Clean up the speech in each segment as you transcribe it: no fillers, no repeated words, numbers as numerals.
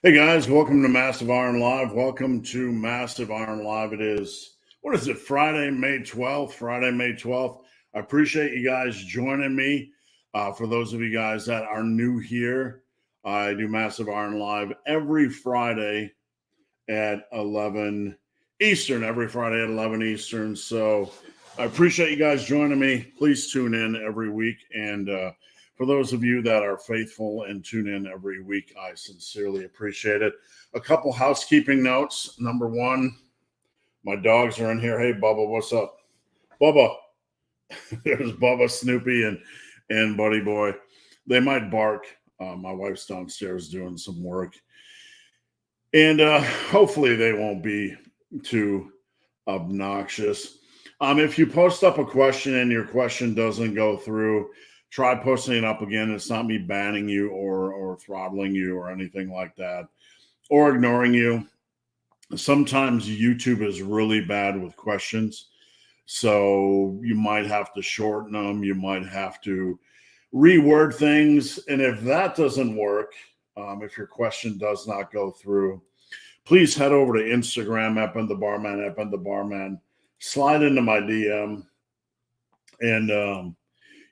Hey guys, welcome to Massive Iron Live. Welcome to Massive Iron Live. It is, what is it, Friday, May 12th? Friday, May 12th. I appreciate you guys joining me. For those of you guys that are new here, I do Massive Iron Live every Friday at 11 Eastern, every Friday at 11 Eastern. So I appreciate you guys joining me. Please tune in every week. And for those of you that are faithful and tune in every week, I sincerely appreciate it. A couple housekeeping notes. Number one, my dogs are in here. Hey, Bubba, what's up? Bubba. There's Bubba, Snoopy, and Buddy Boy. They might bark. My wife's downstairs doing some work. And hopefully they won't be too obnoxious. If you post up a question and your question doesn't go through, try posting it up again. It's not me banning you or throttling you or anything like that, or ignoring you. Sometimes YouTube is really bad with questions, so you might have to shorten them. You might have to reword things. And if that doesn't work, if your question does not go through, please head over to Instagram, @BenTheBarman. Slide into my DM, and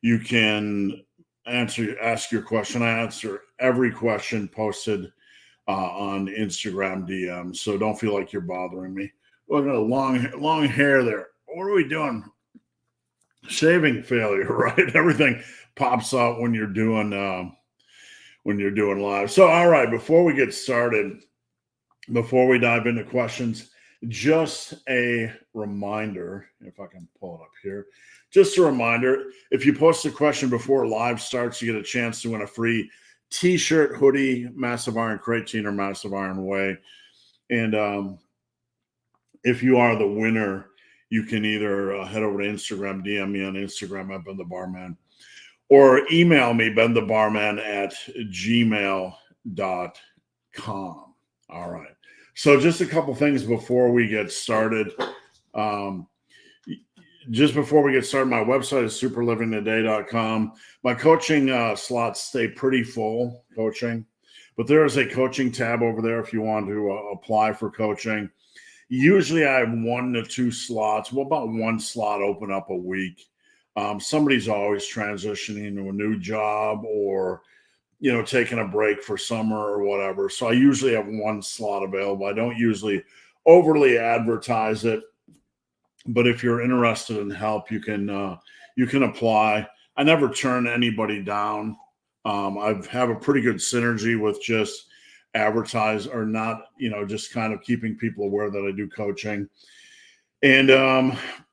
you can ask your question. I answer every question posted on Instagram DM, so don't feel like you're bothering me. Look at a long hair there. What are we doing? Shaving failure, right? Everything pops out when you're doing live. So, all right, before we get started, before we dive into questions, just a reminder, if I can pull it up here, just a reminder, if you post a question before live starts, you get a chance to win a free t-shirt, hoodie, Massive Iron Creatine or Massive Iron Whey. And if you are the winner, you can either head over to Instagram, DM me on Instagram @BenTheBarman, or email me, benthebarman@gmail.com. All right. So just a couple things before we get started. Just before we get started, my website is superlivingtoday.com. My coaching slots stay pretty full, coaching, but there is a coaching tab over there if you want to apply for coaching. Usually I have 1 to 2 slots, well, about 1 slot open up a week. Somebody's always transitioning to a new job or taking a break for summer or whatever. So I usually have 1 slot available. I don't usually overly advertise it, but if you're interested in help, you can apply. I never turn anybody down. I have a pretty good synergy with just advertise or not, just kind of keeping people aware that I do coaching. And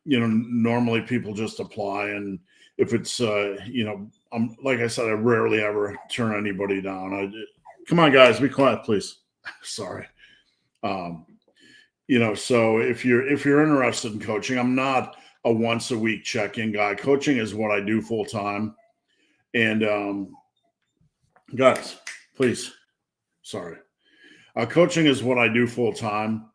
normally people just apply, and if it's like I said, I rarely ever turn anybody down. Come on, guys, be quiet, please. Sorry. So if you're interested in coaching, I'm not a once a week check-in guy. Coaching is what I do full time. And guys, please. Sorry. Coaching is what I do full time.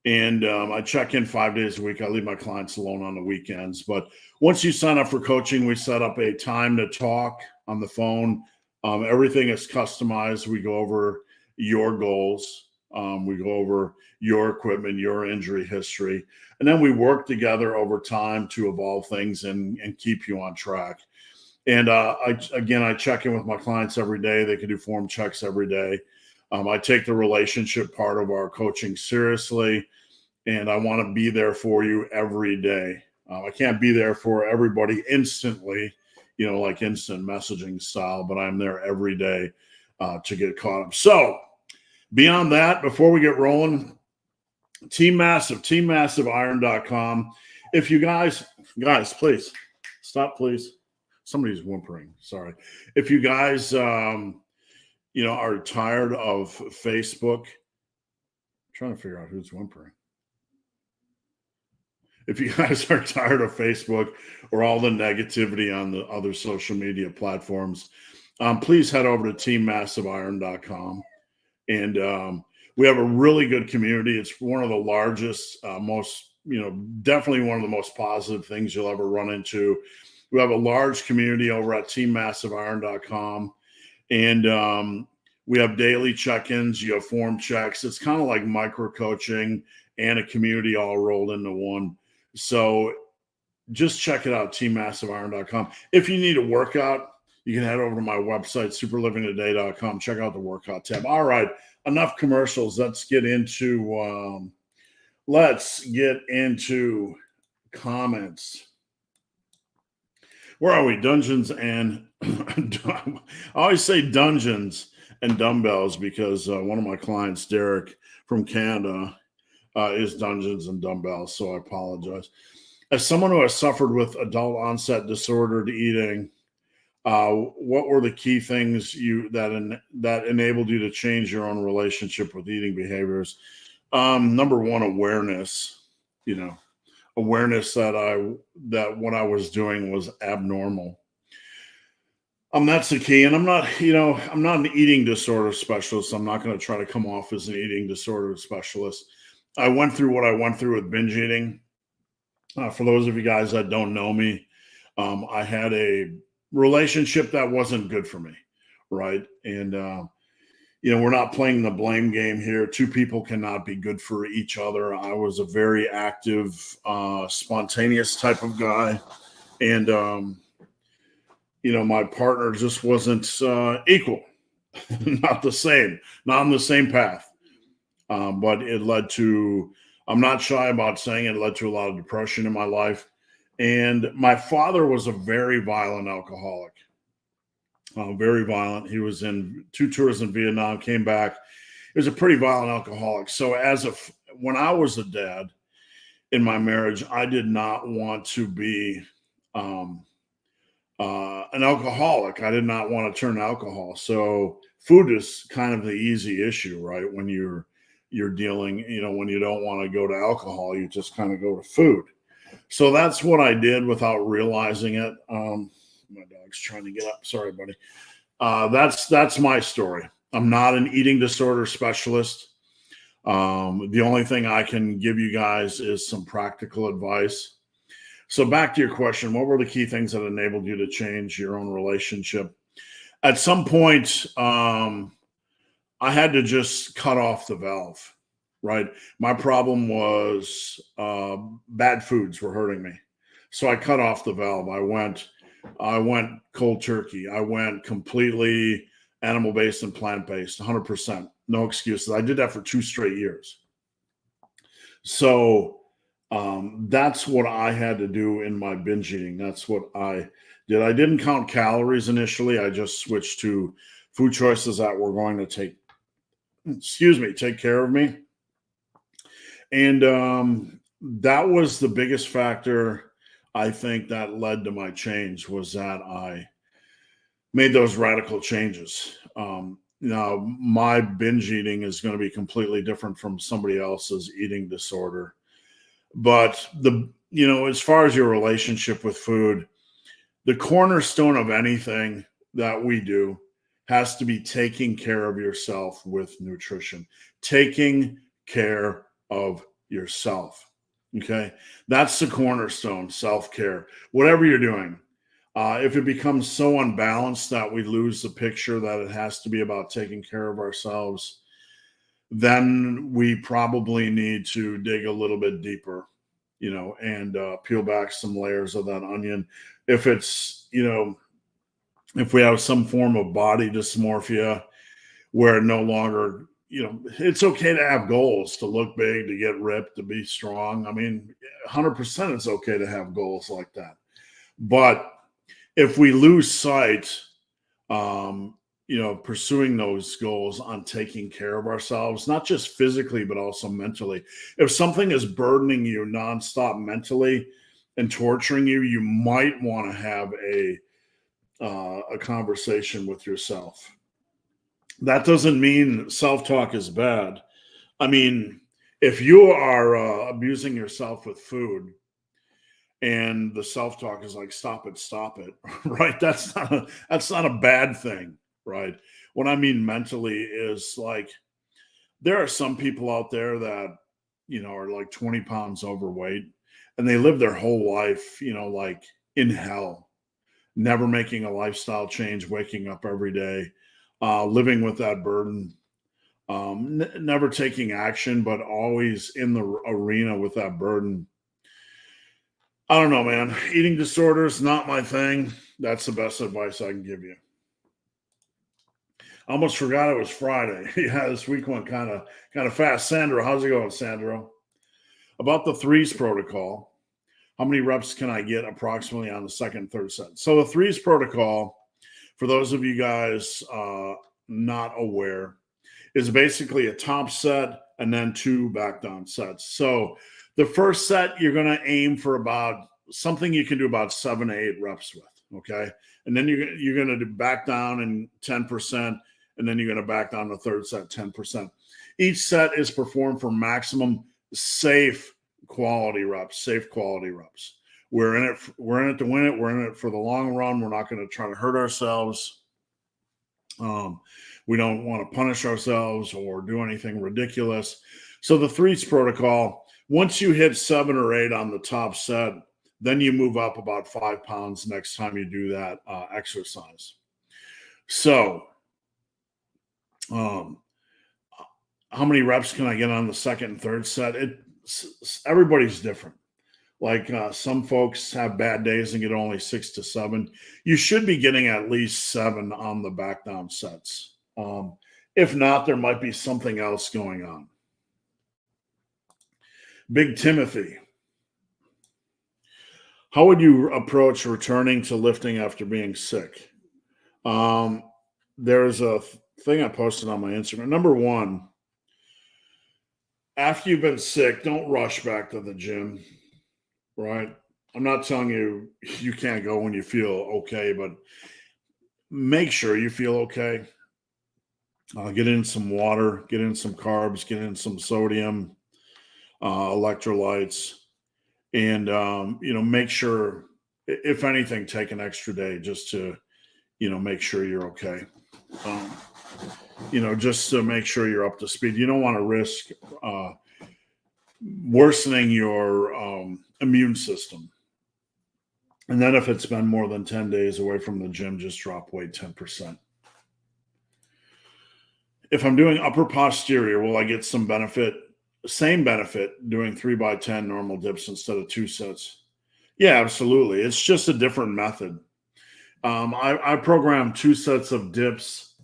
And I check in 5 days a week. I leave my clients alone on the weekends. But once you sign up for coaching, we set up a time to talk on the phone. Everything is customized. We go over your goals. We go over your equipment, your injury history. And then we work together over time to evolve things and keep you on track. And I check in with my clients every day. They can do form checks every day. I take the relationship part of our coaching seriously, and I want to be there for you every day. I can't be there for everybody instantly, like instant messaging style, but I'm there every day to get caught up. So beyond that, before we get rolling, Team Massive, teammassiveiron.com. If you guys, please stop, please. Somebody's whimpering. Sorry. If you guys, are tired of Facebook, I'm trying to figure out who's whimpering. If you guys are tired of Facebook or all the negativity on the other social media platforms, please head over to teammassiveiron.com. And we have a really good community. It's one of the largest, definitely one of the most positive things you'll ever run into. We have a large community over at teammassiveiron.com. And We have daily check-ins. You have form checks. It's kind of like micro coaching and a community all rolled into one. So just check it out, teammassiveiron.com. If you need a workout, you can head over to my website, superlivingtoday.com. Check out the workout tab. All right, enough commercials. Let's get into comments. Where are we? Dungeons and I always say dungeons and dumbbells because one of my clients, Derek from Canada, is Dungeons and Dumbbells. So I apologize. As someone who has suffered with adult onset disordered eating, what were the key things that enabled you to change your own relationship with eating behaviors? Number one, awareness. Awareness that what I was doing was abnormal. That's the key. And I'm not an eating disorder specialist. I'm not going to try to come off as an eating disorder specialist. I went through what I went through with binge eating. For those of you guys that don't know me, I had a relationship that wasn't good for me, right? And we're not playing the blame game here. Two people cannot be good for each other. I was a very active, spontaneous type of guy, and my partner just wasn't equal, not the same, not on the same path. But it led to, I'm not shy about saying it led to a lot of depression in my life. And my father was a very violent alcoholic, very violent. He was in 2 tours in Vietnam, came back. He was a pretty violent alcoholic. So when I was a dad in my marriage, I did not want to be an alcoholic. I did not want to turn to alcohol. So food is kind of the easy issue, right? When you're dealing, when you don't want to go to alcohol, you just kind of go to food. So that's what I did without realizing it. My dog's trying to get up. Sorry, buddy. That's my story. I'm not an eating disorder specialist. The only thing I can give you guys is some practical advice. So back to your question, what were the key things that enabled you to change your own relationship? At some point, I had to just cut off the valve, right? My problem was bad foods were hurting me. So I cut off the valve. I went cold turkey. I went completely animal-based and plant-based, 100%. No excuses. I did that for 2 straight years. So that's what I had to do in my binge eating. That's what I did. I didn't count calories initially. I just switched to food choices that were going to take care of me. And that was the biggest factor, I think, that led to my change, was that I made those radical changes. Now, my binge eating is going to be completely different from somebody else's eating disorder. But as far as your relationship with food, the cornerstone of anything that we do has to be taking care of yourself with nutrition, taking care of yourself. Okay. That's the cornerstone, self-care, whatever you're doing. If it becomes so unbalanced that we lose the picture that it has to be about taking care of ourselves, then we probably need to dig a little bit deeper, and peel back some layers of that onion. If it's, if we have some form of body dysmorphia where no longer, it's okay to have goals, to look big, to get ripped, to be strong. I mean, 100% it's okay to have goals like that. But if we lose sight, pursuing those goals on taking care of ourselves, not just physically, but also mentally. If something is burdening you nonstop mentally and torturing you, you might want to have a conversation with yourself. That doesn't mean self-talk is bad. I mean, if you are abusing yourself with food and the self-talk is like, stop it, right? That's not a bad thing, right? What I mean mentally is, like, there are some people out there that, are like 20 pounds overweight and they live their whole life, like in hell, never making a lifestyle change, waking up every day, living with that burden, never taking action, but always in the arena with that burden. I don't know, man. Eating disorders, not my thing. That's the best advice I can give you. I almost forgot it was Friday. Yeah, this week went kind of fast. Sandro, how's it going, Sandro? About the threes protocol, how many reps can I get approximately on the second and third set? So the threes protocol, for those of you guys not aware, is basically a top set and then 2 back down sets. So the first set, you're going to aim for about something you can do about 7 to 8 reps with, okay? And then you're going to back down in 10%, and then you're going to back down the third set 10%. Each set is performed for maximum safe quality reps. We're in it to win it. We're in it for the long run. We're not going to try to hurt ourselves. We don't want to punish ourselves or do anything ridiculous. So the threes protocol, once you hit 7 or 8 on the top set, then you move up about 5 pounds next time you do that exercise. So how many reps can I get on the second and third set? Everybody's different. Like some folks have bad days and get only 6 to 7. You should be getting at least 7 on the back down sets. If not, there might be something else going on. Big Timothy, how would you approach returning to lifting after being sick? There's a thing I posted on my Instagram. Number one, after you've been sick, don't rush back to the gym, right? I'm not telling you you can't go when you feel okay, but make sure you feel okay. Get in some water, get in some carbs, get in some sodium, electrolytes, and make sure, if anything, take an extra day just to make sure you're okay. Just to make sure you're up to speed. You don't want to risk worsening your immune system. And then if it's been more than 10 days away from the gym, just drop weight 10%. If I'm doing upper posterior, will I get some benefit, same benefit, doing 3x10 normal dips instead of 2 sets? Yeah, absolutely. It's just a different method. I program 2 sets of dips.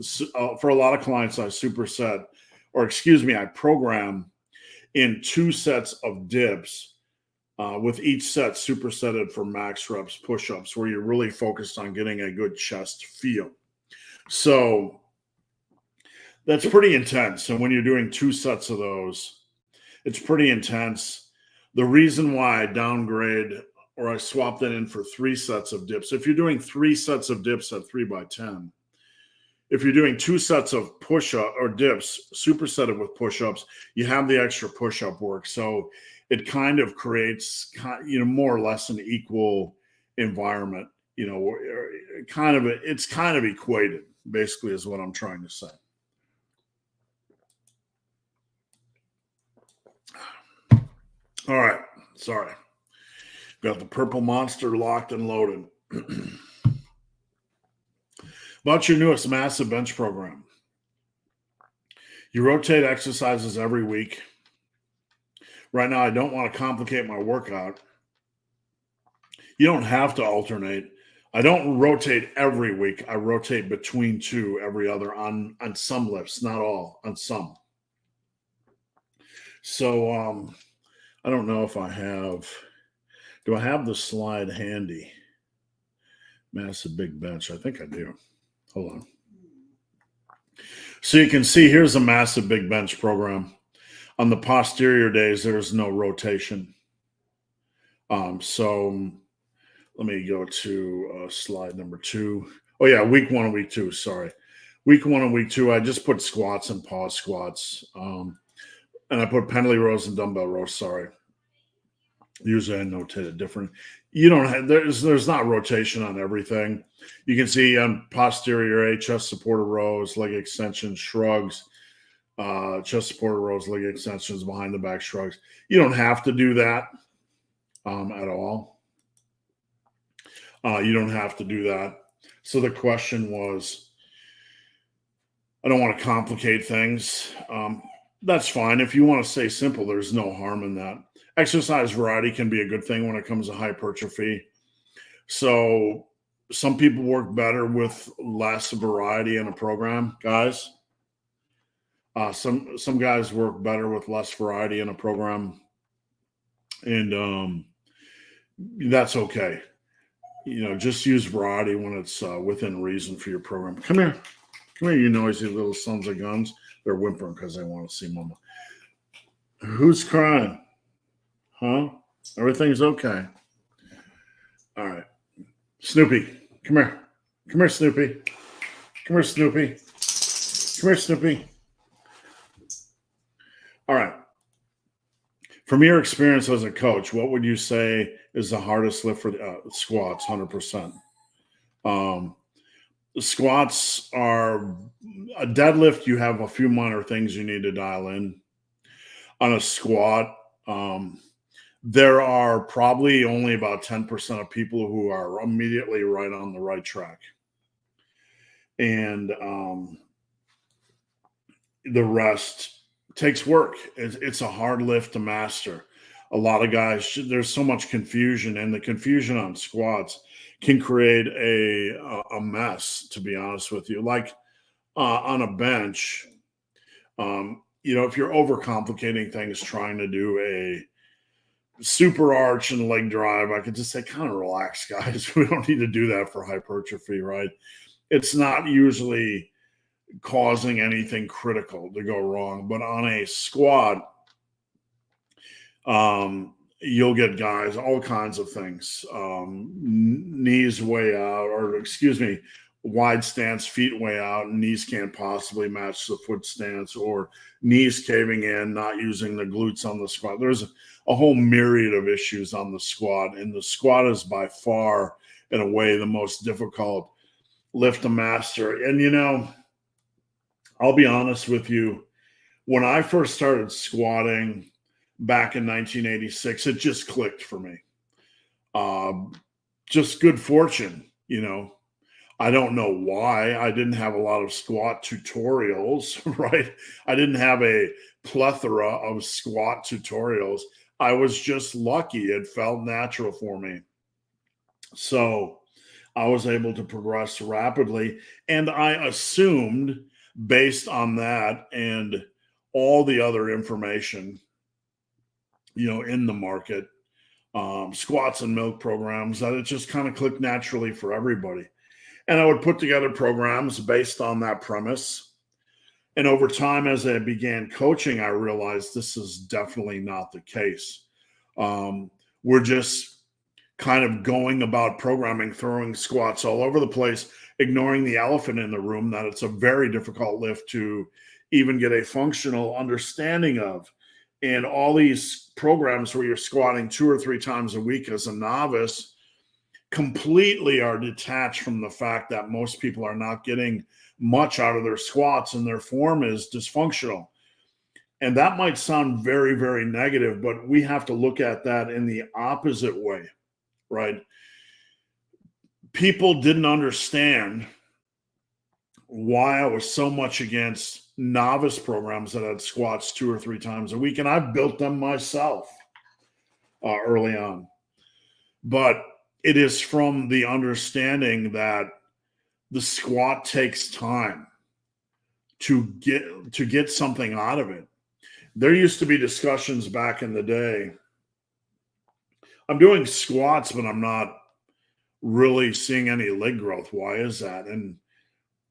For a lot of clients, I I program in 2 sets of dips, with each set supersetted for max reps push-ups, where you're really focused on getting a good chest feel. So that's pretty intense. And when you're doing 2 sets of those, it's pretty intense. The reason why I downgrade or I swapped it in for 3 sets of dips, if you're doing 3 sets of dips at 3x10, if you're doing 2 sets of push-up or dips supersetted with push-ups, you have the extra push-up work. So it kind of creates, more or less an equal environment, it's kind of equated, basically, is what I'm trying to say. All right. Sorry. Got the Purple Monster locked and loaded. About your newest massive bench program. You rotate exercises every week. Right now, I don't want to complicate my workout. You don't have to alternate. I don't rotate every week. I rotate between 2 every other on some lifts, not all, on some. So I don't know if do I have the slide handy? Massive big bench. I think I do. Hold on. So you can see here's a massive big bench program. On the posterior days, there's no rotation. So let me go to slide number 2. Oh yeah, week 1 and week 2. Sorry. Week 1 and week 2, I just put squats and pause squats. And I put pendlay rows and dumbbell rows. Sorry. Usually I notate it different. You don't have, there's not rotation on everything. You can see on posterior chest supported rows, leg extensions, shrugs, chest supported rows, leg extensions, behind the back shrugs. You don't have to do that at all. You don't have to do that. So the question was, I don't want to complicate things. That's fine. If you want to stay simple, there's no harm in that. Exercise variety can be a good thing when it comes to hypertrophy. So some people work better with less variety in a program, guys. Some guys work better with less variety in a program, and that's okay. Just use variety when it's within reason for your program. Come here, you noisy little sons of guns. They're whimpering because they want to see mama. Who's crying? Huh? Everything's okay. All right. Snoopy, come here. Come here, Snoopy. Come here, Snoopy. Come here, Snoopy. All right. From your experience as a coach, what would you say is the hardest lift for squats? 100%. Squats are a deadlift. You have a few minor things you need to dial in. On a squat, there are probably only about 10% of people who are immediately right on the right track. And the rest takes work. It's a hard lift to master. A lot of guys, there's so much confusion, and the confusion on squats can create a mess, to be honest with you. Like on a bench, if you're overcomplicating things, trying to do a super arch and leg drive, I could just say, kind of relax, guys. We don't need to do that for hypertrophy, right? It's not usually causing anything critical to go wrong. But on a squat, you'll get guys, all kinds of things. Knees way out, or excuse me, wide stance, feet way out, knees can't possibly match the foot stance, or knees caving in, not using the glutes on the squat. There's a whole myriad of issues on the squat, and the squat is by far, in a way, the most difficult lift to master. And, I'll be honest with you, when I first started squatting back in 1986, it just clicked for me. Just good fortune, I don't know why. I didn't have a lot of squat tutorials, right? I didn't have a plethora of squat tutorials. I was just lucky. It felt natural for me. So I was able to progress rapidly. And I assumed, based on that and all the other information, in the market, squats and milk programs, that it just kind of clicked naturally for everybody. And I would put together programs based on that premise. And over time, as I began coaching, I realized this is definitely not the case. We're just kind of going about programming, throwing squats all over the place, ignoring the elephant in the room, that it's a very difficult lift to even get a functional understanding of. And all these programs where you're squatting 2 or 3 times a week as a novice completely are detached from the fact that most people are not getting much out of their squats and their form is dysfunctional. And that might sound very, very negative, but we have to look at that in the opposite way, right? People didn't understand why I was so much against novice programs that had squats 2 or 3 times a week. And I built them myself early on. But it is from the understanding that the squat takes time to get something out of it. There used to be discussions back in the day. I'm doing squats, but I'm not really seeing any leg growth. Why is that? And,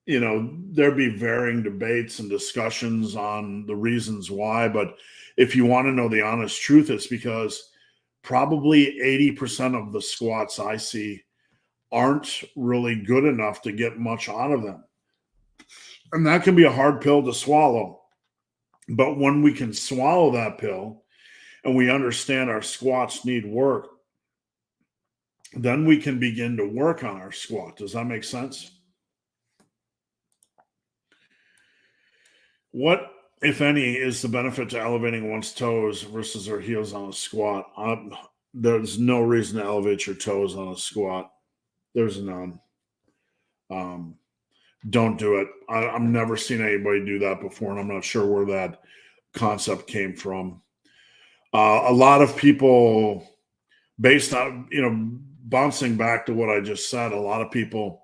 there'd be varying debates and discussions on the reasons why. But if you want to know the honest truth, it's because probably 80% of the squats I see aren't really good enough to get much out of them. And that can be a hard pill to swallow. But when we can swallow that pill and we understand our squats need work, then we can begin to work on our squat. Does that make sense? What, if any, is the benefit to elevating one's toes versus their heels on a squat? There's no reason to elevate your toes on a squat. There's none. Don't do it. I've never seen anybody do that before, and I'm not sure where that concept came from. A lot of people, based on, bouncing back to what I just said, a lot of people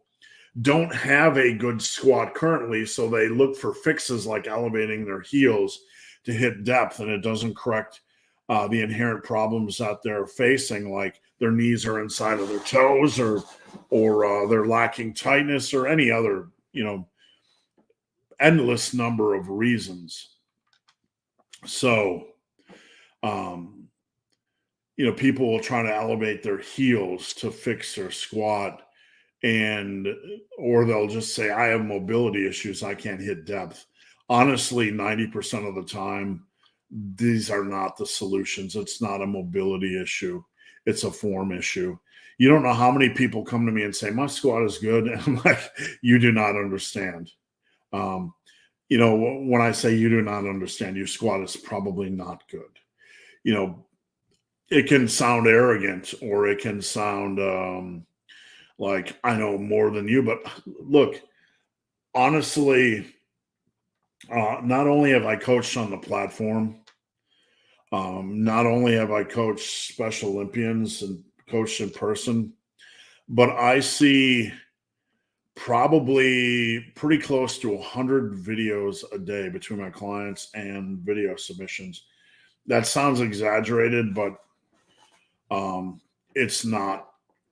don't have a good squat currently, so they look for fixes like elevating their heels to hit depth, and it doesn't correct the inherent problems that they're facing, like their knees are inside of their toes, or they're lacking tightness, or any other, endless number of reasons. So, people will try to elevate their heels to fix their squat, or they'll just say, I have mobility issues, I can't hit depth. Honestly, 90% of the time, these are not the solutions. It's not a mobility issue. It's a form issue. You don't know how many people come to me and say, my squat is good. And I'm like, you do not understand. When I say you do not understand, your squat is probably not good. It can sound arrogant, or it can sound like I know more than you. But look, honestly, not only have I coached on the platform, not only have I coached Special Olympians and coached in person, but I see probably pretty close to 100 videos a day between my clients and video submissions. That sounds exaggerated, but it's not.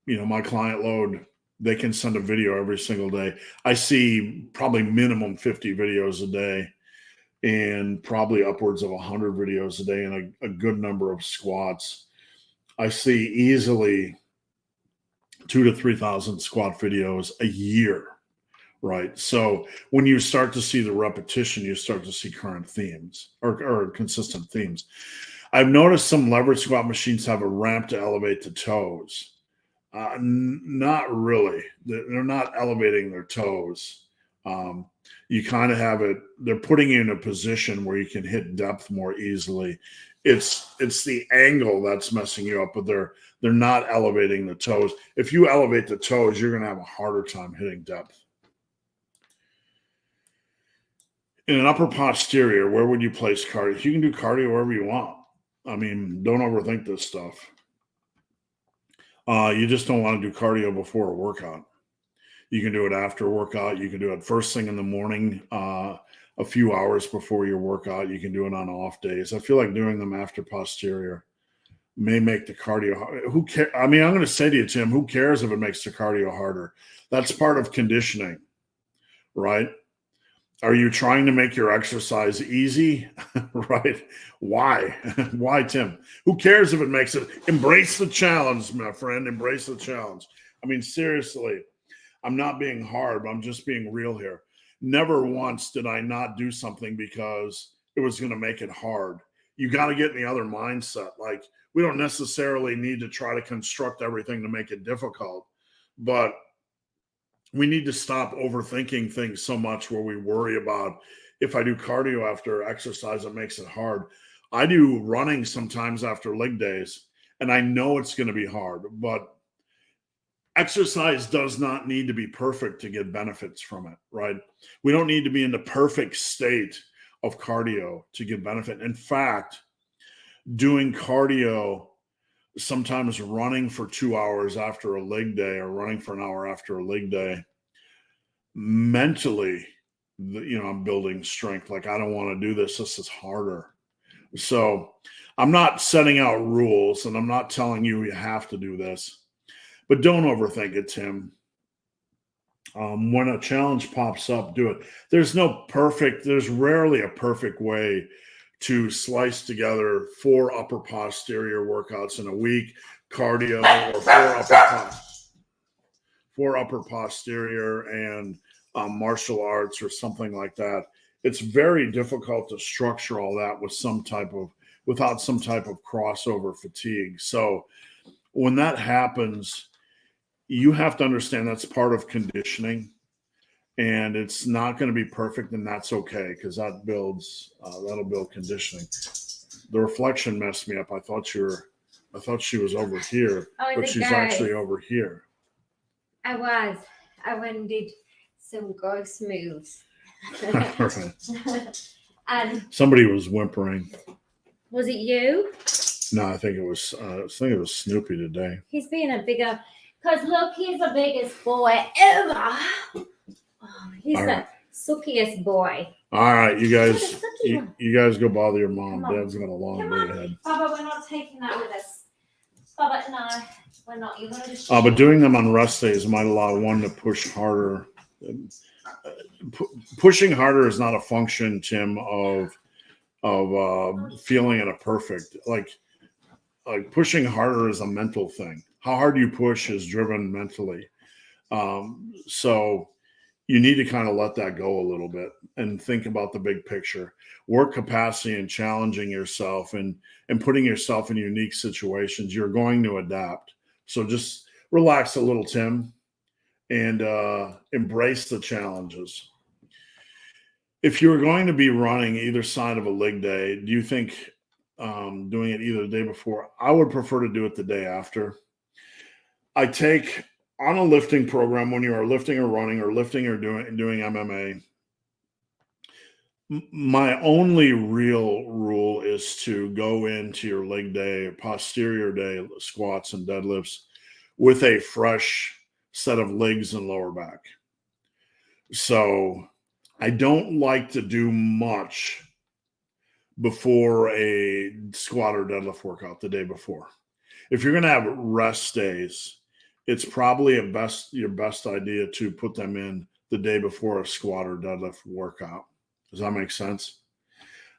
My client load, they can send a video every single day. I see probably minimum 50 videos a day, and probably upwards of 100 videos a day, and a good number of squats. I see easily 2,000 to 3,000 squat videos a year, right? So when you start to see the repetition, you start to see current themes, or consistent themes. I've noticed some leverage squat machines have a ramp to elevate the toes. Not really. They're not elevating their toes. You kind of have it, they're putting you in a position where you can hit depth more easily. It's the angle that's messing you up, but they're not elevating the toes. If you elevate the toes, you're going to have a harder time hitting depth. In an upper posterior, where would you place cardio? You can do cardio wherever you want. I mean, don't overthink this stuff. You just don't want to do cardio before a workout. You can do it after a workout. You can do it first thing in the morning, a few hours before your workout. You can do it on off days. I feel like doing them after posterior may make the cardio. Who cares? I mean, I'm going to say to you, Tim, who cares if it makes the cardio harder? That's part of conditioning, right? Are you trying to make your exercise easy? Right? Why? Why, Tim? Who cares if it makes it? Embrace the challenge, my friend. Embrace the challenge. I mean, seriously, I'm not being hard, but I'm just being real here. Never once did I not do something because it was going to make it hard. You got to get in the other mindset. Like, we don't necessarily need to try to construct everything to make it difficult, but we need to stop overthinking things so much where we worry about, if I do cardio after exercise, it makes it hard. I do running sometimes after leg days, and I know it's going to be hard, but exercise does not need to be perfect to get benefits from it, right? We don't need to be in the perfect state of cardio to get benefit. In fact, doing cardio, sometimes running for 2 hours after a leg day, or running for an hour after a leg day, mentally, I'm building strength. Like, I don't want to do this. This is harder. So I'm not setting out rules, and I'm not telling you have to do this, but don't overthink it, Tim. When a challenge pops up, do it. There's rarely a perfect way to slice together 4 upper posterior workouts in a week, cardio, or 4 upper posterior and martial arts or something like that. It's very difficult to structure all that without some type of crossover fatigue. So when that happens, you have to understand that's part of conditioning, and it's not going to be perfect, and that's okay, because that'll build conditioning. The reflection messed me up. I thought she was over here, but she's actually over here. I was indeed. some gross moves. Right. And Somebody was whimpering. was it you? No, I think it was Snoopy today. He's being a bigger, because look, he's the biggest boy ever. Oh, he's All the right. suckiest boy. All right, you Look guys, at the sucky one. you guys go bother your mom. Come on. Dad's got a long Come day on. ahead. Baba, we're not taking that with us. Baba, no, we're not. You're going to just. But doing them on rest days might allow one to push harder. Pushing harder is not a function, Tim, of feeling at a perfect. Like pushing harder is a mental thing. How hard you push is driven mentally. So you need to kind of let that go a little bit and think about the big picture. Work capacity and challenging yourself and putting yourself in unique situations. You're going to adapt. So just relax a little, Tim, and embrace the challenges. If you were going to be running either side of a leg day, do you think doing it either the day before? I would prefer to do it the day after. I take on a lifting program when you are lifting or running or lifting or doing MMA. My only real rule is to go into your leg day, posterior day squats and deadlifts with a fresh set of legs and lower back. So I don't like to do much before a squat or deadlift workout the day before. If you're going to have rest days, it's probably your best idea to put them in the day before a squat or deadlift workout. Does that make sense?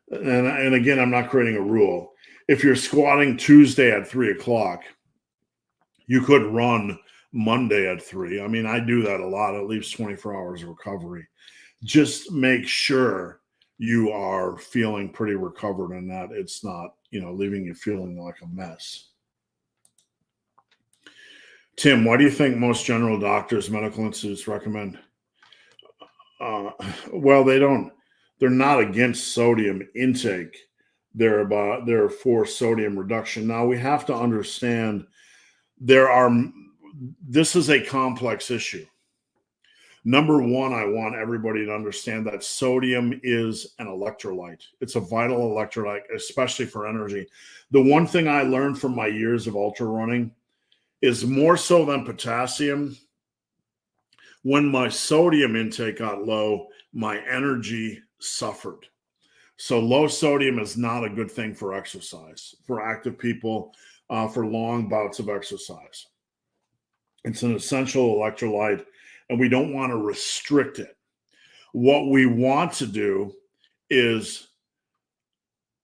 And again, I'm not creating a rule. If you're squatting Tuesday at 3:00, you could run Monday at 3. I mean, I do that a lot. It leaves 24 hours of recovery. Just make sure you are feeling pretty recovered and that it's not, leaving you feeling like a mess. Tim, why do you think most general doctors, medical institutes recommend? Well, they're not against sodium intake. They're for sodium reduction. Now we have to understand this is a complex issue. Number one, I want everybody to understand that sodium is an electrolyte. It's a vital electrolyte, especially for energy. The one thing I learned from my years of ultra running is more so than potassium. When my sodium intake got low, my energy suffered. So low sodium is not a good thing for exercise, for active people, for long bouts of exercise. It's an essential electrolyte, and we don't want to restrict it. What we want to do is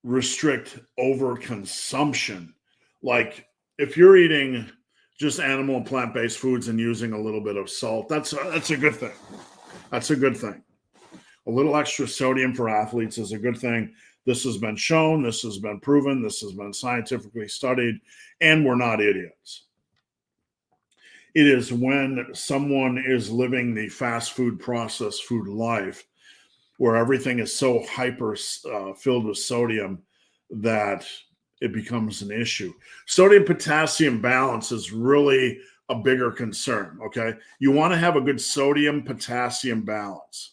restrict overconsumption. Like if you're eating just animal and plant-based foods and using a little bit of salt, that's a good thing. That's a good thing. A little extra sodium for athletes is a good thing. This has been shown. This has been proven. This has been scientifically studied, and we're not idiots. It is when someone is living the fast food, processed food life where everything is so hyper filled with sodium that it becomes an issue. Sodium-potassium balance is really a bigger concern, okay? You want to have a good sodium-potassium balance.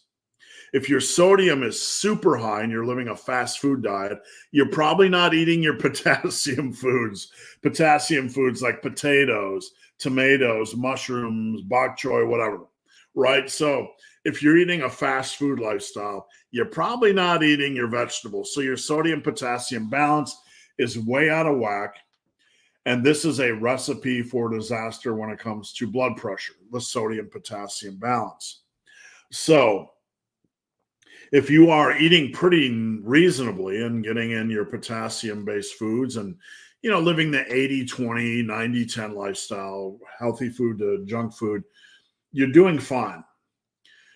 If your sodium is super high and you're living a fast food diet, you're probably not eating your potassium foods like potatoes, tomatoes, mushrooms, bok choy, whatever, right? So if you're eating a fast food lifestyle, you're probably not eating your vegetables. So your sodium-potassium balance is way out of whack. And this is a recipe for disaster when it comes to blood pressure, the sodium-potassium balance. So if you are eating pretty reasonably and getting in your potassium-based foods and, living the 80-20, 90-10 lifestyle, healthy food to junk food, you're doing fine.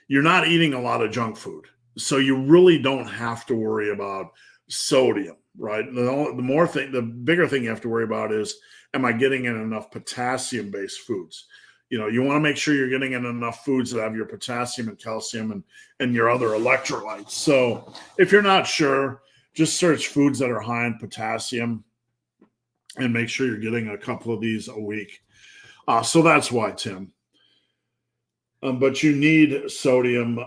You're not eating a lot of junk food. So you really don't have to worry about sodium, right? The bigger thing you have to worry about is, am I getting in enough potassium-based foods? You want to make sure you're getting in enough foods that have your potassium and calcium and your other electrolytes. So if you're not sure, just search foods that are high in potassium and make sure you're getting a couple of these a week. So that's why, Tim. But you need sodium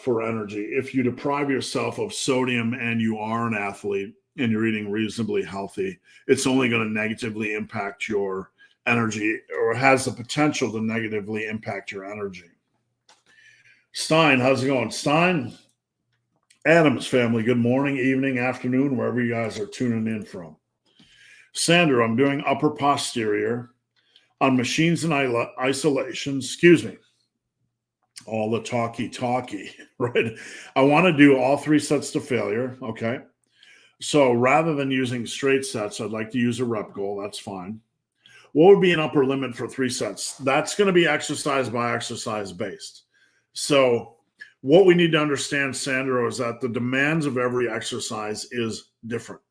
for energy. If you deprive yourself of sodium and you are an athlete and you're eating reasonably healthy, it's only going to negatively impact your energy, or has the potential to negatively impact your energy. Stein, how's it going? Stein, Adams family, good morning, evening, afternoon, wherever you guys are tuning in from. Sandra, I'm doing upper posterior on machines and isolation. Excuse me. All the talky, right? I want to do all 3 sets to failure. Okay. So rather than using straight sets, I'd like to use a rep goal. That's fine. What would be an upper limit for 3 sets? That's going to be exercise by exercise based. So what we need to understand, Sandro, is that the demands of every exercise is different.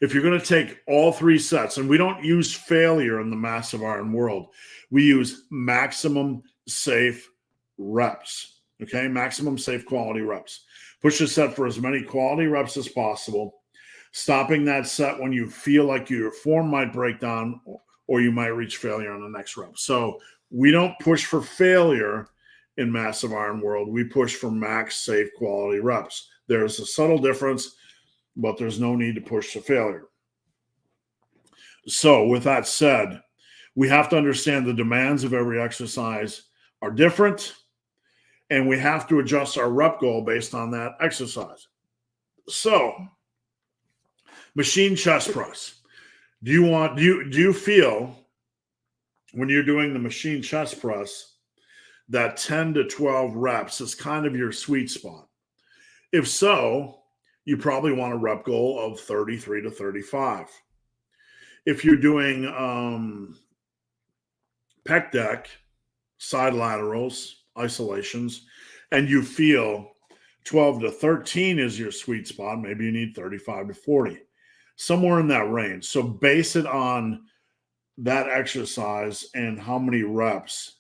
If you're going to take all 3 sets, and we don't use failure in the massive iron world, we use maximum safe reps. Okay, maximum safe quality reps. Push the set for as many quality reps as possible, stopping that set when you feel like your form might break down or you might reach failure on the next rep. So we don't push for failure in massive iron world. We push for max safe quality reps. There's a subtle difference, but there's no need to push to failure. So with that said, we have to understand the demands of every exercise are different, and we have to adjust our rep goal based on that exercise. So machine chest press. Do you feel when you're doing the machine chest press that 10 to 12 reps is kind of your sweet spot? If so, you probably want a rep goal of 33 to 35. If you're doing pec deck, side laterals, isolations, and you feel 12 to 13 is your sweet spot, maybe you need 35 to 40, somewhere in that range. So base it on that exercise and how many reps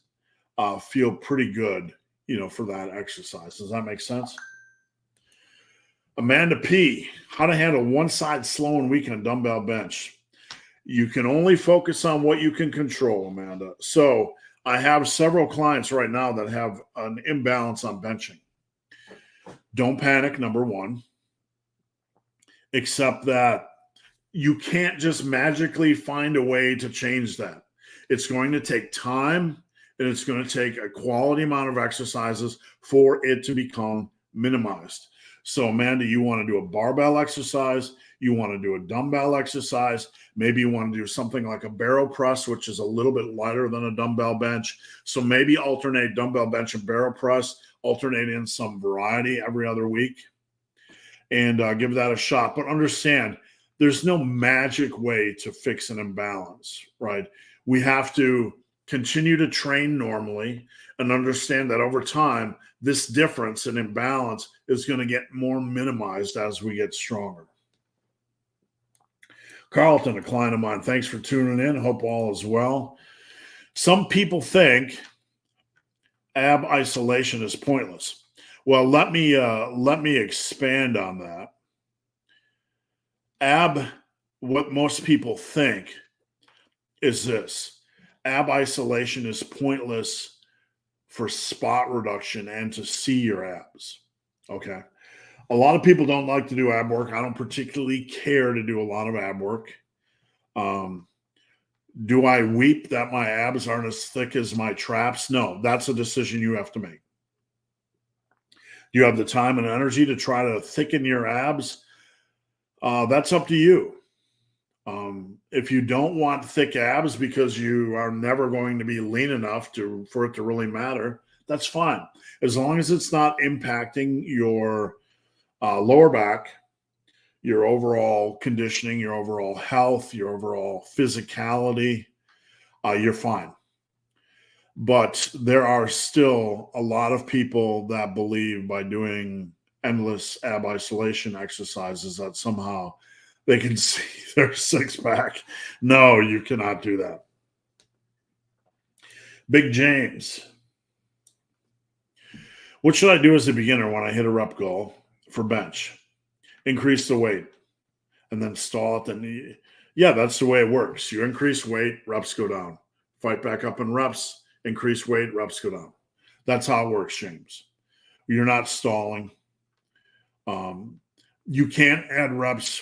feel pretty good, for that exercise. Does that make sense? Amanda P, how to handle one side slow and weak on dumbbell bench. You can only focus on what you can control, Amanda. So I have several clients right now that have an imbalance on benching. Don't panic, number one, except that you can't just magically find a way to change that. It's going to take time, and it's going to take a quality amount of exercises for it to become minimized. So, Amanda, you want to do a barbell exercise, you want to do a dumbbell exercise, maybe you want to do something like a barrel press, which is a little bit lighter than a dumbbell bench. So maybe alternate dumbbell bench and barrel press, alternate in some variety every other week, and give that a shot. But understand, there's no magic way to fix an imbalance, right? We have to continue to train normally and understand that over time, this difference in imbalance is going to get more minimized as we get stronger. Carlton, a client of mine, thanks for tuning in. Hope all is well. Some people think ab isolation is pointless. Well, let me expand on that. What most people think is this: ab isolation is pointless for spot reduction and to see your abs. Okay. A lot of people don't like to do ab work. I don't particularly care to do a lot of ab work. Do I weep that my abs aren't as thick as my traps? No, that's a decision you have to make. Do you have the time and energy to try to thicken your abs? That's up to you. If you don't want thick abs because you are never going to be lean enough for it to really matter, that's fine. As long as it's not impacting your lower back, your overall conditioning, your overall health, your overall physicality, you're fine. But there are still a lot of people that believe by doing endless ab isolation exercises that somehow they can see their six pack. No, you cannot do that. Big James, what should I do as a beginner when I hit a rep goal for bench? Increase the weight and then stall at the knee. Yeah, that's the way it works. You increase weight, reps go down. Fight back up in reps, increase weight, reps go down. That's how it works, James. You're not stalling. You can't add reps.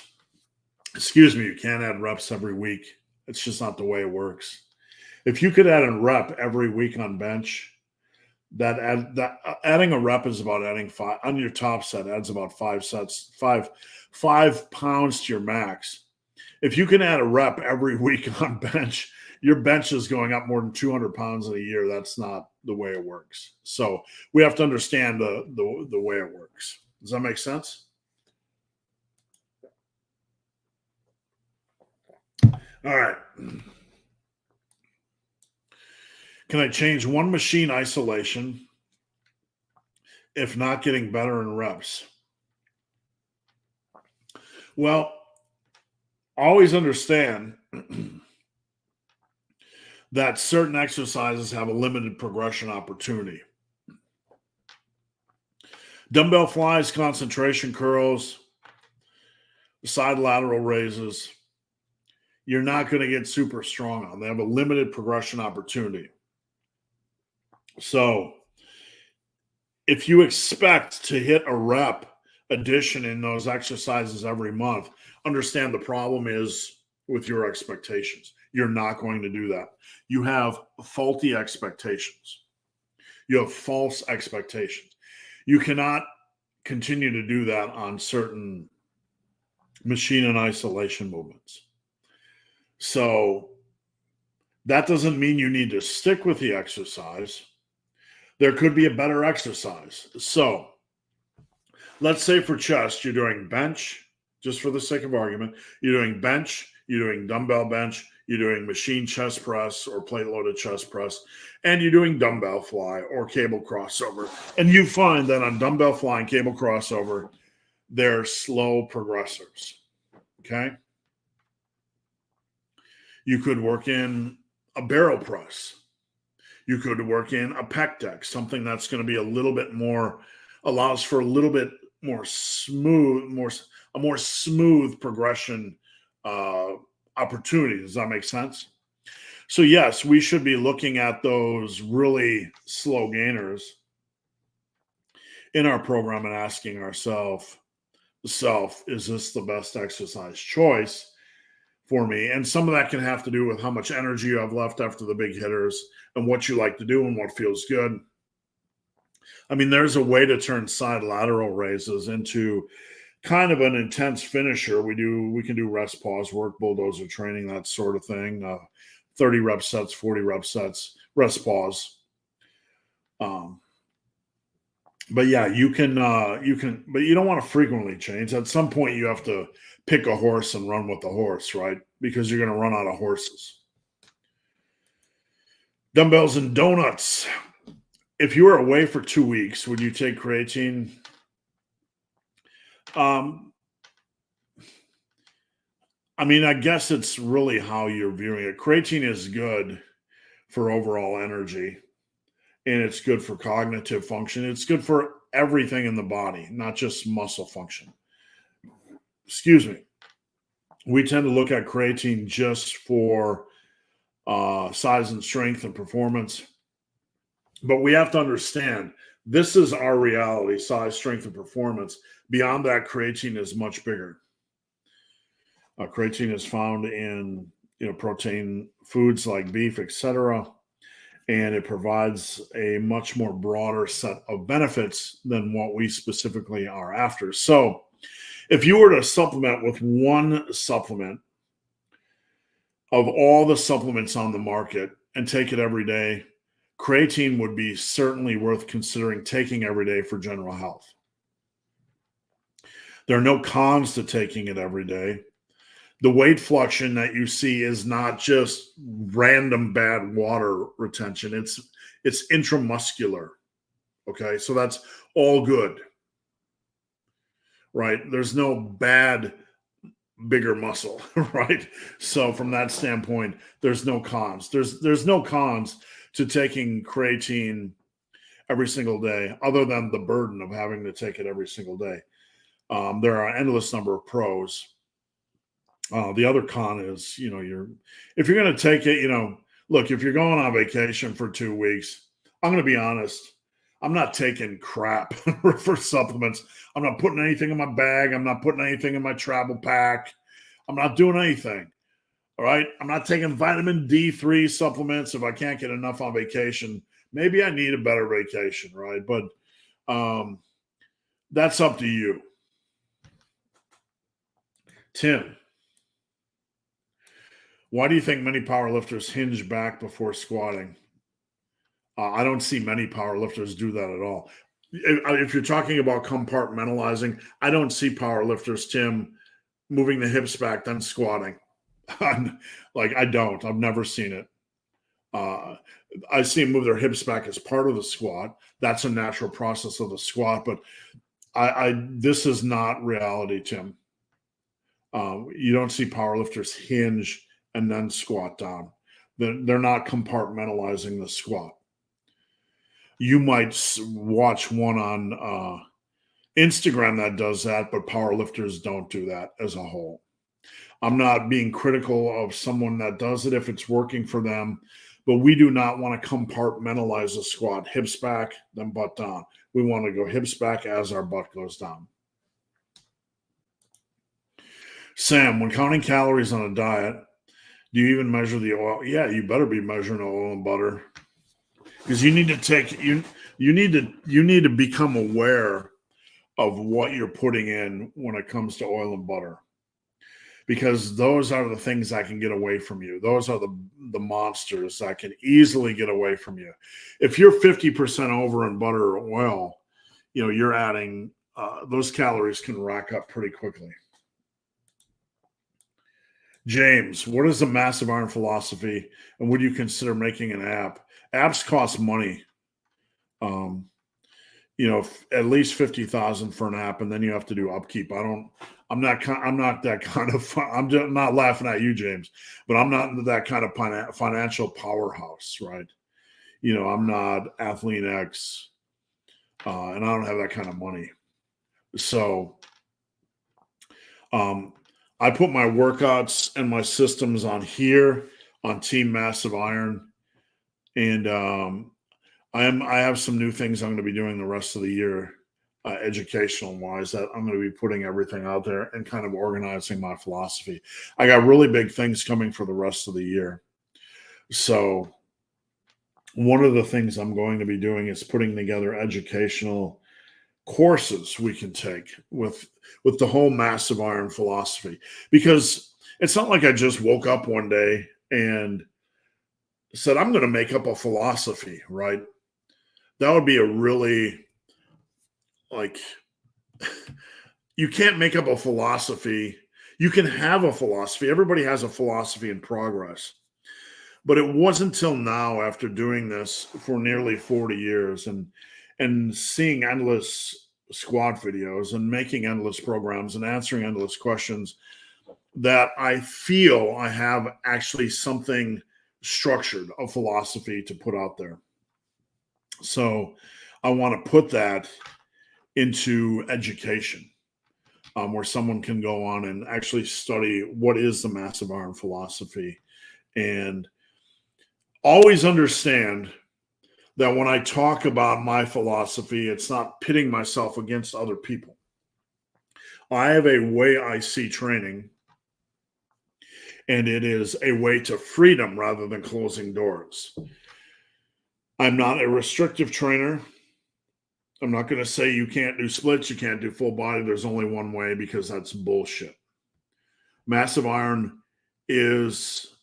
Excuse me, you can't add reps every week. It's just not the way it works. If you could add a rep every week on bench, adding a rep is about adding 5 on your top set, adds about 5 pounds to your max. If you can add a rep every week on bench, your bench is going up more than 200 pounds in a year. That's not the way it works. So we have to understand the way it works. Does that make sense? All right. Can I change one machine isolation if not getting better in reps? Well, always understand that certain exercises have a limited progression opportunity. Dumbbell flies, concentration curls, side lateral raises, you're not going to get super strong on. They have a limited progression opportunity. So if you expect to hit a rep addition in those exercises every month, understand the problem is with your expectations. You're not going to do that. You have faulty expectations. You have false expectations. You cannot continue to do that on certain machine and isolation movements. So that doesn't mean you need to stick with the exercise. There could be a better exercise. So let's say for chest, you're doing bench, just for the sake of argument, you're doing bench, you're doing dumbbell bench, you're doing machine chest press or plate loaded chest press, and you're doing dumbbell fly or cable crossover. And you find that on dumbbell fly and cable crossover, they're slow progressors. Okay. You could work in a barrel press. You could work in a pec deck, something that's going to be a little bit more, allows for a little bit more smooth, a more smooth progression opportunity. Does that make sense? So yes, we should be looking at those really slow gainers in our program and asking ourselves, is this the best exercise choice for me? And some of that can have to do with how much energy you have left after the big hitters and what you like to do and what feels good. I mean, there's a way to turn side lateral raises into kind of an intense finisher. We can do rest pause work, bulldozer training, that sort of thing. 30 rep sets, 40 rep sets, rest pause. But yeah, you can, but you don't want to frequently change. At some point, you have to pick a horse and run with the horse, right? Because you're going to run out of horses. Dumbbells and donuts. If you were away for 2 weeks, would you take creatine? I mean, I guess it's really how you're viewing it. Creatine is good for overall energy, and it's good for cognitive function. It's good for everything in the body, not just muscle function. Excuse me. We tend to look at creatine just for size and strength and performance. But we have to understand, this is our reality, size, strength, and performance. Beyond that, creatine is much bigger. Creatine is found in protein foods like beef, etc., and it provides a much more broader set of benefits than what we specifically are after. So if you were to supplement with one supplement of all the supplements on the market and take it every day, creatine would be certainly worth considering taking every day for general health. There are no cons to taking it every day. The weight fluctuation that you see is not just random bad water retention. It's intramuscular. Okay, so that's all good, right? There's no bad bigger muscle, right? So from that standpoint, there's no cons. There's no cons to taking creatine every single day, other than the burden of having to take it every single day. There are an endless number of pros. The other con is, if you're going to take it, look, if you're going on vacation for 2 weeks, I'm going to be honest. I'm not taking crap for supplements. I'm not putting anything in my bag. I'm not putting anything in my travel pack. I'm not doing anything. All right. I'm not taking vitamin D3 supplements if I can't get enough on vacation. Maybe I need a better vacation, right? But that's up to you. Tim, why do you think many powerlifters hinge back before squatting? I don't see many powerlifters do that at all. If you're talking about compartmentalizing, I don't see powerlifters, Tim, moving the hips back, then squatting. Like, I don't. I've never seen it. I see them move their hips back as part of the squat. That's a natural process of the squat, but this is not reality, Tim. You don't see powerlifters hinge and then squat down. They're not compartmentalizing the squat. You might watch one on Instagram that does that, but powerlifters don't do that as a whole. I'm not being critical of someone that does it if it's working for them, but we do not want to compartmentalize the squat. Hips back, then butt down. We want to go hips back as our butt goes down. Sam, when counting calories on a diet, do you even measure the oil? Yeah, you better be measuring oil and butter, because you need to take you need to become aware of what you're putting in when it comes to oil and butter, because those are the things that can get away from you. Those are the monsters that can easily get away from you. If you're 50% over in butter or oil, you're adding those calories can rack up pretty quickly. James, what is the Massive Iron philosophy, and would you consider making an app? Apps cost money. At least $50,000 for an app, and then you have to do upkeep. I'm not that kind of fun. I'm just not laughing at you, James, but I'm not that kind of financial powerhouse, right? I'm not Athlete X, and I don't have that kind of money. So, I put my workouts and my systems on here on Team Massive Iron, and I have some new things I'm going to be doing the rest of the year, educational wise, that I'm going to be putting everything out there and kind of organizing my philosophy. I got really big things coming for the rest of the year. So one of the things I'm going to be doing is putting together educational courses we can take with the whole Massive Iron philosophy, because it's not like I just woke up one day and said, I'm going to make up a philosophy, right? That would be a really, you can't make up a philosophy. You can have a philosophy. Everybody has a philosophy in progress. But it wasn't until now, after doing this for nearly 40 years and seeing endless squat videos and making endless programs and answering endless questions, that I feel I have actually something structured, a philosophy to put out there. So I want to put that into education, where someone can go on and actually study what is the Massive Iron philosophy, and always understand that when I talk about my philosophy, it's not pitting myself against other people. I have a way I see training, and it is a way to freedom rather than closing doors. I'm not a restrictive trainer. I'm not going to say you can't do splits, you can't do full body. There's only one way, because that's bullshit. Massive Iron is,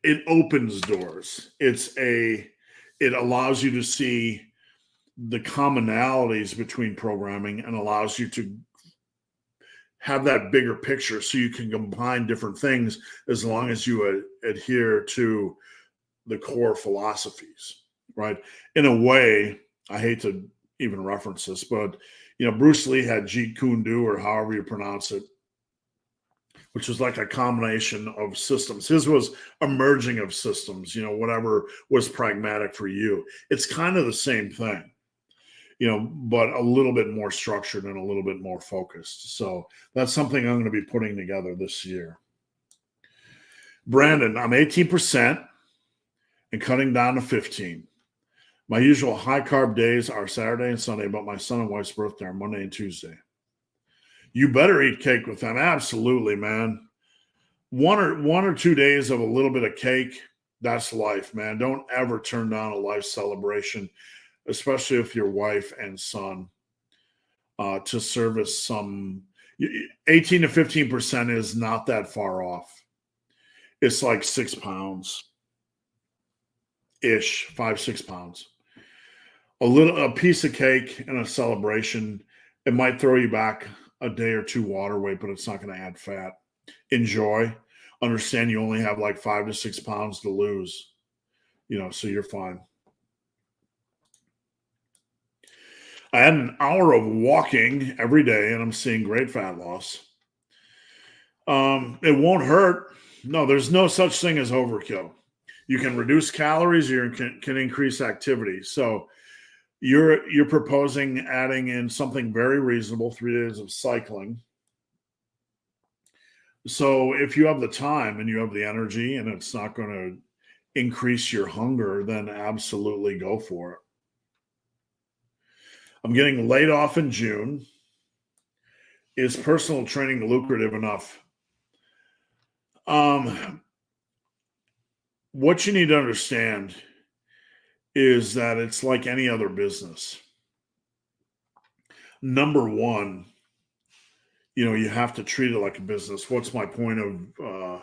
it opens doors. It allows you to see the commonalities between programming and allows you to have that bigger picture, so you can combine different things as long as you adhere to the core philosophies, right? In a way, I hate to even reference this, but Bruce Lee had Jeet Kune Do, or however you pronounce it, which was like a combination of systems. His was a merging of systems, whatever was pragmatic for you. It's kind of the same thing, but a little bit more structured and a little bit more focused. So that's something I'm going to be putting together this year. Brandon, I'm 18% and cutting down to 15. My usual high carb days are Saturday and Sunday, but my son and wife's birthday are Monday and Tuesday. You better eat cake with them. Absolutely, man. One or 2 days of a little bit of cake, that's life, man. Don't ever turn down a life celebration, especially with your wife and son, to service some. 18 to 15% is not that far off. It's like 6 pounds ish, 5-6 pounds. A piece of cake and a celebration, it might throw you back a day or two water weight, but it's not going to add fat. Enjoy. Understand you only have like 5 to 6 pounds to lose, so you're fine. I had an hour of walking every day and I'm seeing great fat loss. It won't hurt. No, there's no such thing as overkill. You can reduce calories, you can increase activity. So you're proposing adding in something very reasonable, 3 days of cycling. So if you have the time and you have the energy and it's not going to increase your hunger, then absolutely go for it. I'm getting laid off in June. Is personal training lucrative enough? What you need to understand is that it's like any other business. Number one, you have to treat it like a business. What's my point of,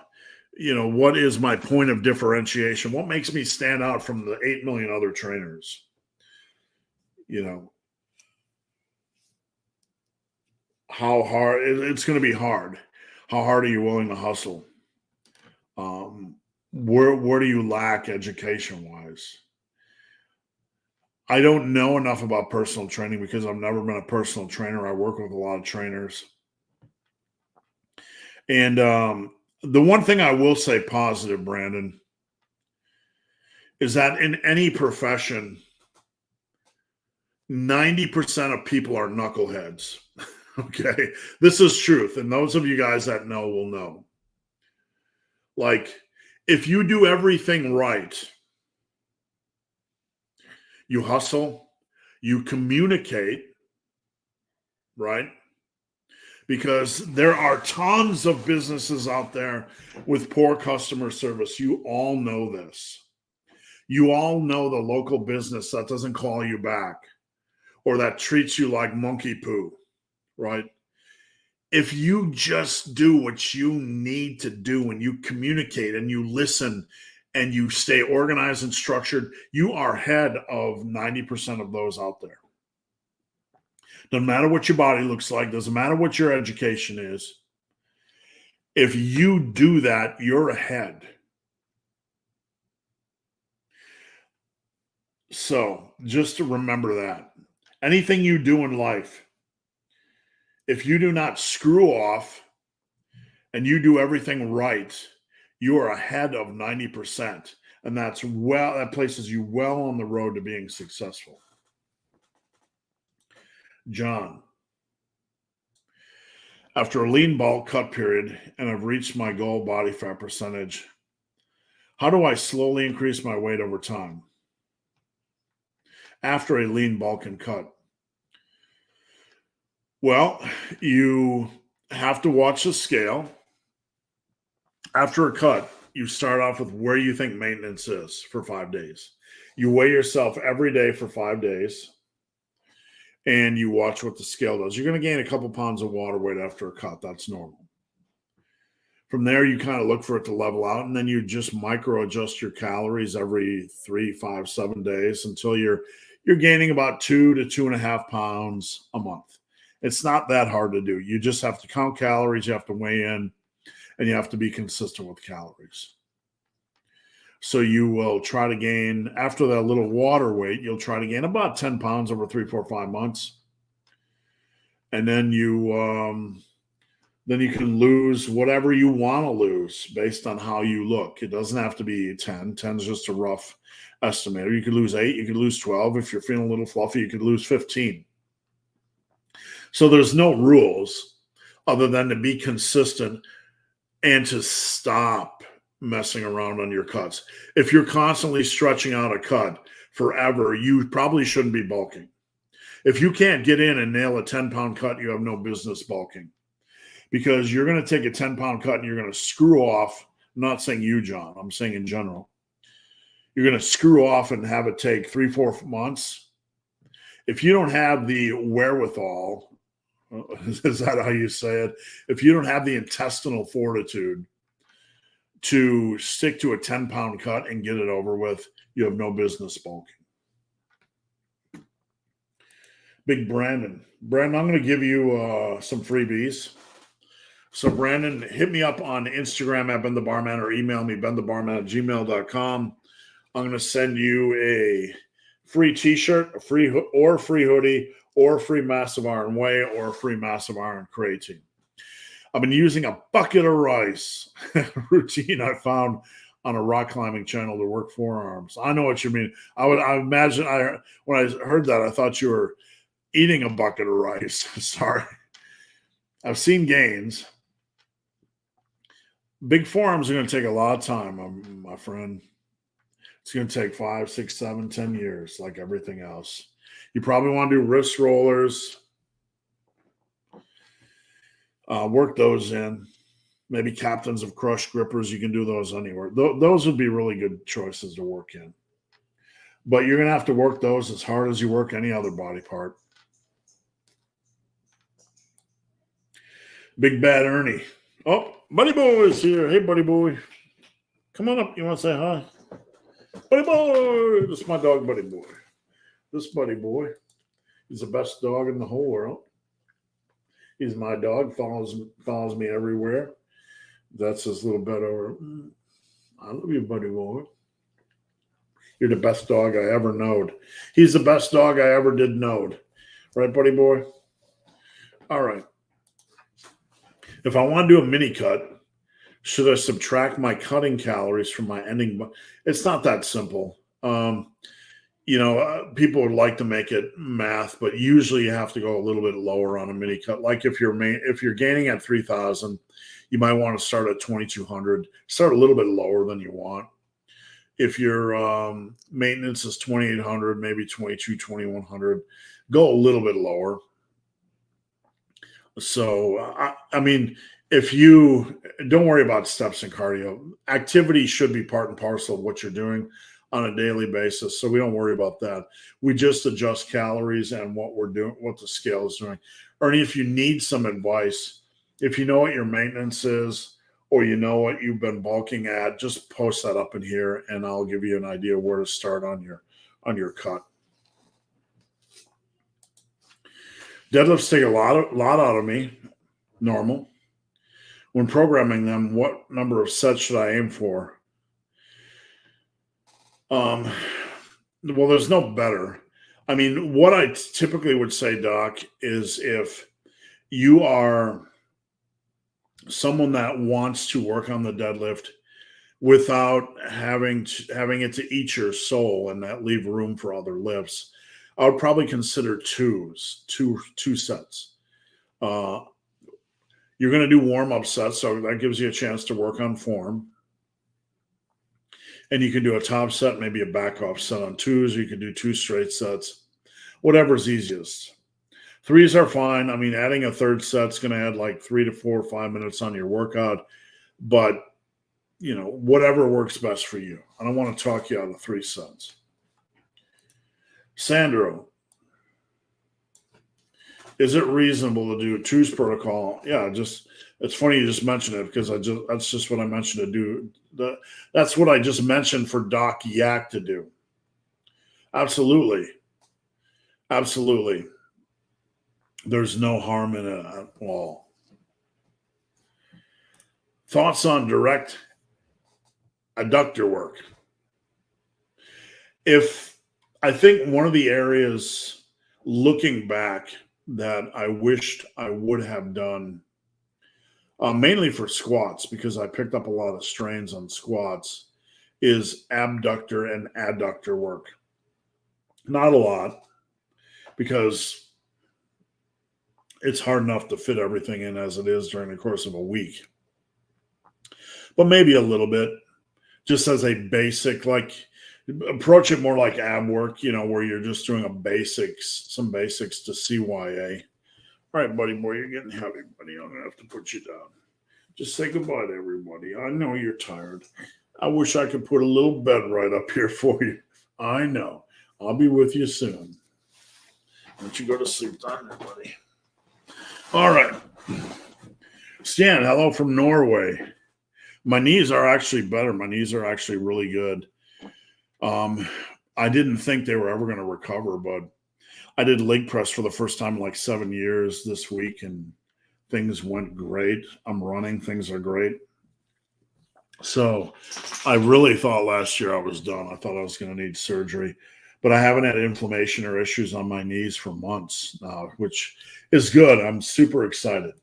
what is my point of differentiation? What makes me stand out from the 8 million other trainers? How hard it's going to be hard. How hard are you willing to hustle? Where do you lack education wise? I don't know enough about personal training because I've never been a personal trainer. I work with a lot of trainers. And the one thing I will say positive, Brandon, is that in any profession, 90% of people are knuckleheads. Okay. This is truth. And those of you guys that know will know. Like, if you do everything right, you hustle, you communicate, right? Because there are tons of businesses out there with poor customer service. You all know this. You all know the local business that doesn't call you back or that treats you like monkey poo, right? If you just do what you need to do and you communicate and you listen and you stay organized and structured, you are ahead of 90% of those out there. Doesn't matter what your body looks like. Doesn't matter what your education is. If you do that, you're ahead. So just to remember that. Anything you do in life, if you do not screw off and you do everything right, you are ahead of 90%. And that places you well on the road to being successful. John, after a lean bulk cut period and I've reached my goal body fat percentage, how do I slowly increase my weight over time? After a lean bulk and cut. Well, you have to watch the scale. After a cut, you start off with where you think maintenance is for 5 days. You weigh yourself every day for 5 days. And you watch what the scale does. You're going to gain a couple pounds of water weight after a cut. That's normal. From there, you kind of look for it to level out, and then you just micro adjust your calories every 3, 5, 7 days until you're gaining about 2 to 2.5 pounds a month. It's not that hard to do. You just have to count calories, you have to weigh in, and you have to be consistent with calories. So you will try to gain, after that little water weight, you'll try to gain about 10 pounds over 3, 4, 5 months. And then you can lose whatever you want to lose based on how you look. It doesn't have to be 10. 10 is just a rough estimator. You could lose 8, you could lose 12. If you're feeling a little fluffy, you could lose 15. So there's no rules other than to be consistent and to stop messing around on your cuts. If you're constantly stretching out a cut forever, you probably shouldn't be bulking. If you can't get in and nail a 10-pound cut, you have no business bulking, because you're going to take a 10-pound cut and you're going to screw off. I'm not saying you, John. I'm saying in general. You're going to screw off and have it take 3-4 months. If you don't have the wherewithal, is that how you say it? If you don't have the intestinal fortitude to stick to a 10-pound cut and get it over with, you have no business bulking. Big Brandon. Brandon, I'm going to give you some freebies. So, Brandon, hit me up on Instagram at Ben the Barman, or email me, benthebarman@gmail.com. I'm going to send you a free t-shirt, a free hoodie, or a free Massive Iron Whey, or a free Massive Iron creatine. I've been using a bucket of rice routine I found on a rock climbing channel to work forearms. I know what you mean. I imagine when I heard that, I thought you were eating a bucket of rice. Sorry. I've seen gains. Big forearms are going to take a lot of time, my friend. It's going to take 5, 6, 7, 10 years, like everything else. You probably want to do wrist rollers. Work those in. Maybe captains of crush grippers. You can do those anywhere. Those would be really good choices to work in. But you're going to have to work those as hard as you work any other body part. Big Bad Ernie. Oh, Buddy Boy is here. Hey, Buddy Boy. Come on up. You want to say hi? Buddy Boy. This is my dog, Buddy Boy. This Buddy Boy is the best dog in the whole world. He's my dog. Follows me everywhere. That's his little bed over. I love you, Buddy Boy. You're the best dog I ever knowed. He's the best dog I ever did knowed. Right, Buddy Boy? All right. If I want to do a mini cut, should I subtract my cutting calories from my ending? It's not that simple. People would like to make it math, but usually you have to go a little bit lower on a mini cut. Like if you're gaining at 3,000, you might want to start at 2,200. Start a little bit lower than you want. If your maintenance is 2,800, maybe 22, 2,100, go a little bit lower. So, if you don't worry about steps and cardio, activity should be part and parcel of what you're doing on a daily basis. So we don't worry about that. We just adjust calories and what we're doing, what the scale is doing. Ernie, if you need some advice, if you know what your maintenance is, or you know what you've been bulking at, just post that up in here and I'll give you an idea where to start on your cut. Deadlifts take a lot out of me, normal. When programming them, what number of sets should I aim for? Well, there's no better. What I typically would say, Doc, is if you are someone that wants to work on the deadlift without having it to eat your soul and that leave room for other lifts, I would probably consider two sets. You're going to do warm-up sets, so that gives you a chance to work on form. And you can do a top set, maybe a back-off set on twos, or you can do 2 straight sets, whatever's easiest. Threes are fine. Adding a third set's going to add like 3 to 4 or 5 minutes on your workout, but whatever works best for you. I don't want to talk you out of 3 sets. Sandro, is it reasonable to do a twos protocol? Yeah, it's funny you just mentioned it, because that's just what I mentioned to do. That's what I just mentioned for Doc Yak to do. Absolutely. There's no harm in it at all. Thoughts on direct adductor work? I think one of the areas looking back that I wished I would have done, mainly for squats, because I picked up a lot of strains on squats, is abductor and adductor work. Not a lot, because it's hard enough to fit everything in as it is during the course of a week. But maybe a little bit. just as a basic, like approach it more like ab work, where you're just doing some basics to CYA. All right, buddy boy, you're getting heavy, buddy. I'm gonna have to put you down. Just say goodbye to everybody. I know you're tired. I wish I could put a little bed right up here for you. I know. I'll be with you soon. Why don't you go to sleep down there, buddy? All right. Stan, hello from Norway. My knees are actually better. My knees are actually really good. I didn't think they were ever going to recover, but I did leg press for the first time in like 7 years this week, and things went great. I'm running. Things are great. So I really thought last year I was done. I thought I was going to need surgery, but I haven't had inflammation or issues on my knees for months now, which is good. I'm super excited.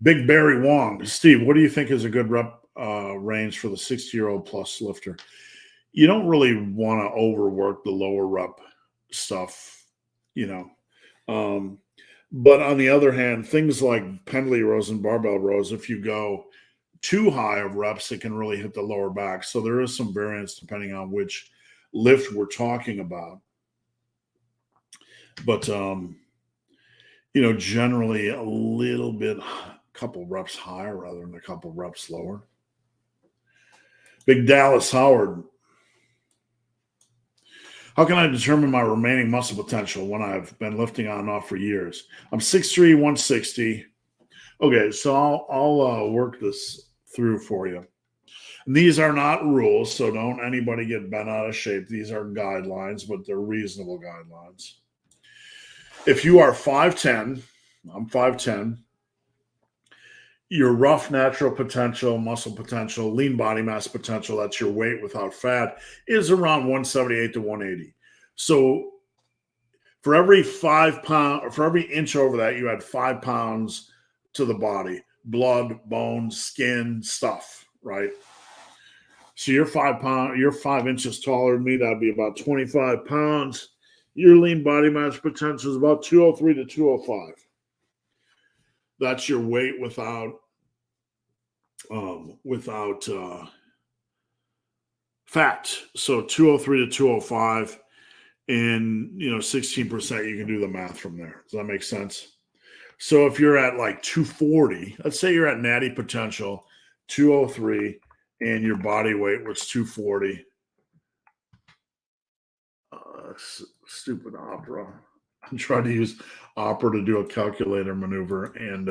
Big Barry Wong. Steve, what do you think is a good rep range for the 60-year-old plus lifter? You don't really want to overwork the lower rep stuff, but on the other hand, things like pendlay rows and barbell rows, if you go too high of reps, it can really hit the lower back. So there is some variance depending on which lift we're talking about. But, generally a little bit, a couple reps higher rather than a couple reps lower. Big Dallas Howard. How can I determine my remaining muscle potential when I've been lifting on and off for years? I'm 6'3", 160. Okay, so I'll work this through for you. And these are not rules, so don't anybody get bent out of shape. These are guidelines, but they're reasonable guidelines. If you are 5'10", I'm 5'10", your rough natural potential, muscle potential, lean body mass potential, that's your weight without fat, is around 178 to 180. So for every 5 pound, or for every inch over that, you add 5 pounds to the body, blood, bones, skin, stuff, right? So you're 5 inches taller than me, that'd be about 25 pounds. Your lean body mass potential is about 203 to 205. That's your weight without fat. So 203 to 205, and 16%. You can do the math from there. Does that make sense? So if you're at like 240, let's say you're at natty potential 203, and your body weight was 240. Stupid opera. I tried to use opera to do a calculator maneuver, and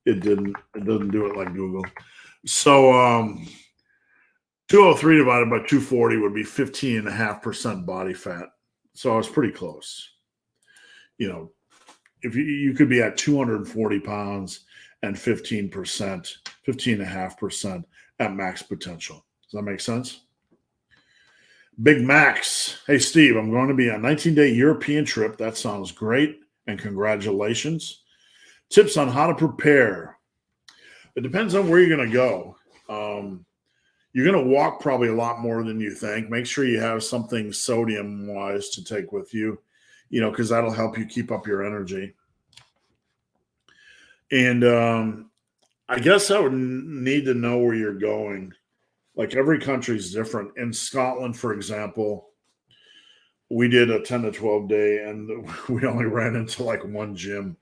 it doesn't do it like Google. So 203 divided by 240 would be 15.5% body fat. So I was pretty close. If you could be at 240 pounds and 15.5% at max potential. Does that make sense? Big Max. Hey, Steve, I'm going to be on a 19-day European trip. That sounds great. And congratulations. Tips on how to prepare. It depends on where you're going to go. You're going to walk probably a lot more than you think. Make sure you have something sodium-wise to take with you, because that'll help you keep up your energy. And I guess I would need to know where you're going. Like every country is different. In Scotland, for example, we did a 10 to 12 day, and we only ran into like one gym.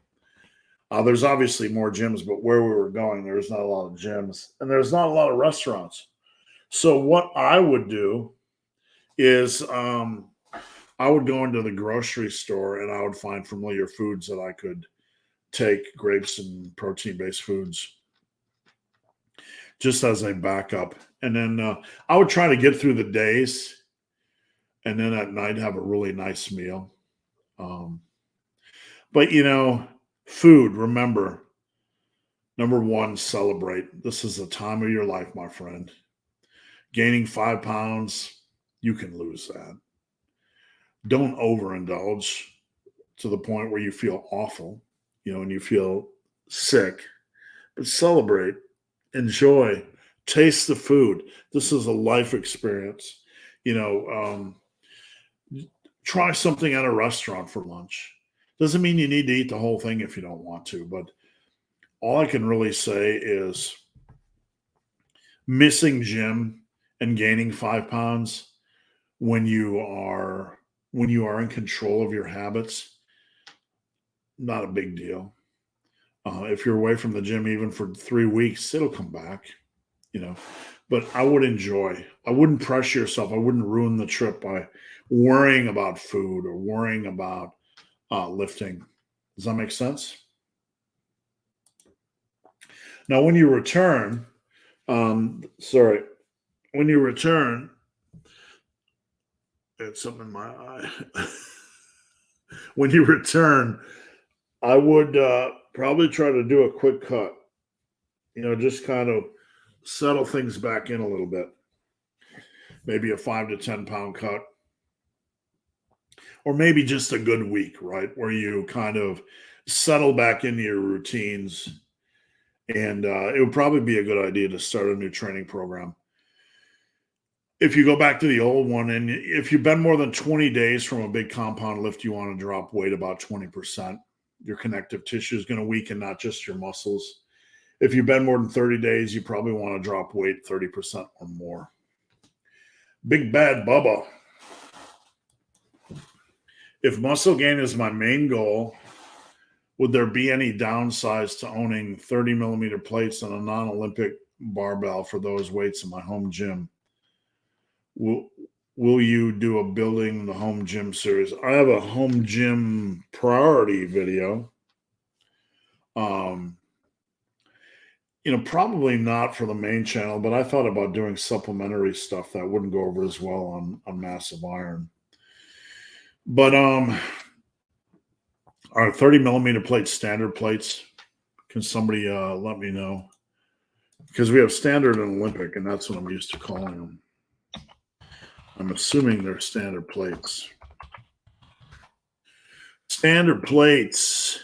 There's obviously more gyms, but where we were going, there's not a lot of gyms, and there's not a lot of restaurants. So what I would do is I would go into the grocery store and I would find familiar foods that I could take, grapes and protein-based foods, just as a backup. And then I would try to get through the days, and then at night have a really nice meal. But food, remember, number one, celebrate. This is the time of your life, my friend. Gaining 5 pounds, you can lose that. Don't overindulge to the point where you feel awful, and you feel sick. But celebrate, enjoy, taste the food. This is a life experience. Try something at a restaurant for lunch. Doesn't mean you need to eat the whole thing if you don't want to, but all I can really say is missing gym and gaining 5 pounds when you are in control of your habits, not a big deal. If you're away from the gym even for 3 weeks, it'll come back, you know. But I wouldn't pressure yourself. I wouldn't ruin the trip by worrying about food or worrying about lifting. Does that make sense? Now, when you return, when you return, it's something in my eye. When you return, I would probably try to do a quick cut, just kind of settle things back in a little bit. Maybe a 5 to 10 pound cut, or maybe just a good week, right? Where you kind of settle back into your routines. And it would probably be a good idea to start a new training program. If you go back to the old one, and if you've been more than 20 days from a big compound lift, you want to drop weight about 20%. Your connective tissue is going to weaken, not just your muscles. If you've been more than 30 days, you probably want to drop weight 30% or more. Big Bad Bubba. If muscle gain is my main goal, would there be any downsides to owning 30 millimeter plates and a non-Olympic barbell for those weights in my home gym? Will you do a building the home gym series? I have a home gym priority video. Probably not for the main channel, but I thought about doing supplementary stuff that wouldn't go over as well on Massive Iron. But are 30 millimeter plates standard plates? Can somebody let me know? Because we have standard and Olympic, and that's what I'm used to calling them. I'm assuming they're standard plates. Standard plates,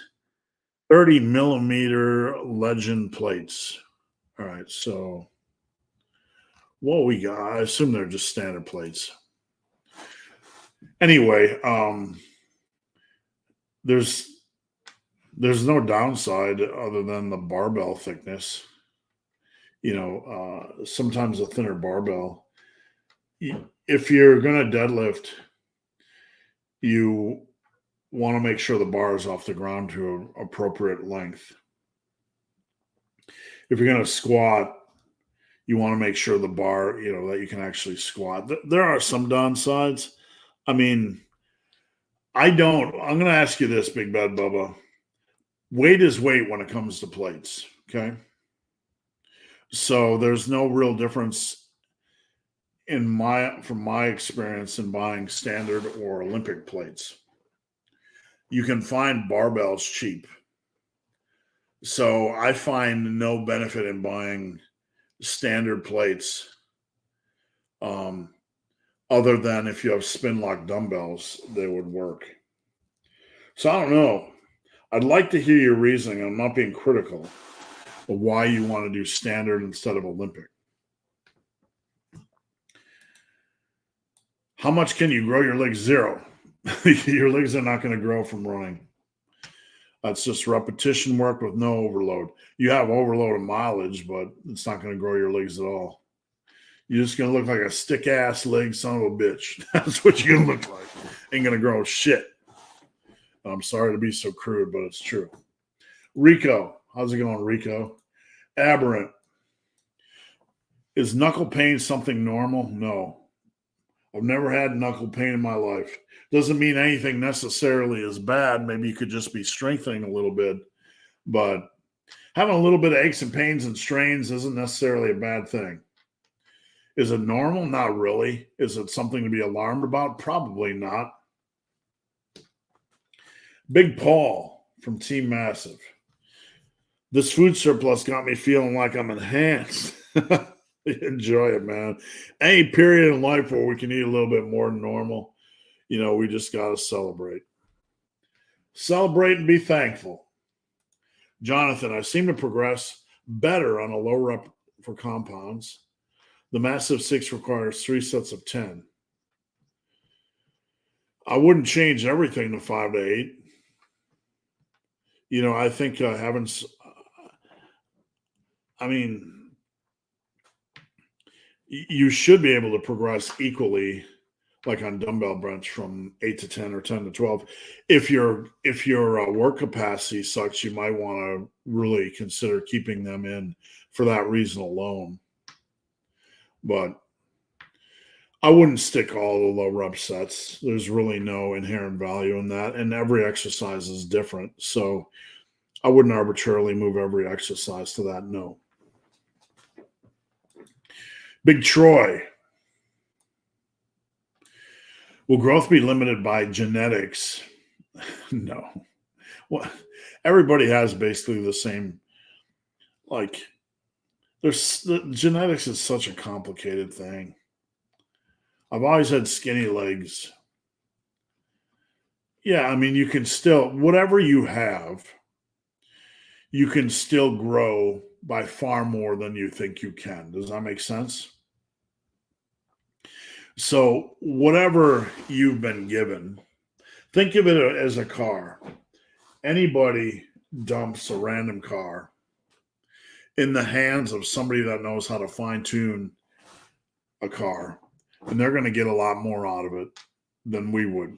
30 millimeter Legend plates. All right, so what we got, I assume they're just standard plates. Anyway, there's no downside other than the barbell thickness. Sometimes a thinner barbell. If you're going to deadlift, you want to make sure the bar is off the ground to an appropriate length. If you're going to squat, you want to make sure the bar, that you can actually squat. There are some downsides. I mean, I'm going to ask you this, Big Bad Bubba. Weight is weight when it comes to plates, okay? So there's no real difference from my experience in buying standard or Olympic plates. You can find barbells cheap. So I find no benefit in buying standard plates, other than if you have spin lock dumbbells, they would work. So I don't know. I'd like to hear your reasoning. I'm not being critical of why you want to do standard instead of Olympic. How much can you grow your legs? 0. Your legs are not going to grow from running. That's just repetition work with no overload. You have overload of mileage, but it's not going to grow your legs at all. You're just going to look like a stick-ass leg son of a bitch. That's what you're going to look like. Ain't going to grow shit. I'm sorry to be so crude, but it's true. Rico. How's it going, Rico? Aberrant. Is knuckle pain something normal? No. I've never had knuckle pain in my life. Doesn't mean anything necessarily is bad. Maybe you could just be strengthening a little bit. But having a little bit of aches and pains and strains isn't necessarily a bad thing. Is it normal? Not really. Is it something to be alarmed about? Probably not. Big Paul from Team Massive. This food surplus got me feeling like I'm enhanced. Enjoy it, man. Any period in life where we can eat a little bit more than normal, we just got to celebrate. Celebrate and be thankful. Jonathan, I seem to progress better on a low rep for compounds. The Massive 6 requires 3 sets of 10. I wouldn't change everything to 5 to 8. I think you should be able to progress equally, like on dumbbell bench from 8 to 10 or 10 to 12. If your work capacity sucks, you might want to really consider keeping them in for that reason alone. But I wouldn't stick all the low rep sets. There's really no inherent value in that, and every exercise is different. So I wouldn't arbitrarily move every exercise to that. No. Big Troy. Will growth be limited by genetics? No. Well, everybody has basically the same, like, genetics is such a complicated thing. I've always had skinny legs. Yeah, I mean, you can still, whatever you have, you can still grow by far more than you think you can. Does that make sense? So, whatever you've been given, think of it as a car. Anybody dumps a random car in the hands of somebody that knows how to fine tune a car, and they're going to get a lot more out of it than we would.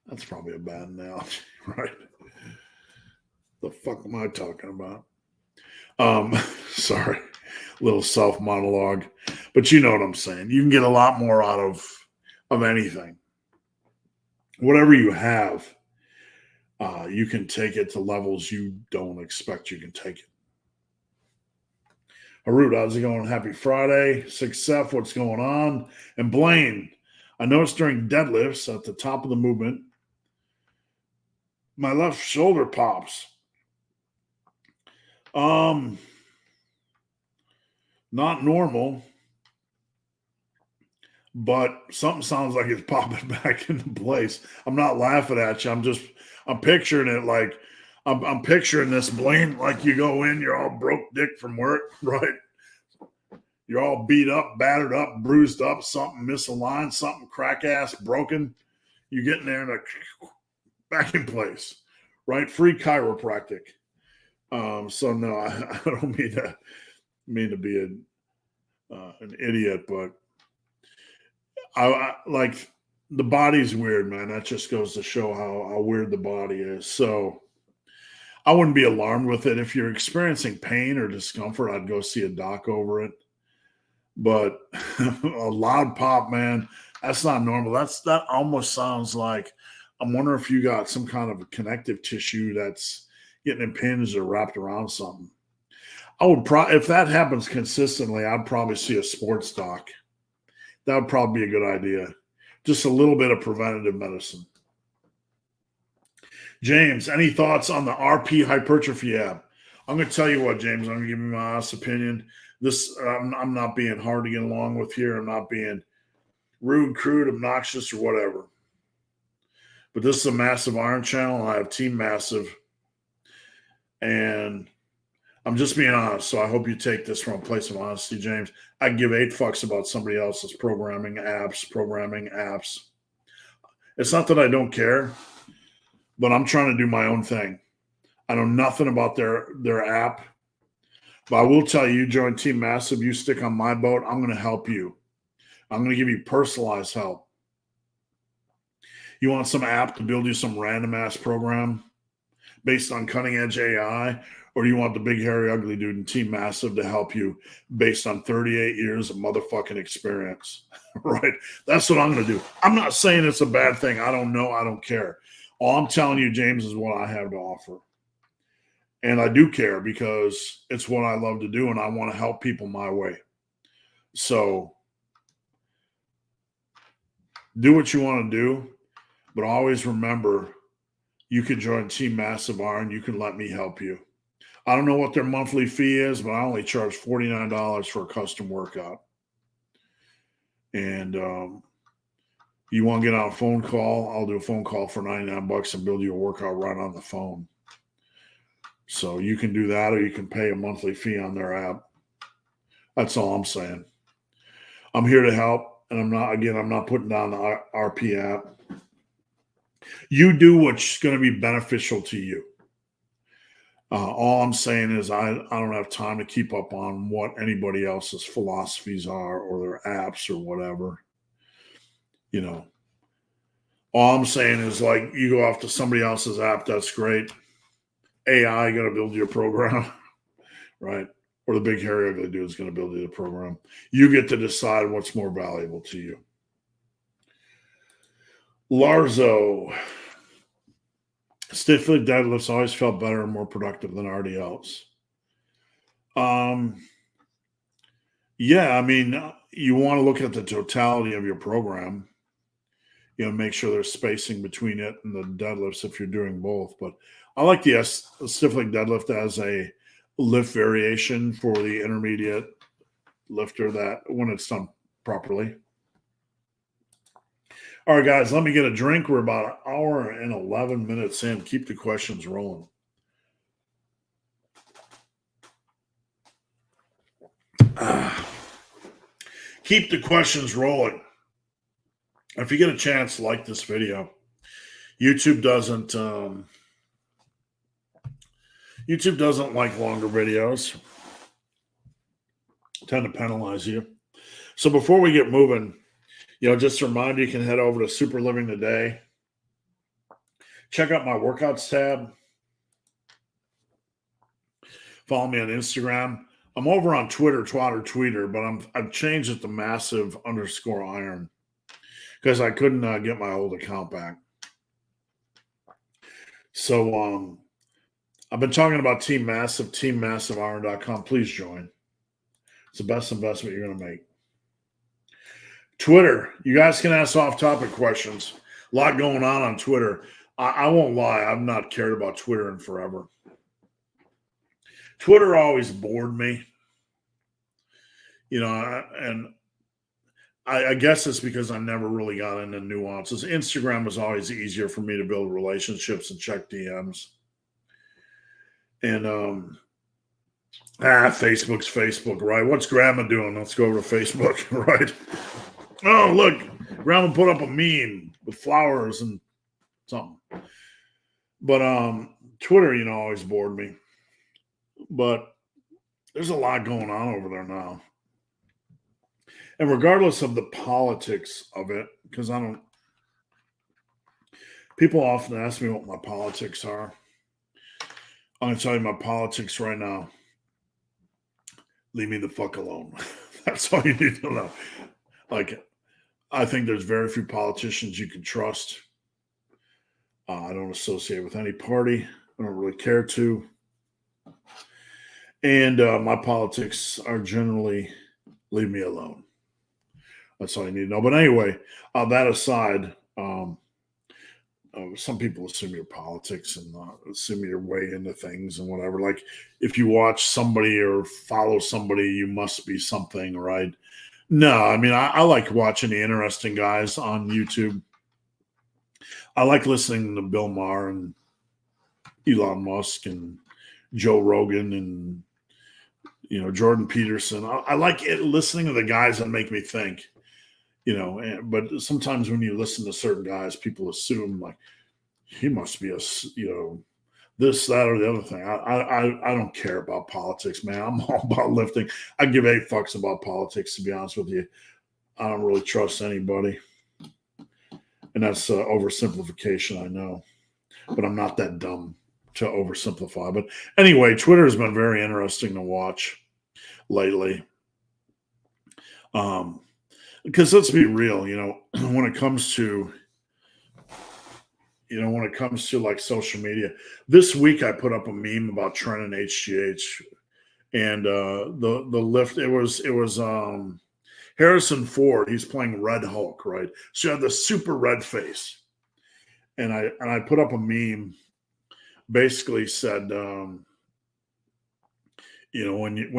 That's probably a bad analogy, right? The fuck am I talking about? Sorry, little self monologue, but you know what I'm saying. You can get a lot more out of anything. Whatever you have, you can take it to levels you don't expect you can take it. Harut, how's it going? Happy Friday. 6F, what's going on? And Blaine, I noticed during deadlifts at the top of the movement, my left shoulder pops. Not normal, but something sounds like it's popping back into place. I'm not laughing at you. I'm picturing it like, I'm picturing this, Blaine, like you go in, you're all broke dick from work, right? You're all beat up, battered up, bruised up, something misaligned, something crack ass broken. You get in there and back in place, right? Free chiropractic. So no, I don't mean to be an idiot, but I like, the body's weird, man. That just goes to show how weird the body is. So I wouldn't be alarmed with it. If you're experiencing pain or discomfort, I'd go see a doc over it. But a loud pop, man, that's not normal. That almost sounds like, I'm wondering if you got some kind of connective tissue that's getting impinged or wrapped around something. I would if that happens consistently, I'd probably see a sports doc. That would probably be a good idea. Just a little bit of preventative medicine. James, any thoughts on the RP hypertrophy app? I'm going to tell you what, James, I'm going to give you my honest opinion. I'm not being hard to get along with here. I'm not being rude, crude, obnoxious, or whatever. But this is a Massive Iron channel, and I have Team Massive. And I'm just being honest, so I hope you take this from a place of honesty, James. I give 8 fucks about somebody else's programming apps. It's not that I don't care, but I'm trying to do my own thing. I know nothing about their app, but I will tell you, join Team Massive, you stick on my boat, I'm going to help you. I'm going to give you personalized help. You want some app to build you some random ass program based on cutting edge AI, or you want the big, hairy, ugly dude in Team Massive to help you based on 38 years of motherfucking experience, right? That's what I'm going to do. I'm not saying it's a bad thing. I don't know. I don't care. All I'm telling you, James, is what I have to offer. And I do care because it's what I love to do, and I want to help people my way. So do what you want to do, but always remember, you can join Team Massive Iron. You can let me help you. I don't know what their monthly fee is, but I only charge $49 for a custom workout. And you want to get on a phone call, I'll do a phone call for $99 and build you a workout right on the phone. So you can do that, or you can pay a monthly fee on their app. That's all I'm saying. I'm here to help, and I'm not putting down the RP app. You do what's going to be beneficial to you. All I'm saying is I don't have time to keep up on what anybody else's philosophies are or their apps or whatever. You know, all I'm saying is like you go off to somebody else's app, that's great. AI going to build your program, right? Or the big hairy ugly dude is going to build you the program. You get to decide what's more valuable to you. Larzo, stiff leg deadlifts always felt better and more productive than RDLs. Yeah, I mean, you want to look at the totality of your program. Make sure there's spacing between it and the deadlifts if you're doing both. But I like the stiff leg deadlift as a lift variation for the intermediate lifter that when it's done properly. All right, guys, let me get a drink. We're about an hour and 11 minutes in. Keep the questions rolling. Keep the questions rolling. If you get a chance, like this video. YouTube doesn't like longer videos. Tend to penalize you. So before we get moving, just a reminder, you can head over to Super Living Today. Check out my workouts tab. Follow me on Instagram. I'm over on Twitter, Tweeter, but I've changed it to massive_iron because I couldn't get my old account back. So I've been talking about Team Massive, teammassiveiron.com. Please join. It's the best investment you're going to make. Twitter, you guys can ask off-topic questions. A lot going on Twitter. I won't lie, I've not cared about Twitter in forever. Twitter always bored me. And I guess it's because I never really got into nuances. Instagram was always easier for me to build relationships and check DMs. And Facebook's Facebook, right? What's Grandma doing? Let's go over to Facebook, right? Oh, look, Grandma put up a meme with flowers and something. But Twitter, always bored me. But there's a lot going on over there now. And regardless of the politics of it, because people often ask me what my politics are. I'm going to tell you my politics right now. Leave me the fuck alone. That's all you need to know. Like, I think there's very few politicians you can trust. I don't associate with any party. I don't really care to. And my politics are generally leave me alone. That's all you need to know. But anyway, that aside, some people assume your politics and assume your way into things and whatever. Like if you watch somebody or follow somebody, you must be something, right? No, I mean, I like watching the interesting guys on YouTube. I like listening to Bill Maher and Elon Musk and Joe Rogan and, Jordan Peterson. I like listening to the guys that make me think, but sometimes when you listen to certain guys, people assume like he must be this, that, or the other thing. I don't care about politics, man. I'm all about lifting. I give 8 fucks about politics, to be honest with you. I don't really trust anybody. And that's oversimplification, I know. But I'm not that dumb to oversimplify. But anyway, Twitter has been very interesting to watch lately. Because let's be real, when it comes to like social media, this week I put up a meme about Trent and HGH and the lift. It was Harrison Ford. He's playing Red Hulk, right? So you have the super red face, and I put up a meme, basically said, when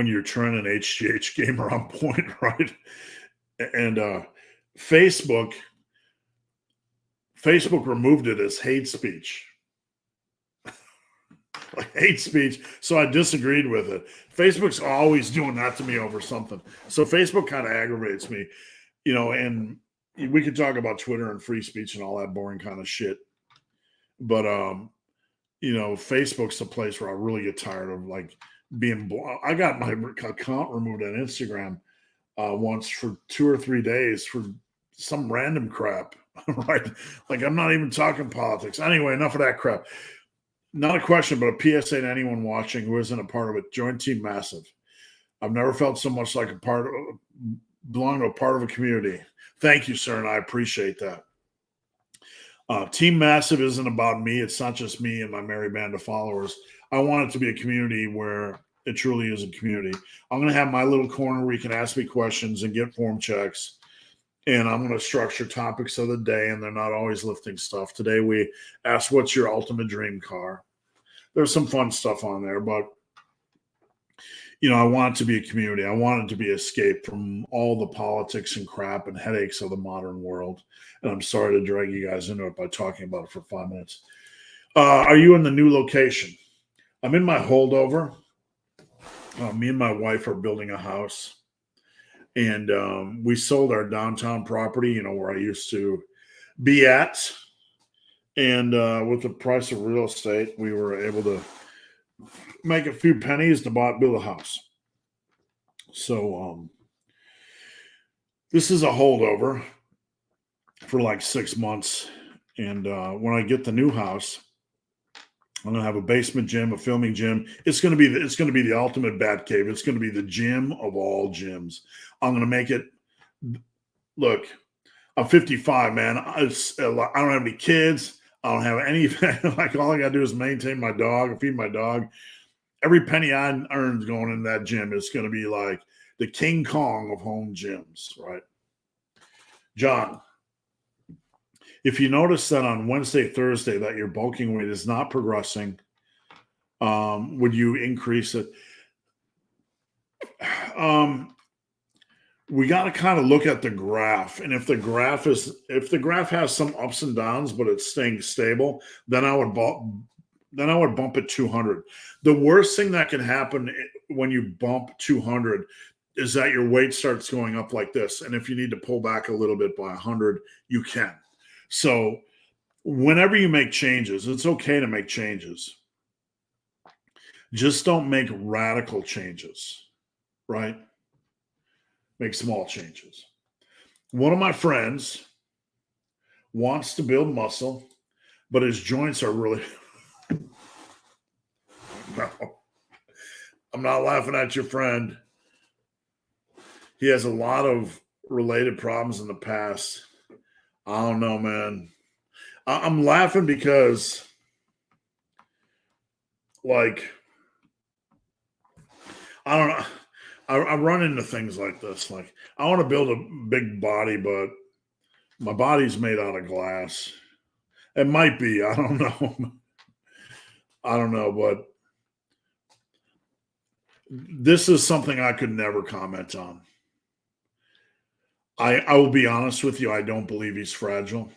you're Trent and HGH game are on point, right? And Facebook removed it as hate speech. Like hate speech. So I disagreed with it. Facebook's always doing that to me over something. So Facebook kind of aggravates me, and we could talk about Twitter and free speech and all that boring kind of shit. But Facebook's the place where I really get tired of like being. I got my account removed on Instagram once for 2 or 3 days for some random crap, right? Like I'm not even talking politics. Anyway, enough of that crap. Not a question, but a PSA to anyone watching who isn't a part of it: join Team Massive. I've never felt so much like belong to a part of a community. Thank you, sir, and I appreciate that. Team Massive isn't about me. It's not just me and my merry band of followers. I want it to be a community where it truly is a community. I'm going to have my little corner where you can ask me questions and get form checks. And I'm going to structure topics of the day, and they're not always lifting stuff. Today we asked, what's your ultimate dream car? There's some fun stuff on there, but I want it to be a community. I want it to be escape from all the politics and crap and headaches of the modern world. And I'm sorry to drag you guys into it by talking about it for 5 minutes. Are you in the new location? I'm in my holdover. Me and my wife are building a house. And we sold our downtown property, where I used to be at. And with the price of real estate, we were able to make a few pennies to build a house. So this is a holdover for like 6 months. And when I get the new house, I'm gonna have a basement gym, a filming gym. It's gonna be the ultimate bat cave. It's gonna be the gym of all gyms. I'm gonna make it. Look, I'm 55, man. I don't have any kids. I don't have any. Like all I gotta do is maintain my dog, feed my dog. Every penny I earned going in that gym is gonna be like the King Kong of home gyms, right? John, if you notice that on Wednesday, Thursday, that your bulking weight is not progressing, would you increase it? We got to kind of look at the graph, and if the graph has some ups and downs, but it's staying stable, then I would bump it 200. The worst thing that can happen when you bump 200 is that your weight starts going up like this, and if you need to pull back a little bit by 100, you can. So whenever you make changes, it's okay to make changes. Just don't make radical changes, right? Make small changes. One of my friends wants to build muscle, but his joints are really... No, I'm not laughing at your friend. He has a lot of related problems in the past. I don't know, man. I'm laughing because, like, I don't know. I run into things like this. Like, I want to build a big body, but my body's made out of glass. It might be. I don't know. I don't know, but this is something I could never comment on. I will be honest with you. I don't believe he's fragile.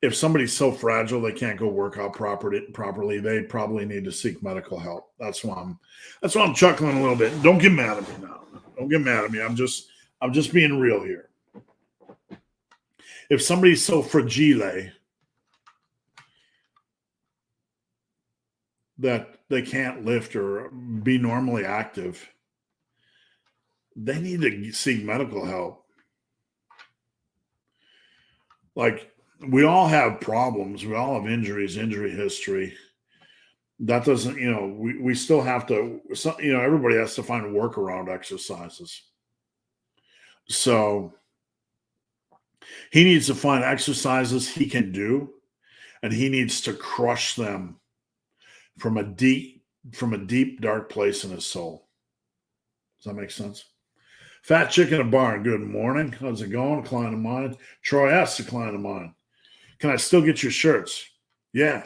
If somebody's so fragile they can't go work out properly, they probably need to seek medical help. That's why I'm chuckling a little bit. Don't get mad at me now. Don't get mad at me. I'm just being real here. If somebody's so fragile that they can't lift or be normally active, they need to seek medical help. Like, we all have problems. We all have injuries, injury history. That doesn't, we still have to, everybody has to find workaround exercises. So he needs to find exercises he can do, and he needs to crush them from a deep, dark place in his soul. Does that make sense? Fat Chicken and Barn, good morning. How's it going? A client of mine. Troy S., a client of mine. Can I still get your shirts? Yeah.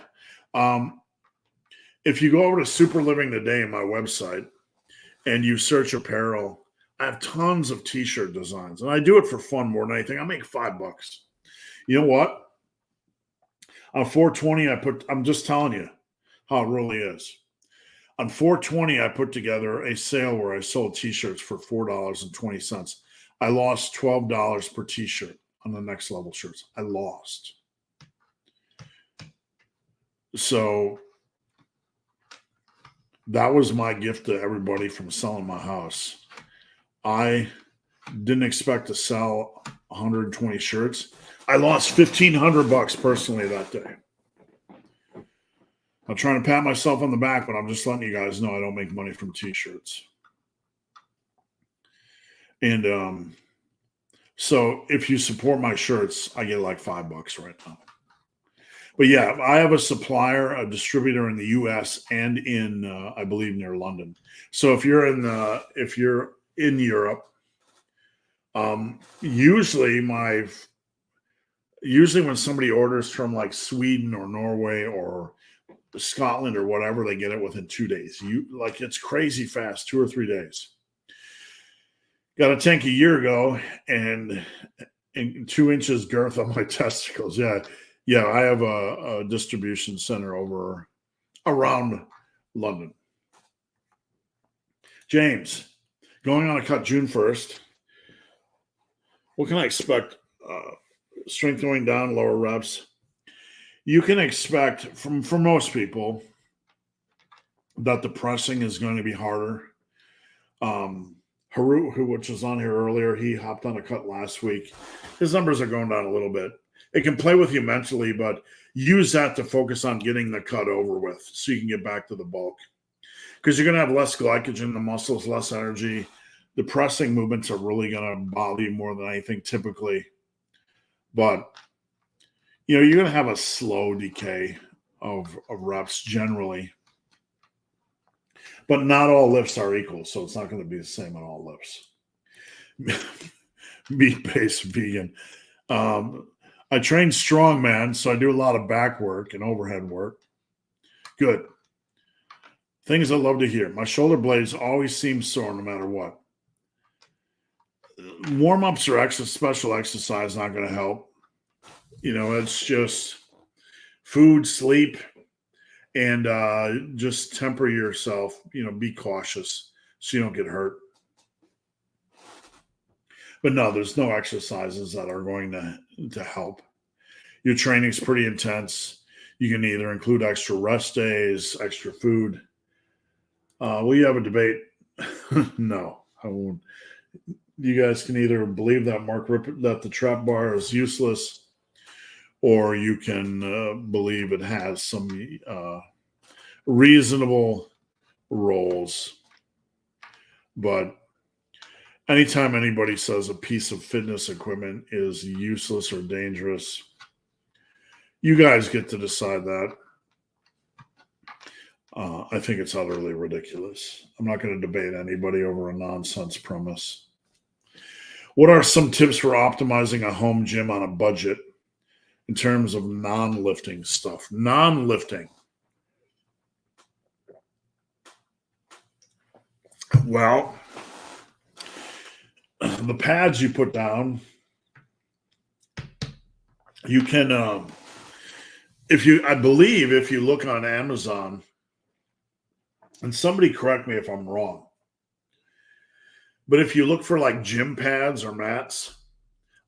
If you go over to Super Living Today, my website, and you search apparel, I have tons of t-shirt designs, and I do it for fun more than anything. I make $5. You know what? On 420, I'm just telling you how it really is. On 420, I put together a sale where I sold t-shirts for $4.20. I lost $12 per t-shirt on the Next Level shirts. I lost. So that was my gift to everybody from selling my house. I didn't expect to sell 120 shirts. I lost $1,500 personally that day. I'm trying to pat myself on the back, but I'm just letting you guys know I don't make money from t-shirts. And so if you support my shirts, I get like $5 right now. But yeah, I have a supplier, a distributor in the U.S. and in, I believe, near London. So if you're in Europe, usually when somebody orders from like Sweden or Norway or Scotland or whatever, they get it within 2 days. It's crazy fast, 2 or 3 days. Got a tank a year ago and 2 inches girth on my testicles. Yeah, I have a distribution center over around London. James, going on a cut June 1st. What can I expect? Strength going down, lower reps. You can expect for most people that the pressing is going to be harder. Harut, which was on here earlier, he hopped on a cut last week. His numbers are going down a little bit. It can play with you mentally, but use that to focus on getting the cut over with so you can get back to the bulk. Because you're going to have less glycogen in the muscles, less energy. The pressing movements are really going to bother you more than anything typically. But, you're going to have a slow decay of reps generally. But not all lifts are equal, so it's not going to be the same on all lifts. Meat-based vegan. I train strongman, so I do a lot of back work and overhead work. Good. Things I love to hear. My shoulder blades always seem sore no matter what. Warm-ups or special exercise not going to help. It's just food, sleep, and just temper yourself. Be cautious so you don't get hurt. But no, there's no exercises that are going to help. Your training's pretty intense. You can either include extra rest days, extra food. Will you have a debate? No, I won't. You guys can either believe that that the trap bar is useless, or you can believe it has some reasonable roles. But anytime anybody says a piece of fitness equipment is useless or dangerous, you guys get to decide that. I think it's utterly ridiculous. I'm not going to debate anybody over a nonsense premise. What are some tips for optimizing a home gym on a budget in terms of non-lifting stuff? Non-lifting. Well, the pads you put down, you can, if you look on Amazon, and somebody correct me if I'm wrong, but if you look for like gym pads or mats,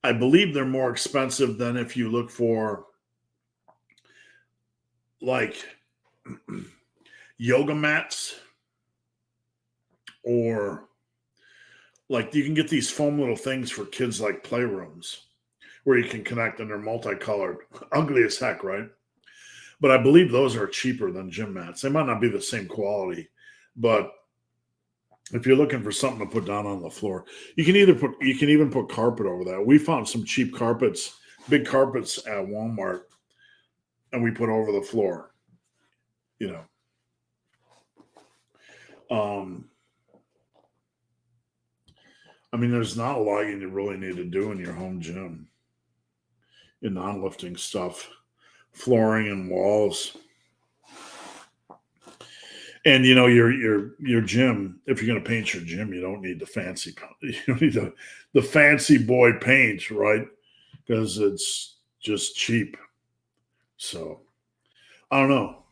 I believe they're more expensive than if you look for like yoga mats, or like you can get these foam little things for kids like playrooms where you can connect and they're multicolored. Ugly as heck, right? But I believe those are cheaper than gym mats. They might not be the same quality, but if you're looking for something to put down on the floor, you can even put carpet over that. We found some cheap carpets, big carpets at Walmart, and we put over the floor. There's not a lot you really need to do in your home gym in non-lifting stuff, flooring and walls. And your gym, if you're going to paint your gym, you don't need the fancy boy paint, right? Because it's just cheap. So I don't know.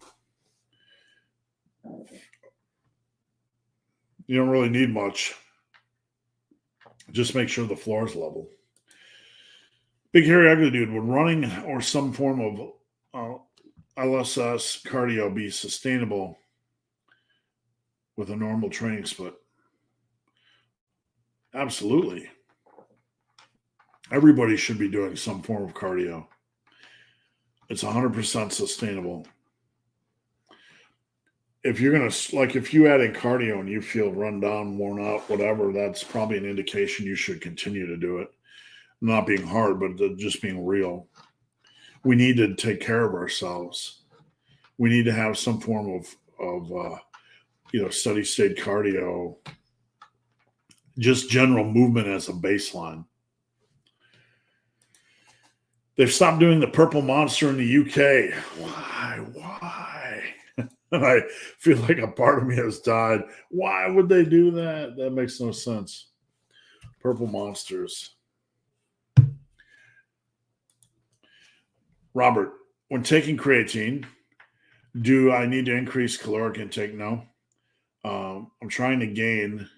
You don't really need much. Just make sure the floor is level. Big hairy ugly dude, when running or some form of LSS cardio be sustainable with a normal training split? Absolutely. Everybody should be doing some form of cardio. It's 100% sustainable. If you're going to, like, if you add in cardio and you feel run down, worn out, whatever, that's probably an indication you should continue to do it. Not being hard, but just being real. We need to take care of ourselves. We need to have some form of steady state cardio, just general movement as a baseline. They've stopped doing the Purple Monster in the UK. Why? And I feel like a part of me has died. Why would they do that? That makes no sense. Purple Monsters. Robert, when taking creatine, do I need to increase caloric intake? No. I'm trying to gain.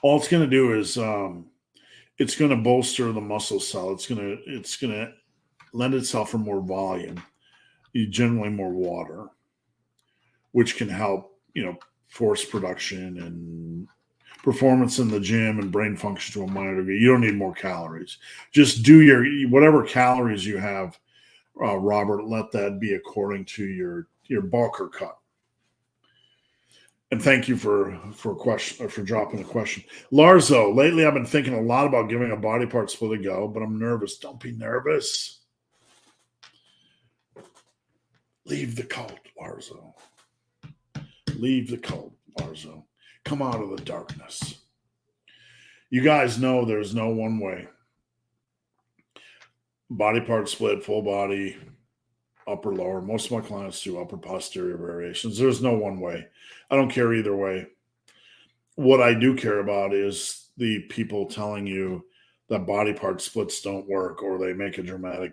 All it's going to do is it's going to bolster the muscle cell. It's going to lend itself for more volume, generally more water, which can help, force production and performance in the gym and brain function to a minor degree. You don't need more calories. Just do your whatever calories you have, Robert. Let that be according to your bulk or cut. And thank you for dropping the question. Larzo, lately I've been thinking a lot about giving a body part split a go, but I'm nervous. Don't be nervous. Leave the cult, Larzo. Leave the cult, Larzo. Come out of the darkness. You guys know there's no one way. Body part split, full body, upper, lower. Most of my clients do upper posterior variations. There's no one way. I don't care either way. What I do care about is the people telling you that body part splits don't work or they make a dramatic.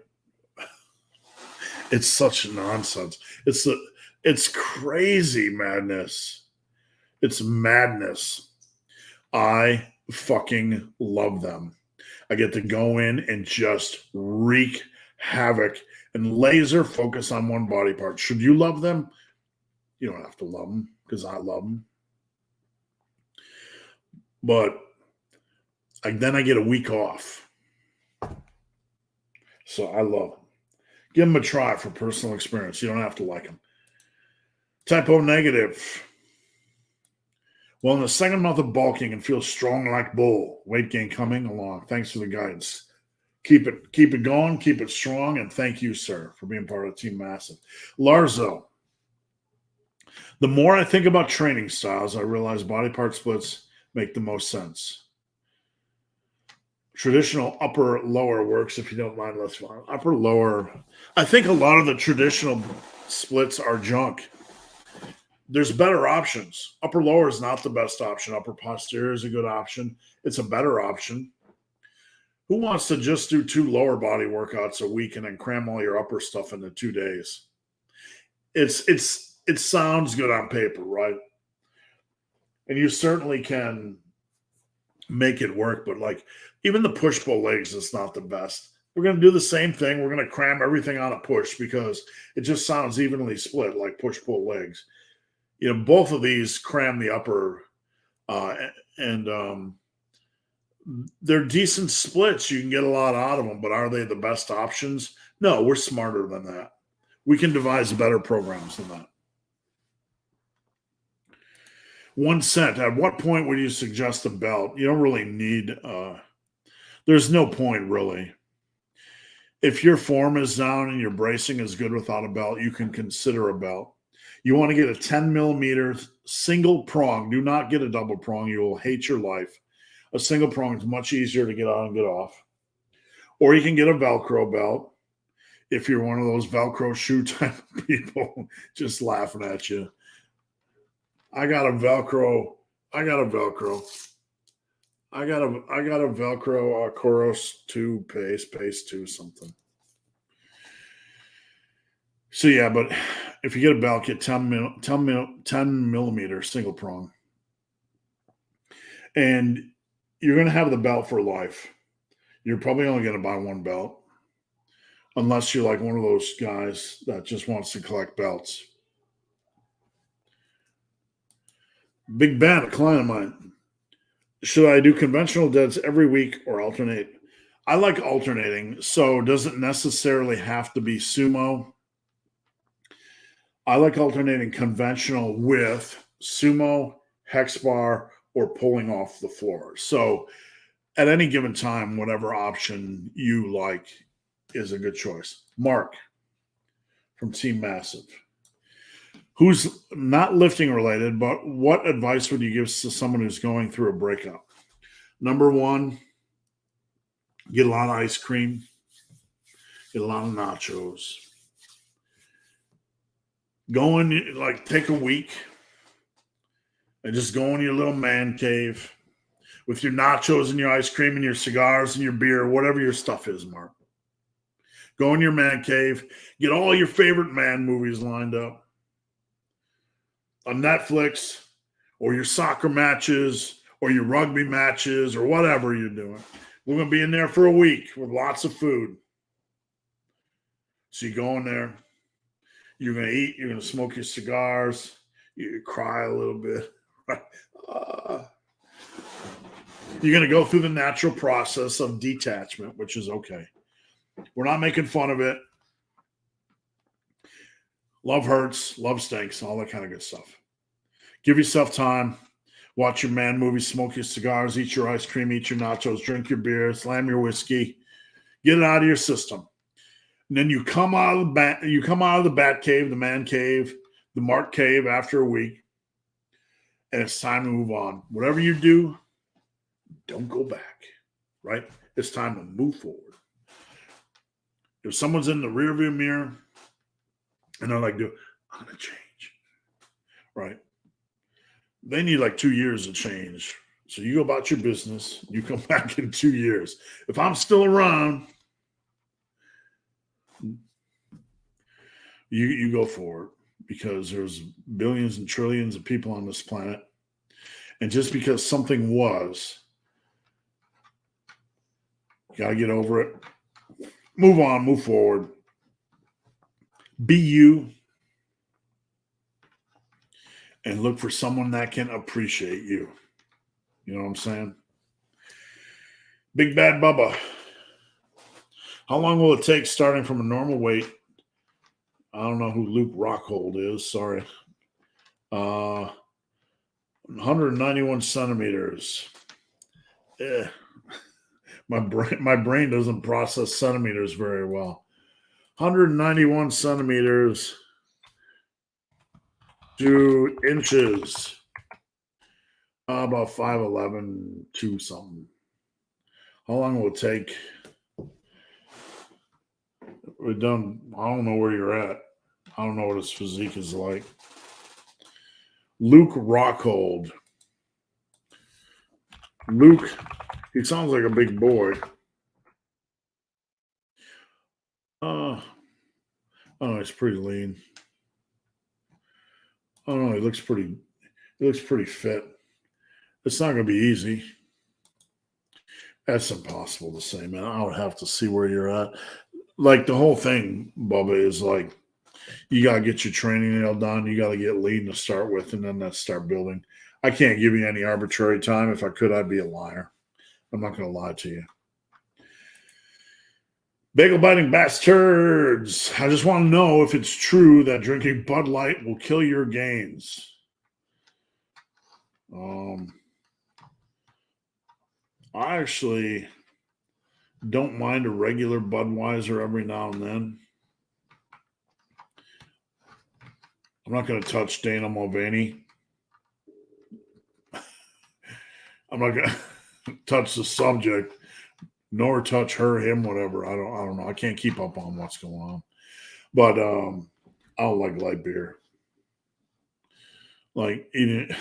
It's such nonsense. It's crazy madness. It's madness. I fucking love them. I get to go in and just wreak havoc and laser focus on one body part. Should you love them? You don't have to love them because I love them. But then I get a week off. So I love them. Give them a try for personal experience. You don't have to like them. Type O negative. Well, in the second month of bulking and feel strong like bull. Weight gain coming along. Thanks for the guidance. Keep it going, keep it strong, and thank you, sir, for being part of Team Massive. Larzo, the more I think about training styles, I realize body part splits make the most sense. Traditional upper-lower works, if you don't mind, let's find upper-lower. I think a lot of the traditional splits are junk. There's better options. Upper-lower is not the best option. Upper posterior is a good option. It's a better option. Who wants to just do 2 lower body workouts a week and then cram all your upper stuff into 2 days? It sounds good on paper, right? And you certainly can make it work, but like even the push-pull legs is not the best. We're going to do the same thing. We're going to cram everything on a push because it just sounds evenly split like push-pull legs. Both of these cram the upper and they're decent splits. You can get a lot out of them, but are they the best options? No, we're smarter than that. We can devise better programs than that. 1 cent. At what point would you suggest a belt? You don't really need, there's no point really. If your form is down and your bracing is good without a belt, you can consider a belt. You want to get a 10 millimeter single prong. Do not get a double prong. You will hate your life. A single prong is much easier to get on and get off. Or you can get a Velcro belt if you're one of those Velcro shoe type of people just laughing at you. I got a Velcro Coros 2 Pace 2 something. So yeah, but if you get a belt, get 10 millimeter single prong. And you're going to have the belt for life. You're probably only going to buy 1 belt. unless you're like one of those guys that just wants to collect belts. Big Ben, a client of mine. Should I do conventional deads every week or alternate? I like alternating, so it doesn't necessarily have to be sumo. I like alternating conventional with sumo, hex bar, or pulling off the floor. So at any given time, whatever option you like is a good choice. Mark from Team Massive, who's not lifting related, but what advice would you give to someone who's going through a breakup? Number one, get a lot of ice cream, get a lot of nachos. Go in, like, take a week and just go in your little man cave with your nachos and your ice cream and your cigars and your beer, whatever your stuff is, Mark. Go in your man cave, get all your favorite man movies lined up on Netflix, or your soccer matches or your rugby matches or whatever you're doing. We're going to be in there for a week with lots of food. So you go in there, you're going to eat, you're going to smoke your cigars, you cry a little bit. You're going to go through the natural process of detachment, which is okay. We're not making fun of it. Love hurts, love stinks, all that kind of good stuff. Give yourself time. Watch your man movies, smoke your cigars, eat your ice cream, eat your nachos, drink your beer, slam your whiskey. Get it out of your system. And then you come out of the bat cave, the man cave, the Mark cave after a week, and it's time to move on. Whatever you do, don't go back, right? It's time to move forward. If someone's in the rearview mirror and they're like, I'm going to change, right? They need like 2 years to change. So you go about your business. You come back in 2 years. If I'm still around, you go for it, because there's billions and trillions of people on this planet. And just because something was, you got to get over it. Move on, move forward. Be you. And look for someone that can appreciate you. You know what I'm saying? Big Bad Bubba. How long will it take starting from a normal weight? I don't know who Luke Rockhold is. Sorry. 191 centimeters. My brain doesn't process centimeters very well. 191 centimeters to inches. About 5'11", 2 something. How long will it take? We're done. I don't know where you're at. I don't know what his physique is like. Luke Rockhold. Luke, he sounds like a big boy. Oh, he's pretty lean. Oh no, he looks pretty fit. It's not going to be easy. That's impossible to say, man. I would have to see where you're at. Like, the whole thing, Bubba, is like, you got to get your training nailed down. You got to get lean to start with, and then let's start building. I can't give you any arbitrary time. If I could, I'd be a liar. I'm not going to lie to you. Bagel biting bastards. I just want to know if it's true that drinking Bud Light will kill your gains. I actually don't mind a regular Budweiser every now and then. I'm not going to touch Dana Mulvaney. I'm not going to touch the subject, nor touch her, him, whatever. I don't know. I can't keep up on what's going on. But I don't like light beer. Like, eating it.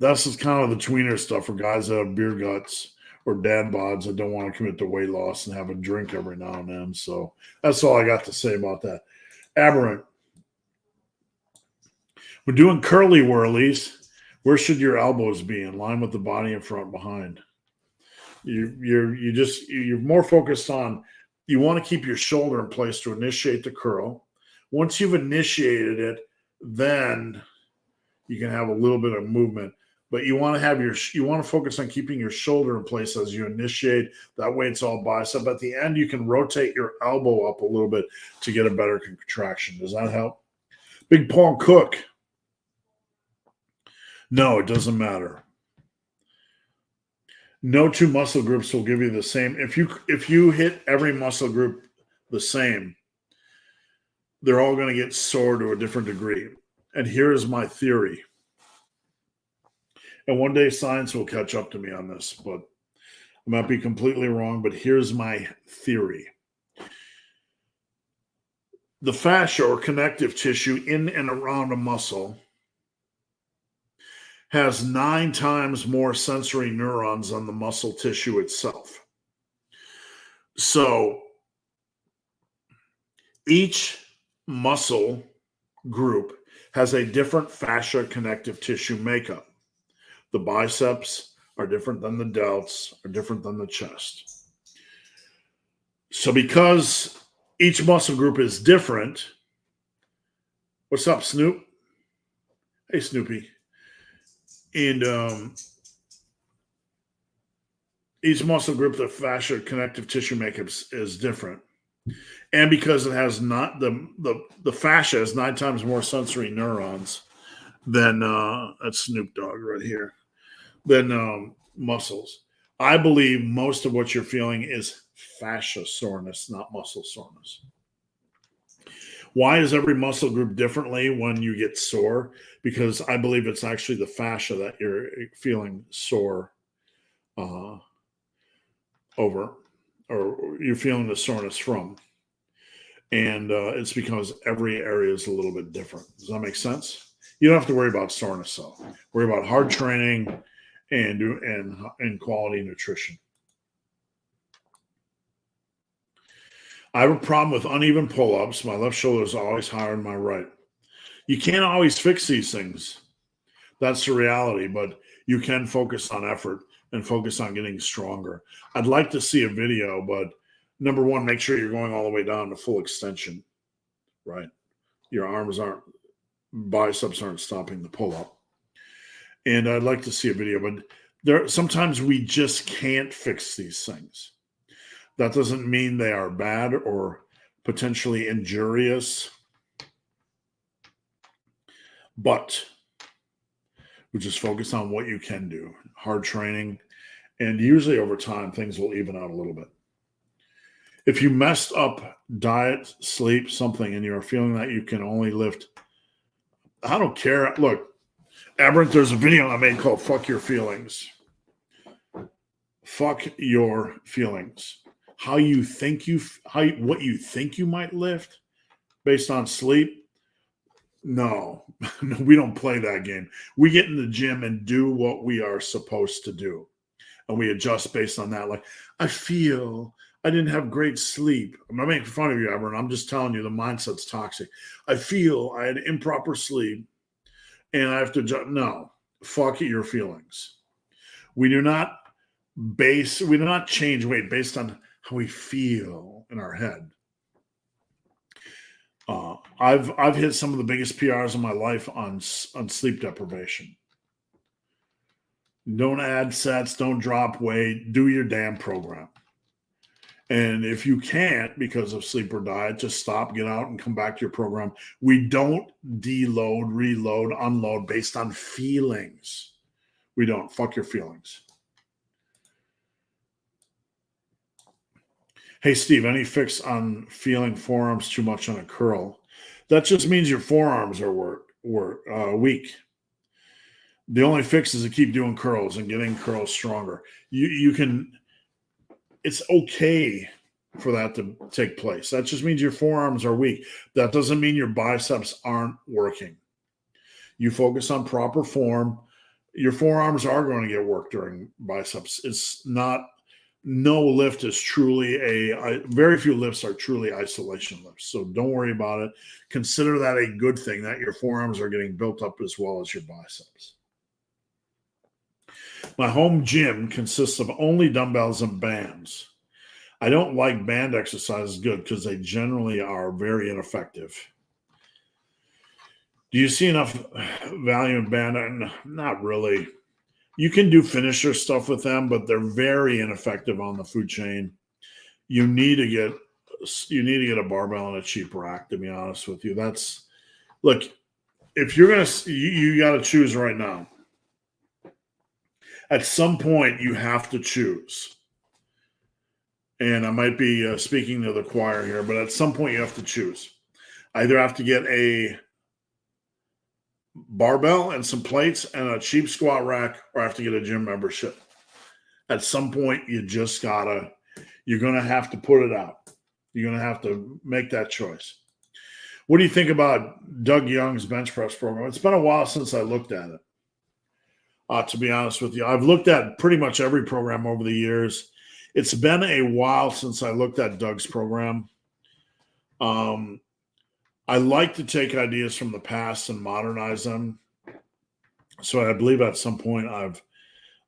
That's just kind of the tweener stuff for guys that have beer guts or dad bods that don't want to commit to weight loss and have a drink every now and then. So that's all I got to say about that. Aberrant. We're doing curly whirlies. Where should your elbows be? In line with the body and front behind. You're more focused on you want to keep your shoulder in place to initiate the curl. Once you've initiated it, then you can have a little bit of movement. But you want to focus on keeping your shoulder in place as you initiate. That way it's all bicep. At the end, you can rotate your elbow up a little bit to get a better contraction. Does that help? Big Paul Cook. No, it doesn't matter. No two muscle groups will give you the same. If you hit every muscle group the same, they're all going to get sore to a different degree. And here's my theory. And one day science will catch up to me on this, but I might be completely wrong, but here's my theory. The fascia or connective tissue in and around a muscle has 9 times more sensory neurons than the muscle tissue itself. So each muscle group has a different fascia connective tissue makeup. The biceps are different than the delts, are different than the chest. So because each muscle group is different, what's up, Snoop? Hey, Snoopy. And each muscle group, the fascia connective tissue makeup is different. And because it has not the fascia has 9 times more sensory neurons than that's Snoop Dogg right here, than muscles. I believe most of what you're feeling is fascia soreness, not muscle soreness. Why is every muscle group differently when you get sore? Because I believe it's actually the fascia that you're feeling sore over, or you're feeling the soreness from. And it's because every area is a little bit different. Does that make sense? You don't have to worry about soreness, though. Worry about hard training and quality nutrition. I have a problem with uneven pull-ups. My left shoulder is always higher than my right. You can't always fix these things. That's the reality, but you can focus on effort and focus on getting stronger. I'd like to see a video, but number one, make sure you're going all the way down to full extension, right? Your biceps aren't stopping the pull-up. And I'd like to see a video, but sometimes we just can't fix these things. That doesn't mean they are bad or potentially injurious, but we just focus on what you can do. Hard training, and usually over time, things will even out a little bit. If you messed up diet, sleep, something, and you're feeling that you can only lift, I don't care. Look, Aberrant, there's a video I made called Fuck Your Feelings. Fuck your feelings. What you think you might lift based on sleep. No, we don't play that game. We get in the gym and do what we are supposed to do. And we adjust based on that. Like, I feel I didn't have great sleep. I'm not making fun of you, Aberrant. I'm just telling you the mindset's toxic. I feel I had improper sleep and I have to no, fuck your feelings. We do not change weight based on how we feel in our head. I've hit some of the biggest PRs in my life on sleep deprivation. Don't add sets, don't drop weight, do your damn program. And if you can't because of sleep or diet, just stop, get out, and come back to your program. We don't deload, reload, unload based on feelings. We don't. Fuck your feelings. Hey, Steve, any fix on feeling forearms too much on a curl? That just means your forearms are weak. The only fix is to keep doing curls and getting curls stronger. You can, it's okay for that to take place. That just means your forearms are weak. That doesn't mean your biceps aren't working. You focus on proper form. Your forearms are going to get work during biceps. It's not, no lift is truly very few lifts are truly isolation lifts. So don't worry about it. Consider that a good thing that your forearms are getting built up as well as your biceps. My home gym consists of only dumbbells and bands. I don't like band exercises good because they generally are very ineffective. Do you see enough value in band? Not really. You can do finisher stuff with them, but they're very ineffective on the food chain. You need to get a barbell and a cheap rack. To be honest with you, look. If you're gonna, you got to choose right now. At some point, you have to choose. And I might be speaking to the choir here, but at some point, you have to choose. Either have to get a barbell and some plates and a cheap squat rack, or have to get a gym membership. At some point, you're going to have to put it out. You're going to have to make that choice. What do you think about Doug Young's bench press program? It's been a while since I looked at it. To be honest with you, I've looked at pretty much every program over the years. It's been a while since I looked at Doug's program. I like to take ideas from the past and modernize them. So I believe at some point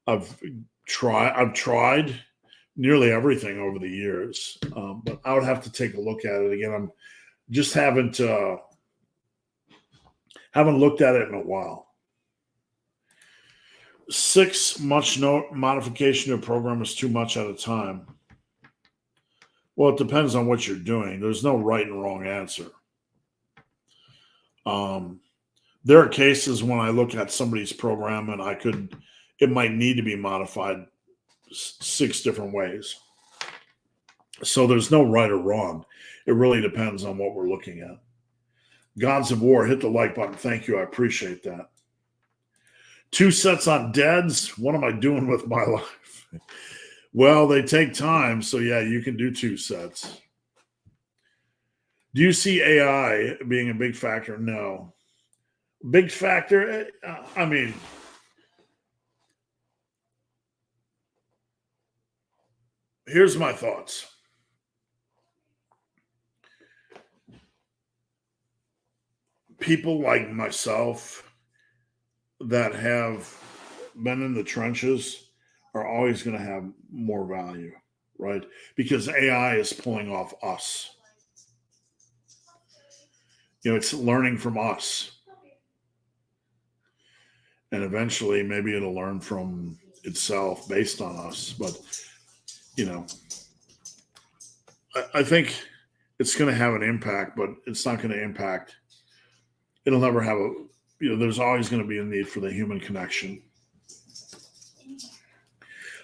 I've tried nearly everything over the years, but I would have to take a look at it again. I'm just haven't looked at it in a while. 6 months modification to a program is too much at a time. Well, it depends on what you're doing. There's no right and wrong answer. There are cases when I look at somebody's program and it might need to be modified 6 different ways. So there's no right or wrong. It really depends on what we're looking at. Gods of War, hit the like button. Thank you. I appreciate that. 2 sets on deads. What am I doing with my life? Well, they take time. So yeah, you can do 2 sets. Do you see AI being a big factor? No. Big factor? I mean, here's my thoughts. People like myself that have been in the trenches are always going to have more value, right? Because AI is pulling off us. It's learning from us. And eventually maybe it'll learn from itself based on us. But, I think it's going to have an impact, but it's not going to impact. It'll never have there's always going to be a need for the human connection.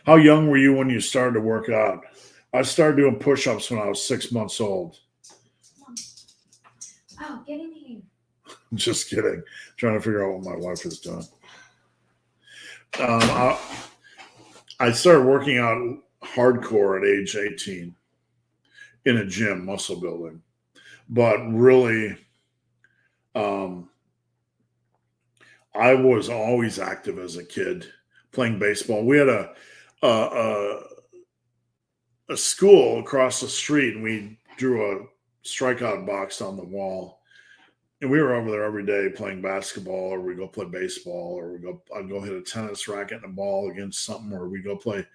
How young were you when you started to work out? I started doing push-ups when I was 6 months old. Oh, get in here. Just kidding. Trying to figure out what my wife is doing. I started working out hardcore at age 18 in a gym, muscle building. But really, I was always active as a kid, playing baseball. We had a school across the street, and we drew a strikeout box on the wall. And we were over there every day playing basketball, or we go play baseball, or I'd go hit a tennis racket and a ball against something, or we go play.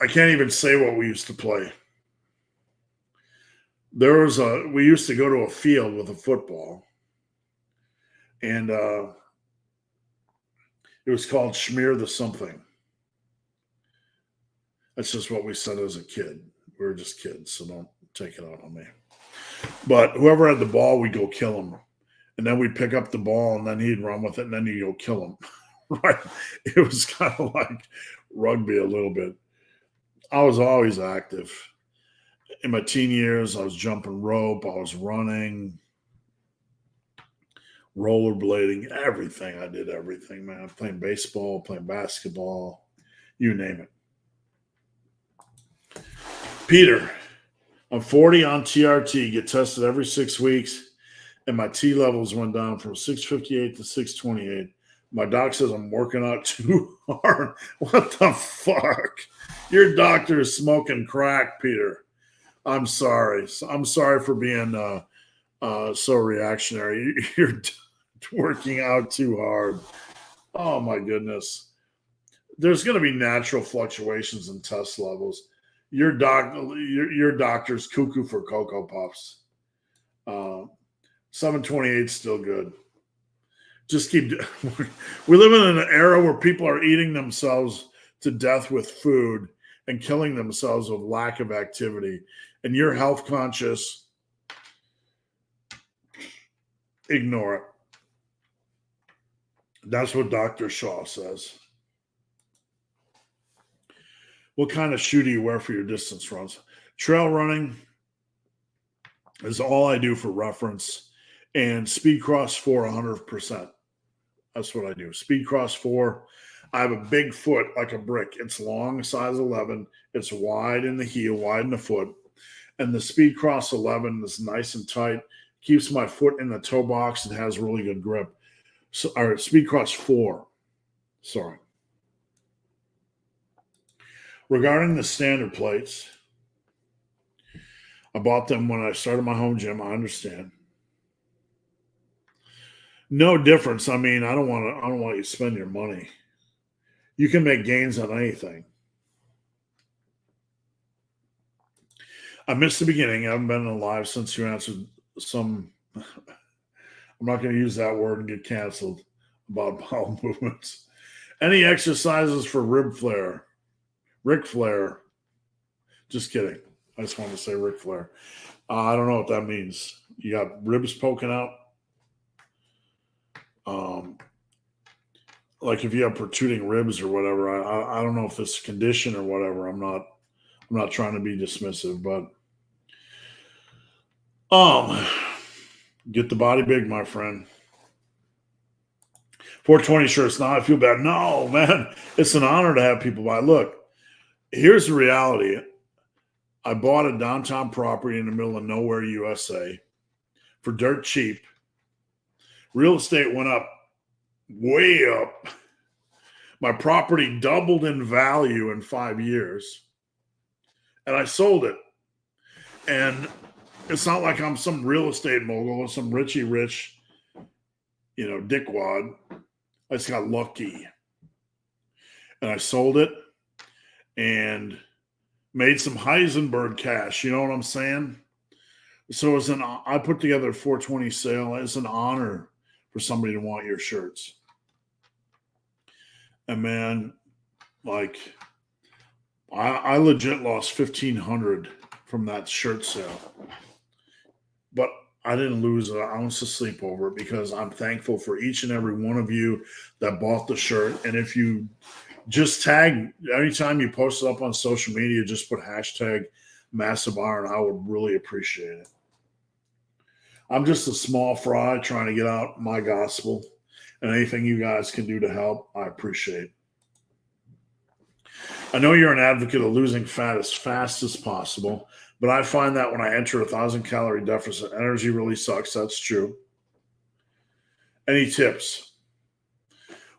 I can't even say what we used to play. We used to go to a field with a football, and it was called Schmear the something. That's just what we said as a kid. We were just kids, so don't take it out on me. But whoever had the ball, we'd go kill him. And then we'd pick up the ball, and then he'd run with it, and then he'd go kill him. Right? It was kind of like rugby a little bit. I was always active. In my teen years, I was jumping rope. I was running, rollerblading, everything. I did everything, man. Playing baseball, playing basketball, you name it. Peter, I'm 40 on TRT, get tested every 6 weeks, and my T levels went down from 658 to 628. My doc says I'm working out too hard. What the fuck? Your doctor is smoking crack, Peter. I'm sorry. I'm sorry for being so reactionary. You're working out too hard. Oh, my goodness. There's going to be natural fluctuations in test levels. your doctor's cuckoo for Cocoa Puffs. 728 still good. Just keep. We live in an era where people are eating themselves to death with food and killing themselves with lack of activity. And you're health conscious. Ignore it. That's what Dr. Shaw says. What kind of shoe do you wear for your distance runs? Trail running is all I do for reference. And Speedcross 4, 100%. That's what I do. Speedcross 4. I have a big foot like a brick. It's long, size 11. It's wide in the heel, wide in the foot. And the Speedcross 11 is nice and tight. Keeps my foot in the toe box and has really good grip. So, or Speedcross 4. Sorry. Regarding the standard plates, I bought them when I started my home gym. I understand. No difference. I mean, I don't want you to spend your money. You can make gains on anything. I missed the beginning. I haven't been alive since you answered some. I'm not going to use that word and get canceled about bowel movements. Any exercises for rib flare? Ric Flair. Just kidding. I just wanted to say Ric Flair. I don't know what that means. You got ribs poking out. Like if you have protruding ribs or whatever. I don't know if it's a condition or whatever. I'm not trying to be dismissive, but get the body big, my friend. 420 shirts. Now I feel bad. No, man. It's an honor to have people buy. Look, here's the reality. I bought a downtown property in the middle of nowhere, USA, for dirt cheap. Real estate went up, way up. My property doubled in value in 5 years. And I sold it. And it's not like I'm some real estate mogul or some Richie Rich, dickwad. I just got lucky. And I sold it and made some Heisenberg cash. You know what I'm saying? So I put together a 420 sale. It's an honor for somebody to want your shirts. And man, like I legit lost $1,500 from that shirt sale. But I didn't lose an ounce of sleep over it because I'm thankful for each and every one of you that bought the shirt. And if you just tag, anytime you post it up on social media, just put hashtag Massive Iron. I would really appreciate it. I'm just a small fry trying to get out my gospel, and anything you guys can do to help, I appreciate. I know you're an advocate of losing fat as fast as possible, but I find that when I enter 1,000-calorie deficit, energy really sucks. That's true. Any tips?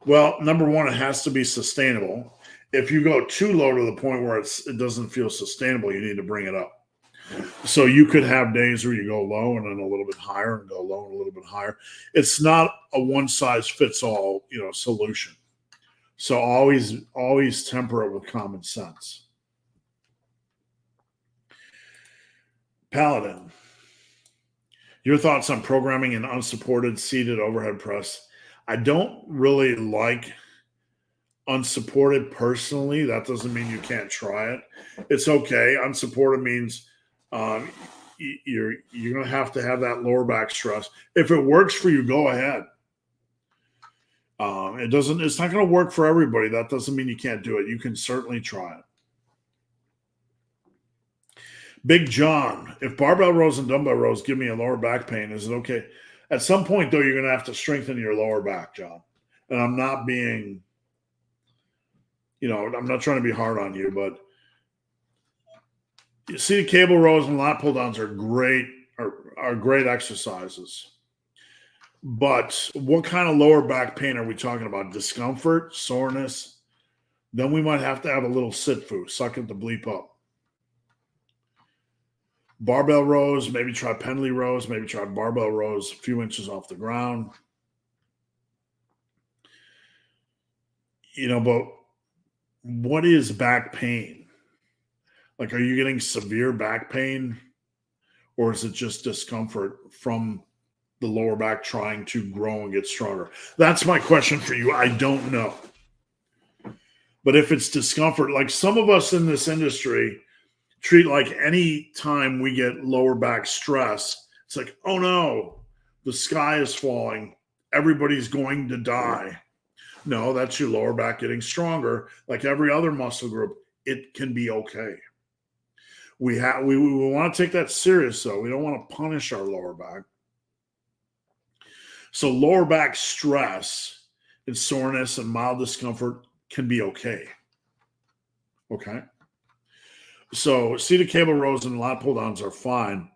Well, number one, it has to be sustainable. If you go too low to the point where it doesn't feel sustainable, you need to bring it up. So you could have days where you go low and then a little bit higher and go low and a little bit higher. It's not a one-size-fits-all, solution. So always temper it with common sense. Paladin, your thoughts on programming an unsupported seated overhead press? I don't really like unsupported personally. That doesn't mean you can't try it. It's okay. Unsupported means you're going to have that lower back stress. If it works for you, go ahead. It's not going to work for everybody. That doesn't mean you can't do it. You can certainly try it. Big John, if barbell rows and dumbbell rows give me a lower back pain, is it okay? At some point, though, you're going to have to strengthen your lower back, John. And I'm not being, I'm not trying to be hard on you, but you see, the cable rows and lat pull downs are great exercises. But what kind of lower back pain are we talking about? Discomfort, soreness? Then we might have to have a little sit-fu, suck it the bleep up. Barbell rows, maybe try Pendley rows, maybe try barbell rows a few inches off the ground. But what is back pain? Like, are you getting severe back pain, or is it just discomfort from the lower back trying to grow and get stronger? That's my question for you. I don't know. But if it's discomfort, like some of us in this industry treat like any time we get lower back stress, it's like, oh no, the sky is falling. Everybody's going to die. No, that's your lower back getting stronger. Like every other muscle group, it can be okay. We want to take that serious, though. We don't want to punish our lower back. So lower back stress and soreness and mild discomfort can be okay. Okay. So seated cable rows and lat pull downs are fine,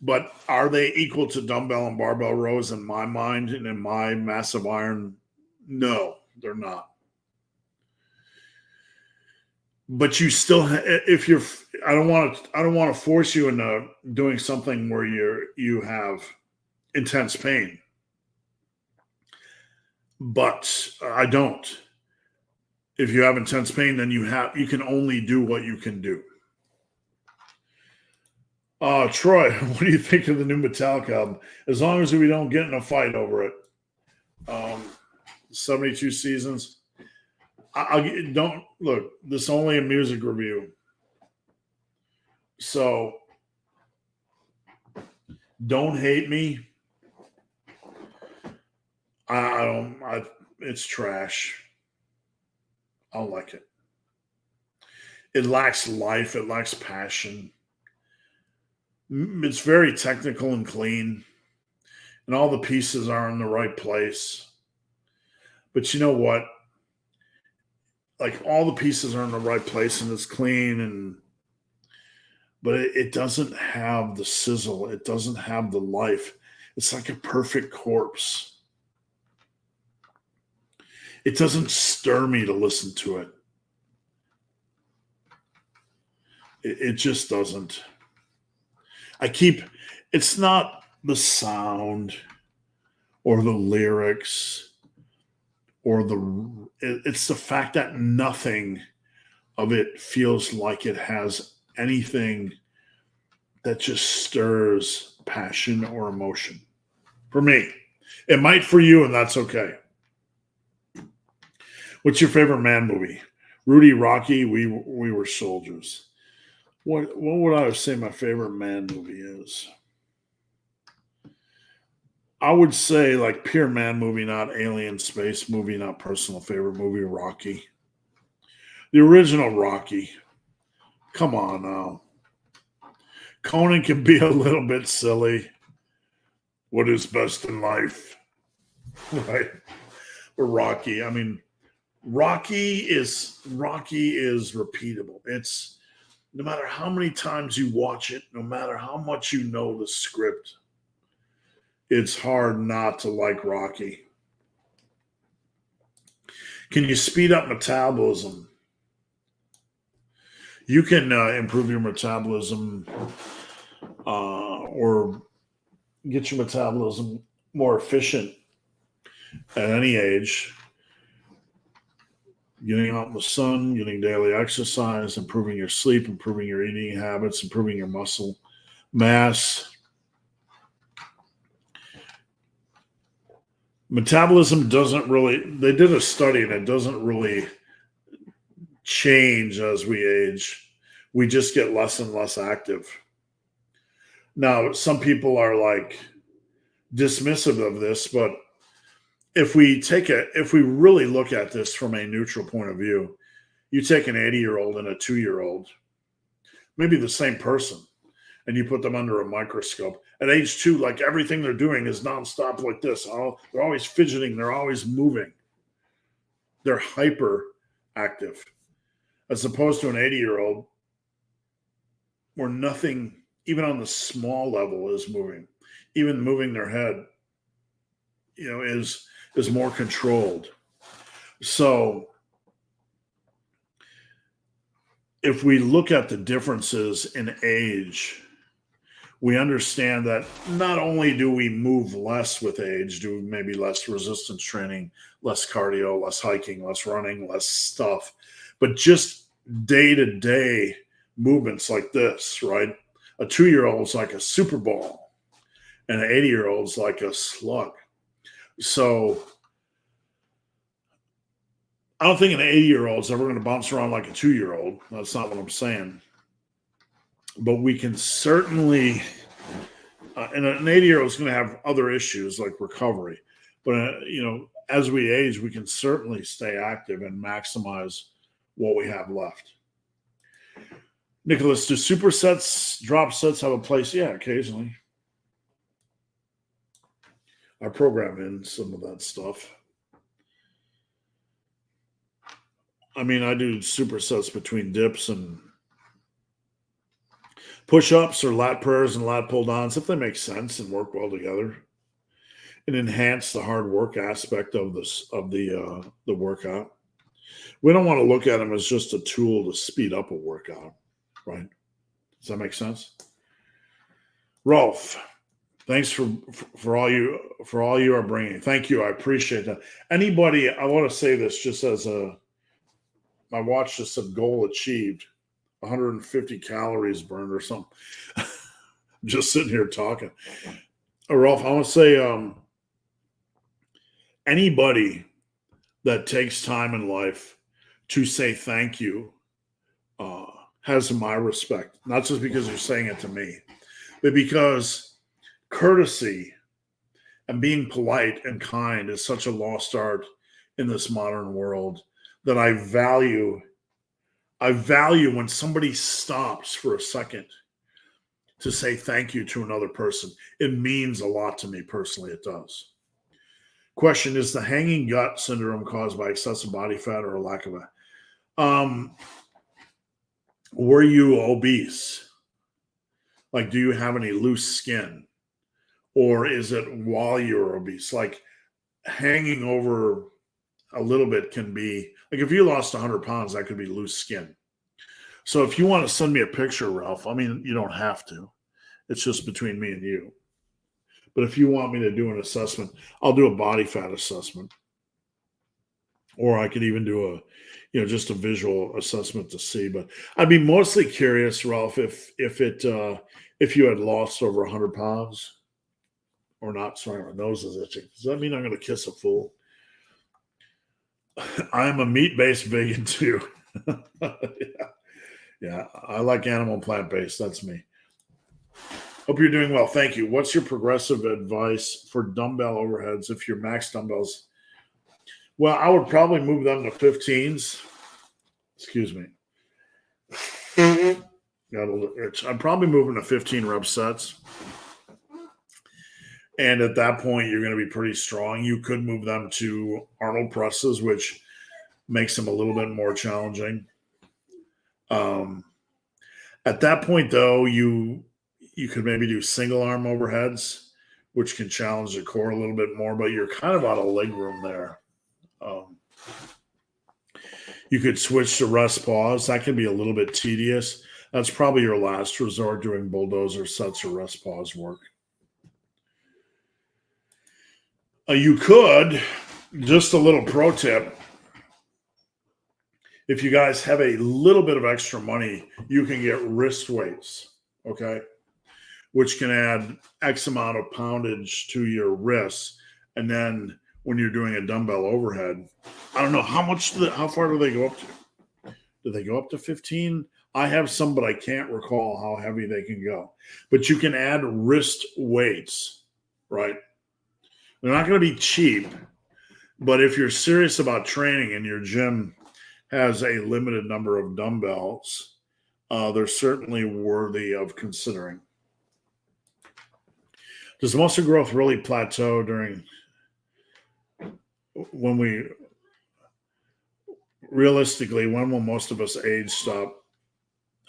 but are they equal to dumbbell and barbell rows in my mind and in my massive iron? No, they're not. But you still, if you're, I don't want to force you into doing something where you have intense pain. But I don't. If you have intense pain, then you can only do what you can do. Troy, what do you think of the new Metallica album? As long as we don't get in a fight over it. 72 seasons. Don't look. This is only a music review, so don't hate me. I don't. It's trash. I don't like it. It lacks life. It lacks passion. It's very technical and clean, and all the pieces are in the right place. But you know what? Like all the pieces are in the right place and it's clean, but it doesn't have the sizzle. It doesn't have the life. It's like a perfect corpse. It doesn't stir me to listen to it. It just doesn't. It's not the sound or the lyrics or it's the fact that nothing of it feels like it has anything that just stirs passion or emotion. For me, it might for you, and that's okay. What's your favorite man movie? Rudy, Rocky, We Were Soldiers. What would I say my favorite man movie is? I would say like pure man movie, not alien space movie, not personal favorite movie, Rocky. The original Rocky. Come on now. Conan can be a little bit silly. What is best in life? Right? Or Rocky. I mean, Rocky is repeatable. It's no matter how many times you watch it, no matter how much you know the script, it's hard not to like Rocky. Can you speed up metabolism? You can improve your metabolism or get your metabolism more efficient at any age. Getting out in the sun, getting daily exercise, improving your sleep, improving your eating habits, improving your muscle mass. Metabolism doesn't really, they did a study and it doesn't really change as we age. We just get less and less active. Now, some people are like dismissive of this, but if we really look at this from a neutral point of view, you take an 80-year-old and a 2-year-old, maybe the same person, and you put them under a microscope. At age 2, like everything they're doing is nonstop like this. They're always fidgeting. They're always moving. They're hyper active. As opposed to an 80-year-old where nothing, even on the small level, is moving. Even moving their head, is more controlled. So if we look at the differences in age, we understand that not only do we move less with age, do maybe less resistance training, less cardio, less hiking, less running, less stuff, but just day-to-day movements like this, right? A 2-year-old's like a super ball, and an 80-year-old's like a slug. So I don't think an 80-year-old's ever going to bounce around like a 2-year-old. That's not what I'm saying. But we can certainly, and an 80-year-old is going to have other issues like recovery. But, as we age, we can certainly stay active and maximize what we have left. Nicholas, do supersets, drop sets have a place? Yeah, occasionally. I program in some of that stuff. I mean, I do supersets between dips and push-ups or lat prayers and lat pull-downs if they make sense and work well together and enhance the hard work aspect of the workout. We don't want to look at them as just a tool to speed up a workout, right? Does that make sense? Rolf, thanks for all you are bringing. Thank you. I appreciate that. Anybody, I want to say this just as my watch just said goal achieved, 150 calories burned or something. Just sitting here talking. Rolf, I want to say anybody that takes time in life to say thank you has my respect. Not just because you're saying it to me, but because courtesy and being polite and kind is such a lost art in this modern world that I value when somebody stops for a second to say thank you to another person. It means a lot to me personally. It does. Question: is the hanging gut syndrome caused by excessive body fat or a lack of it? Were you obese? Like, do you have any loose skin? Or is it while you're obese? Like, hanging over a little bit can be, like, if you lost 100 pounds, that could be loose skin. So if you want to send me a picture, Ralph, I mean, you don't have to. It's just between me and you. But if you want me to do an assessment, I'll do a body fat assessment. Or I could even do just a visual assessment to see. But I'd be mostly curious, Ralph, if you had lost over 100 pounds or not. Sorry, my nose is itching. Does that mean I'm going to kiss a fool? I'm a meat-based vegan too. Yeah, I like animal and plant-based. That's me. Hope you're doing well. Thank you. What's your progressive advice for dumbbell overheads if your max dumbbells? Well, I would probably move them to 15s. Excuse me. Got a little itch. I'm probably moving to 15 rep sets. And at that point, you're going to be pretty strong. You could move them to Arnold presses, which makes them a little bit more challenging. At that point, though, you could maybe do single arm overheads, which can challenge the core a little bit more, but you're kind of out of leg room there. You could switch to rest pause. That can be a little bit tedious. That's probably your last resort doing bulldozer sets or rest pause work. You could, just a little pro tip, if you guys have a little bit of extra money, you can get wrist weights, okay, which can add X amount of poundage to your wrists. And then when you're doing a dumbbell overhead, I don't know how far do they go up to? Do they go up to 15? I have some, but I can't recall how heavy they can go. But you can add wrist weights, right? They're not going to be cheap, but if you're serious about training and your gym has a limited number of dumbbells, they're certainly worthy of considering. Does muscle growth really plateau realistically, when will most of us age stop?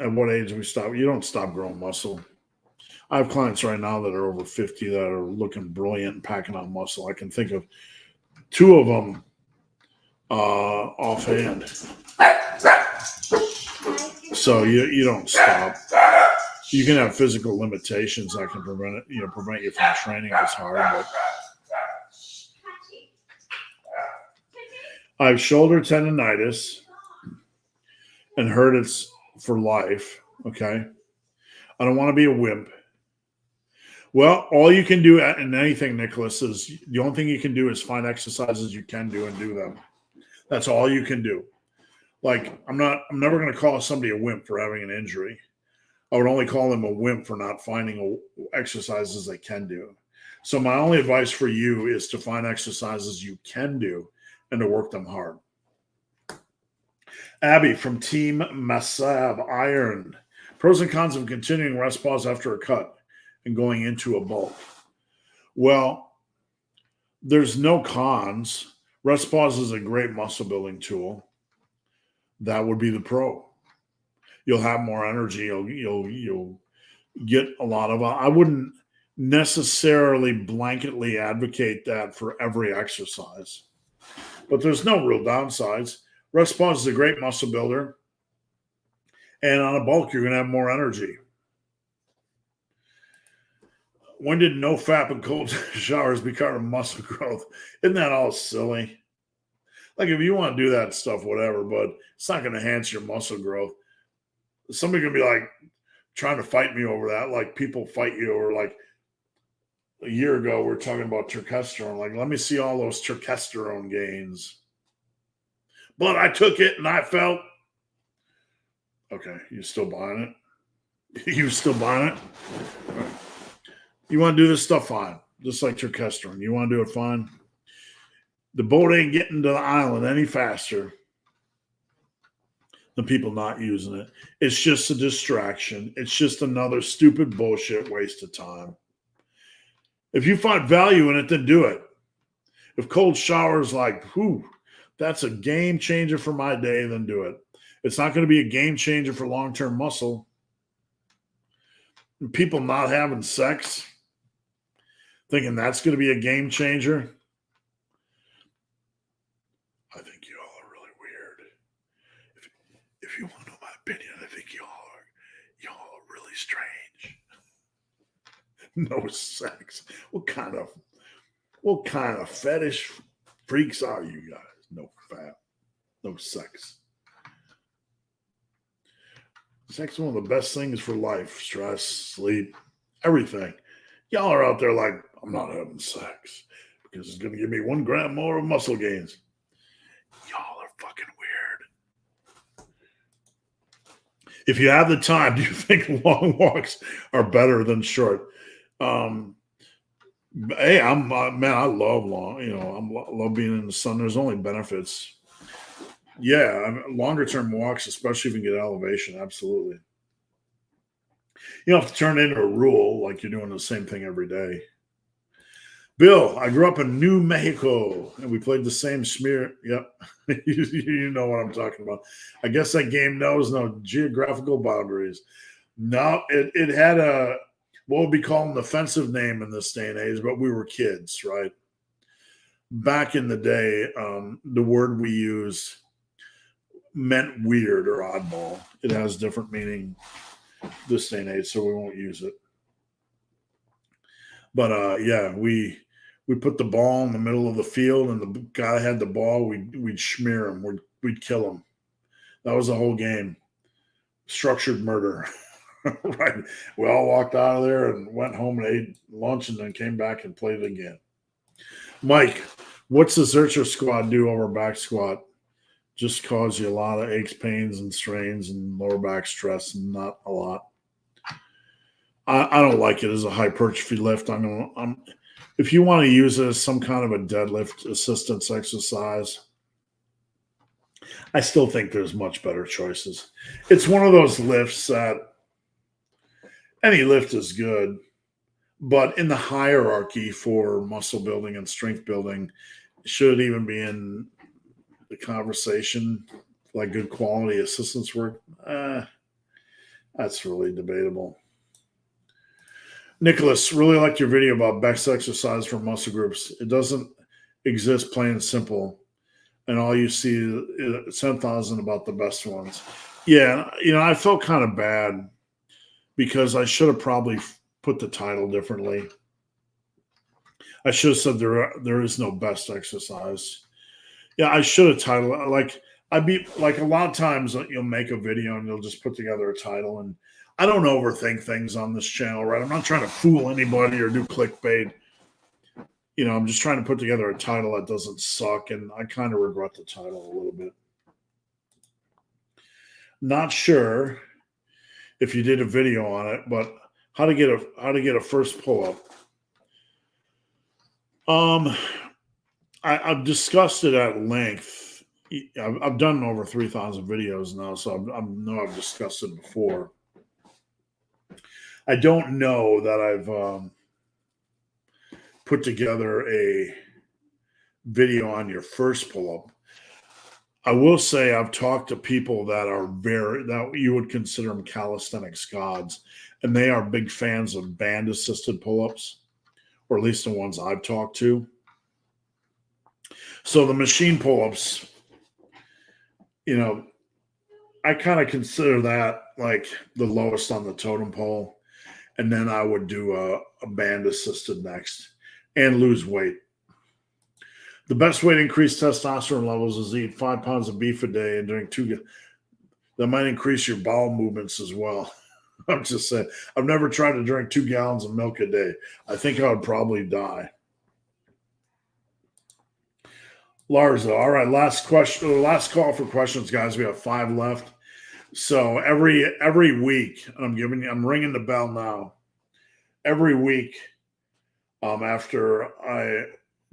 At what age do we stop? You don't stop growing muscle. I have clients right now that are over 50 that are looking brilliant and packing on muscle. I can think of 2 of them offhand. So you don't stop. You can have physical limitations that can prevent you from training as hard. But I have shoulder tendonitis and heard it's for life. Okay. I don't want to be a wimp. Well, all you can do in anything, Nicholas, is the only thing you can do is find exercises you can do and do them. That's all you can do. Like, I'm never going to call somebody a wimp for having an injury. I would only call them a wimp for not finding exercises they can do. So my only advice for you is to find exercises you can do and to work them hard. Abby from Team Massive Iron. Pros and cons of continuing rest pause after a cut and going into a bulk. Well, there's no cons. Rest pause is a great muscle building tool. That would be the pro. You'll have more energy. You'll get a lot of. I wouldn't necessarily blanketly advocate that for every exercise, but there's no real downsides. Rest pause is a great muscle builder, and on a bulk, you're going to have more energy. When did no fap and cold showers become muscle growth? Isn't that all silly? Like, if you want to do that stuff, whatever, but it's not going to enhance your muscle growth. Somebody going to be like trying to fight me over that. Like, people fight you over, like, a year ago, we were talking about testosterone. Like, let me see all those testosterone gains. But I took it and I felt. Okay, you still buying it? You still buying it? Right. You want to do this stuff, fine. Just like testosterone. You want to do it, fine. The boat ain't getting to the island any faster than people not using it. It's just a distraction. It's just another stupid bullshit waste of time. If you find value in it, then do it. If cold showers like, whew, that's a game changer for my day, then do it. It's not going to be a game changer for long-term muscle. And people not having sex, thinking that's going to be a game changer. I think you all are really weird. If you want to know my opinion, I think y'all are really strange. No sex. What kind of fetish freaks are you guys? No fat. No sex. Sex is one of the best things for life. Stress, sleep, everything. Y'all are out there like, I'm not having sex because it's going to give me 1 gram more of muscle gains. Y'all are fucking weird. If you have the time, do you think long walks are better than short? Hey, man, I love long. I love being in the sun. There's only benefits. Yeah, longer term walks, especially if you can get elevation, absolutely. You don't have to turn it into a rule like you're doing the same thing every day. Bill, I grew up in New Mexico, and we played the same smear. Yep, you know what I'm talking about. I guess that game knows no geographical boundaries. No, it had a, what would be called an offensive name in this day and age, but we were kids, right? Back in the day, the word we used meant weird or oddball. It has different meaning this day and age, so we won't use it. But yeah, we put the ball in the middle of the field, and the guy had the ball. We'd smear him. We'd kill him. That was the whole game. Structured murder. Right. We all walked out of there and went home and ate lunch, and then came back and played it again. Mike, what's the Zercher squat do over back squat? Just cause you a lot of aches, pains, and strains and lower back stress, and not a lot. I don't like it as a hypertrophy lift. If you want to use it as some kind of a deadlift assistance exercise, I still think there's much better choices. It's one of those lifts that any lift is good, but in the hierarchy for muscle building and strength building, should it even be in the conversation like good quality assistance work? That's really debatable. Nicholas, really liked your video about best exercise for muscle groups. It doesn't exist plain and simple, and all you see is 10,000 about the best ones. Yeah, I felt kind of bad because I should have probably put the title differently. I should have said there is no best exercise. Yeah, I should have titled it like I'd be like a lot of times you'll make a video and you'll just put together a title, and I don't overthink things on this channel, right? I'm not trying to fool anybody or do clickbait. I'm just trying to put together a title that doesn't suck, and I kind of regret the title a little bit. Not sure if you did a video on it, but how to get a first pull up. I've discussed it at length. I've done over 3,000 videos now, so I know I've discussed it before. I don't know that I've put together a video on your first pull-up. I will say I've talked to people that you would consider them calisthenics gods, and they are big fans of band-assisted pull-ups, or at least the ones I've talked to. So the machine pull-ups, I kind of consider that like the lowest on the totem pole. And then I would do a band assisted next and lose weight. The best way to increase testosterone levels is to eat 5 pounds of beef a day and drink 2. That might increase your bowel movements as well. I'm just saying. I've never tried to drink 2 gallons of milk a day. I think I would probably die. Lars, all right, last call for questions, guys. We have 5 left. So every week, I'm ringing the bell now. Every week, after I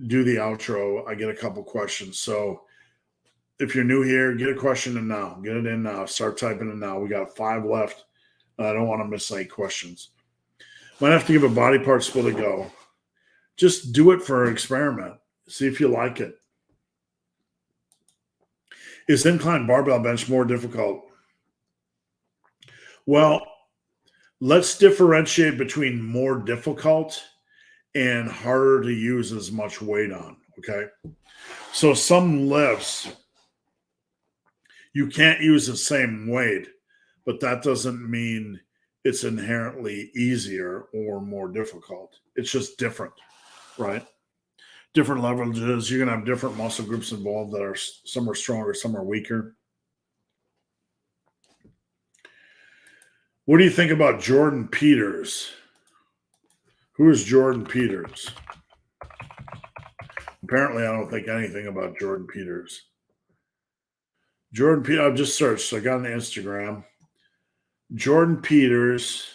do the outro, I get a couple questions. So if you're new here, get a question in now. Get it in now. Start typing in now. We got 5 left. I don't want to miss any questions. Might have to give a body part split a go. Just do it for an experiment. See if you like it. Is incline barbell bench more difficult? Well, let's differentiate between more difficult and harder to use as much weight on, okay? So some lifts, you can't use the same weight, but that doesn't mean it's inherently easier or more difficult. It's just different, right? Different leverages. You're going to have different muscle groups involved that are some are stronger, some are weaker. What do you think about Jordan Peters? Who is Jordan Peters? Apparently, I don't think anything about Jordan Peters. Jordan Peters, I've just searched. I got an Instagram. Jordan Peters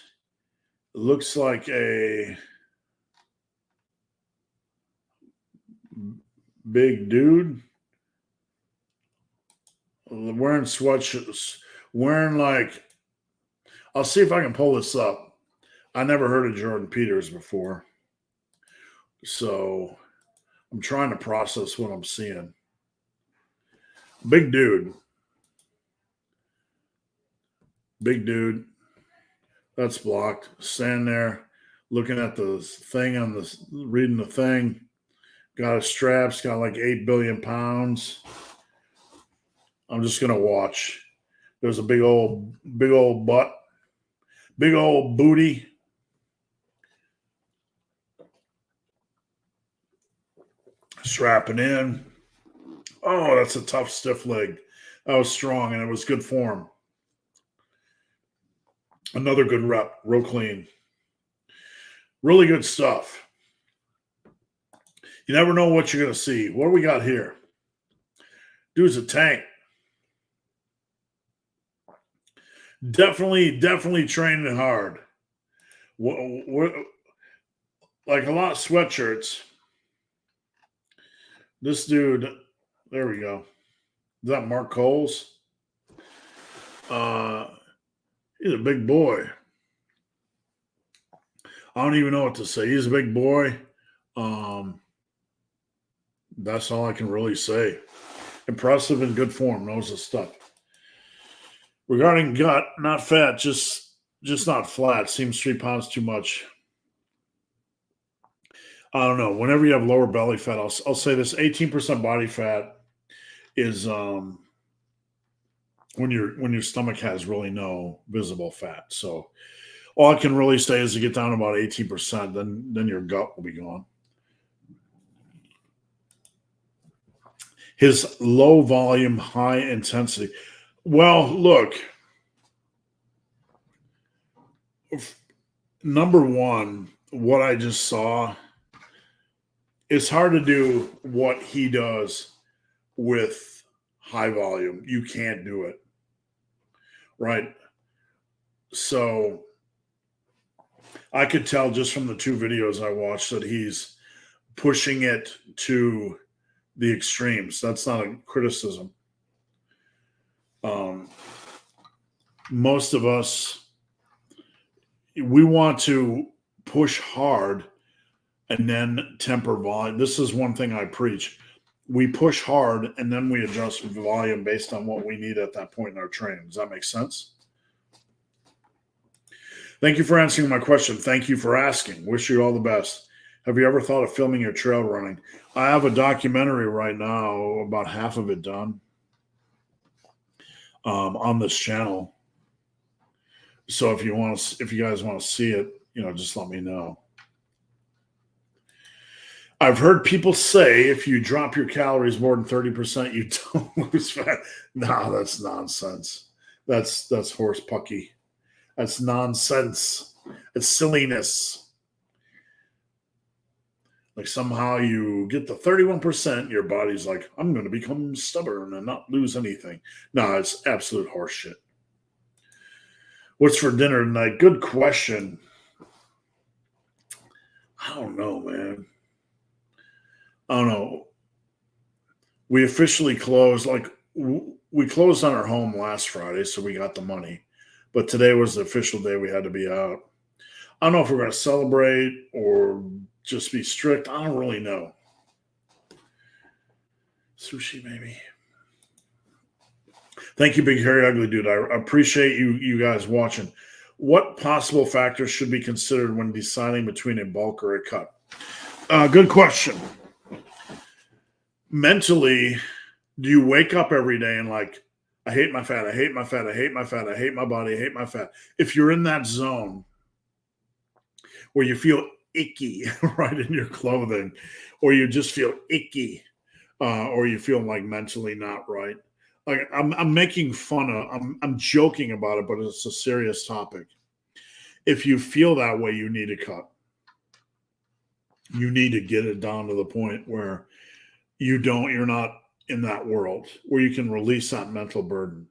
looks like a big dude wearing sweatshirts, I'll see if I can pull this up. I never heard of Jordan Peters before, so I'm trying to process what I'm seeing. Big dude. That's blocked. Standing there looking at the thing reading the thing. Got his straps, got like 8 billion pounds. I'm just going to watch. There's a big old butt, big old booty. Strapping in. Oh, that's a tough, stiff leg. That was strong, and it was good form. Another good rep, real clean. Really good stuff. You never know what you're going to see. What do we got here? Dude's a tank. Definitely training hard. We're, like a lot of sweatshirts. This dude, there we go. Is that Mark Coles? He's a big boy. I don't even know what to say. He's a big boy. That's all I can really say. Impressive and good form. Knows his stuff. Regarding gut, not fat, just not flat. Seems 3 pounds too much. I don't know. Whenever you have lower belly fat, I'll say this: 18% body fat is when your stomach has really no visible fat. So all I can really say is to get down to about 18%, then your gut will be gone. His low volume, high intensity. Well, look, number one, what I just saw, it's hard to do what he does with high volume. You can't do it. Right? So I could tell just from the two videos I watched that he's pushing it to the extremes. That's not a criticism. Most of us, we want to push hard and then temper volume. This is one thing I preach. We push hard and then we adjust volume based on what we need at that point in our training. Does that make sense? Thank you for answering my question. Thank you for asking. Wish you all the best. Have you ever thought of filming your trail running? I have a documentary right now, about half of it done, on this channel. So if you guys want to see it, just let me know. I've heard people say if you drop your calories more than 30%, you don't lose fat. No, that's nonsense. That's horse pucky. That's nonsense. It's silliness. Like somehow you get the 31%, your body's like, I'm going to become stubborn and not lose anything. No, it's absolute horseshit. What's for dinner tonight? Good question. I don't know, man. I don't know. We officially closed, we closed on our home last Friday, so we got the money. But today was the official day we had to be out. I don't know if we're going to celebrate or just be strict. I don't really know. Sushi, maybe. Thank you, Big Hairy Ugly Dude. I appreciate you guys watching. What possible factors should be considered when deciding between a bulk or a cut? Good question. Mentally, do you wake up every day and like, I hate my fat, I hate my fat, I hate my fat, I hate my body, I hate my fat. If you're in that zone where you feel icky right in your clothing, or you just feel icky, or you feel like mentally not right. Like I'm making fun of, I'm joking about it, but it's a serious topic. If you feel that way, you need to cut. You need to get it down to the point where you're not in that world where you can release that mental burden.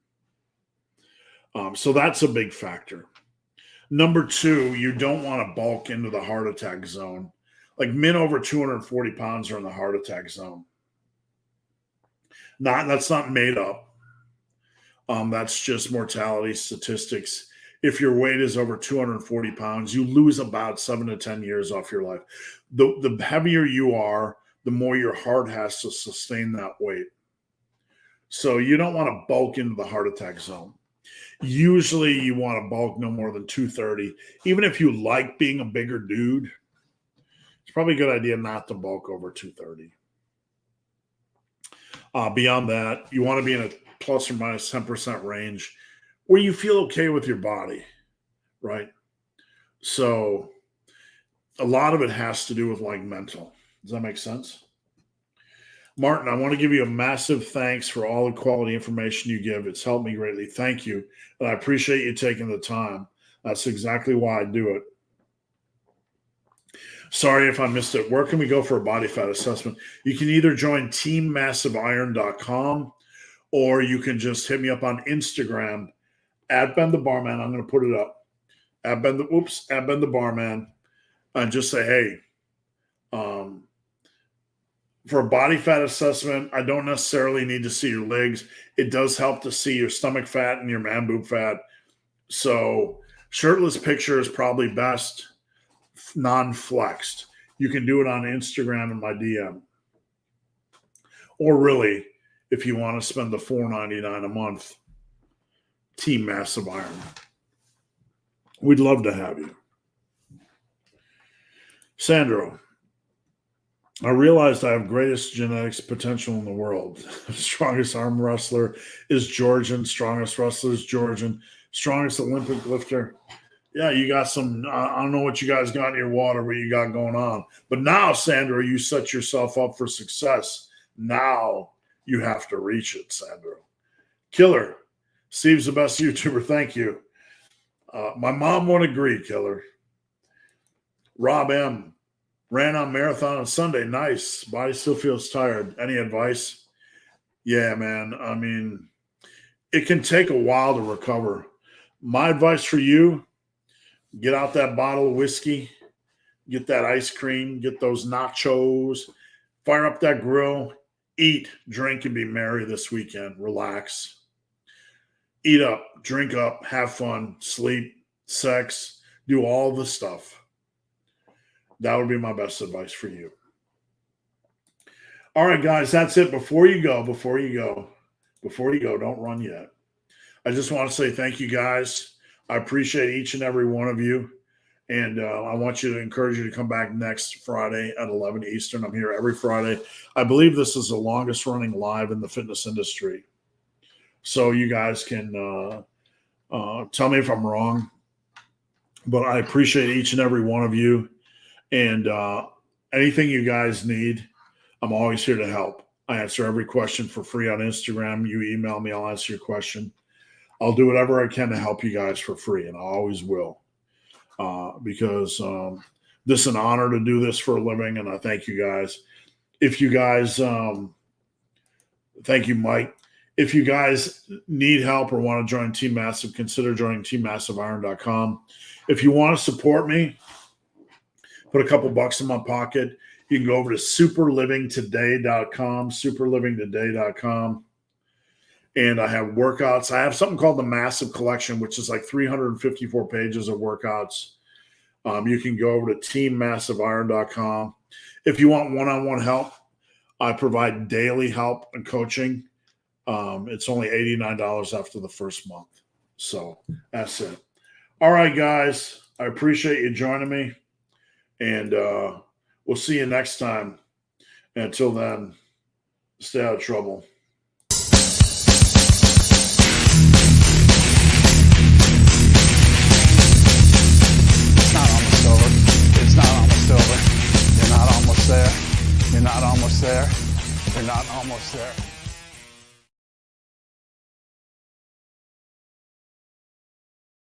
So that's a big factor. Number two, you don't want to bulk into the heart attack zone. Like men over 240 pounds are in the heart attack zone. That's not made up. That's just mortality statistics. If your weight is over 240 pounds, you lose about 7 to 10 years off your life. The heavier you are, the more your heart has to sustain that weight. So you don't want to bulk into the heart attack zone. Usually you want to bulk no more than 230. Even if you like being a bigger dude, it's probably a good idea not to bulk over 230. Beyond that, you want to be in a plus or minus 10% range where you feel okay with your body, right? So a lot of it has to do with like mental. Does that make sense? Martin, I want to give you a massive thanks for all the quality information you give. It's helped me greatly. Thank you. And I appreciate you taking the time. That's exactly why I do it. Sorry if I missed it. Where can we go for a body fat assessment? You can either join teammassiveiron.com or you can just hit me up on Instagram at Ben the Barman. I'm going to put it up. At Ben the Barman. And just say, hey, for a body fat assessment, I don't necessarily need to see your legs. It does help to see your stomach fat and your man boob fat. So shirtless picture is probably best, non-flexed. You can do it on Instagram in my DM. Or really, if you want to spend the $4.99 a month, Team Massive Iron. We'd love to have you. Sandro, I realized I have greatest genetics potential in the world. Strongest arm wrestler is Georgian. Strongest wrestler is Georgian. Strongest Olympic lifter. Yeah, you got some, I don't know what you guys got in your water, what you got going on. But now, Sandra, you set yourself up for success. Now you have to reach it, Sandro. Killer. Steve's the best YouTuber. Thank you. My mom won't agree, Killer. Rob M. Ran on marathon on Sunday. Nice. Body still feels tired. Any advice? Yeah, man. I mean, it can take a while to recover. My advice for you, get out that bottle of whiskey, get that ice cream, get those nachos, fire up that grill, eat, drink, and be merry this weekend. Relax. Eat up, drink up, have fun, sleep, sex, do all the stuff. That would be my best advice for you. All right, guys, that's it. Before you go, don't run yet. I just want to say thank you, guys. I appreciate each and every one of you. And I want you to encourage you to come back next Friday at 11 Eastern. I'm here every Friday. I believe this is the longest running live in the fitness industry. So you guys can tell me if I'm wrong. But I appreciate each and every one of you. And anything you guys need, I'm always here to help. I answer every question for free on Instagram. You email me, I'll answer your question. I'll do whatever I can to help you guys for free, and I always will. Because this is an honor to do this for a living, and I thank you guys. If you guys, thank you, Mike. If you guys need help or want to join Team Massive, consider joining TeamMassiveIron.com. If you want to support me, put a couple bucks in my pocket. You can go over to superlivingtoday.com, superlivingtoday.com. And I have workouts. I have something called the Massive Collection, which is like 354 pages of workouts. You can go over to TeamMassiveIron.com. If you want one-on-one help, I provide daily help and coaching. It's only $89 after the first month. So that's it. All right, guys. I appreciate you joining me. And we'll see you next time. And until then, stay out of trouble. It's not almost over. It's not almost over. You're not almost there. You're not almost there. You're not almost there.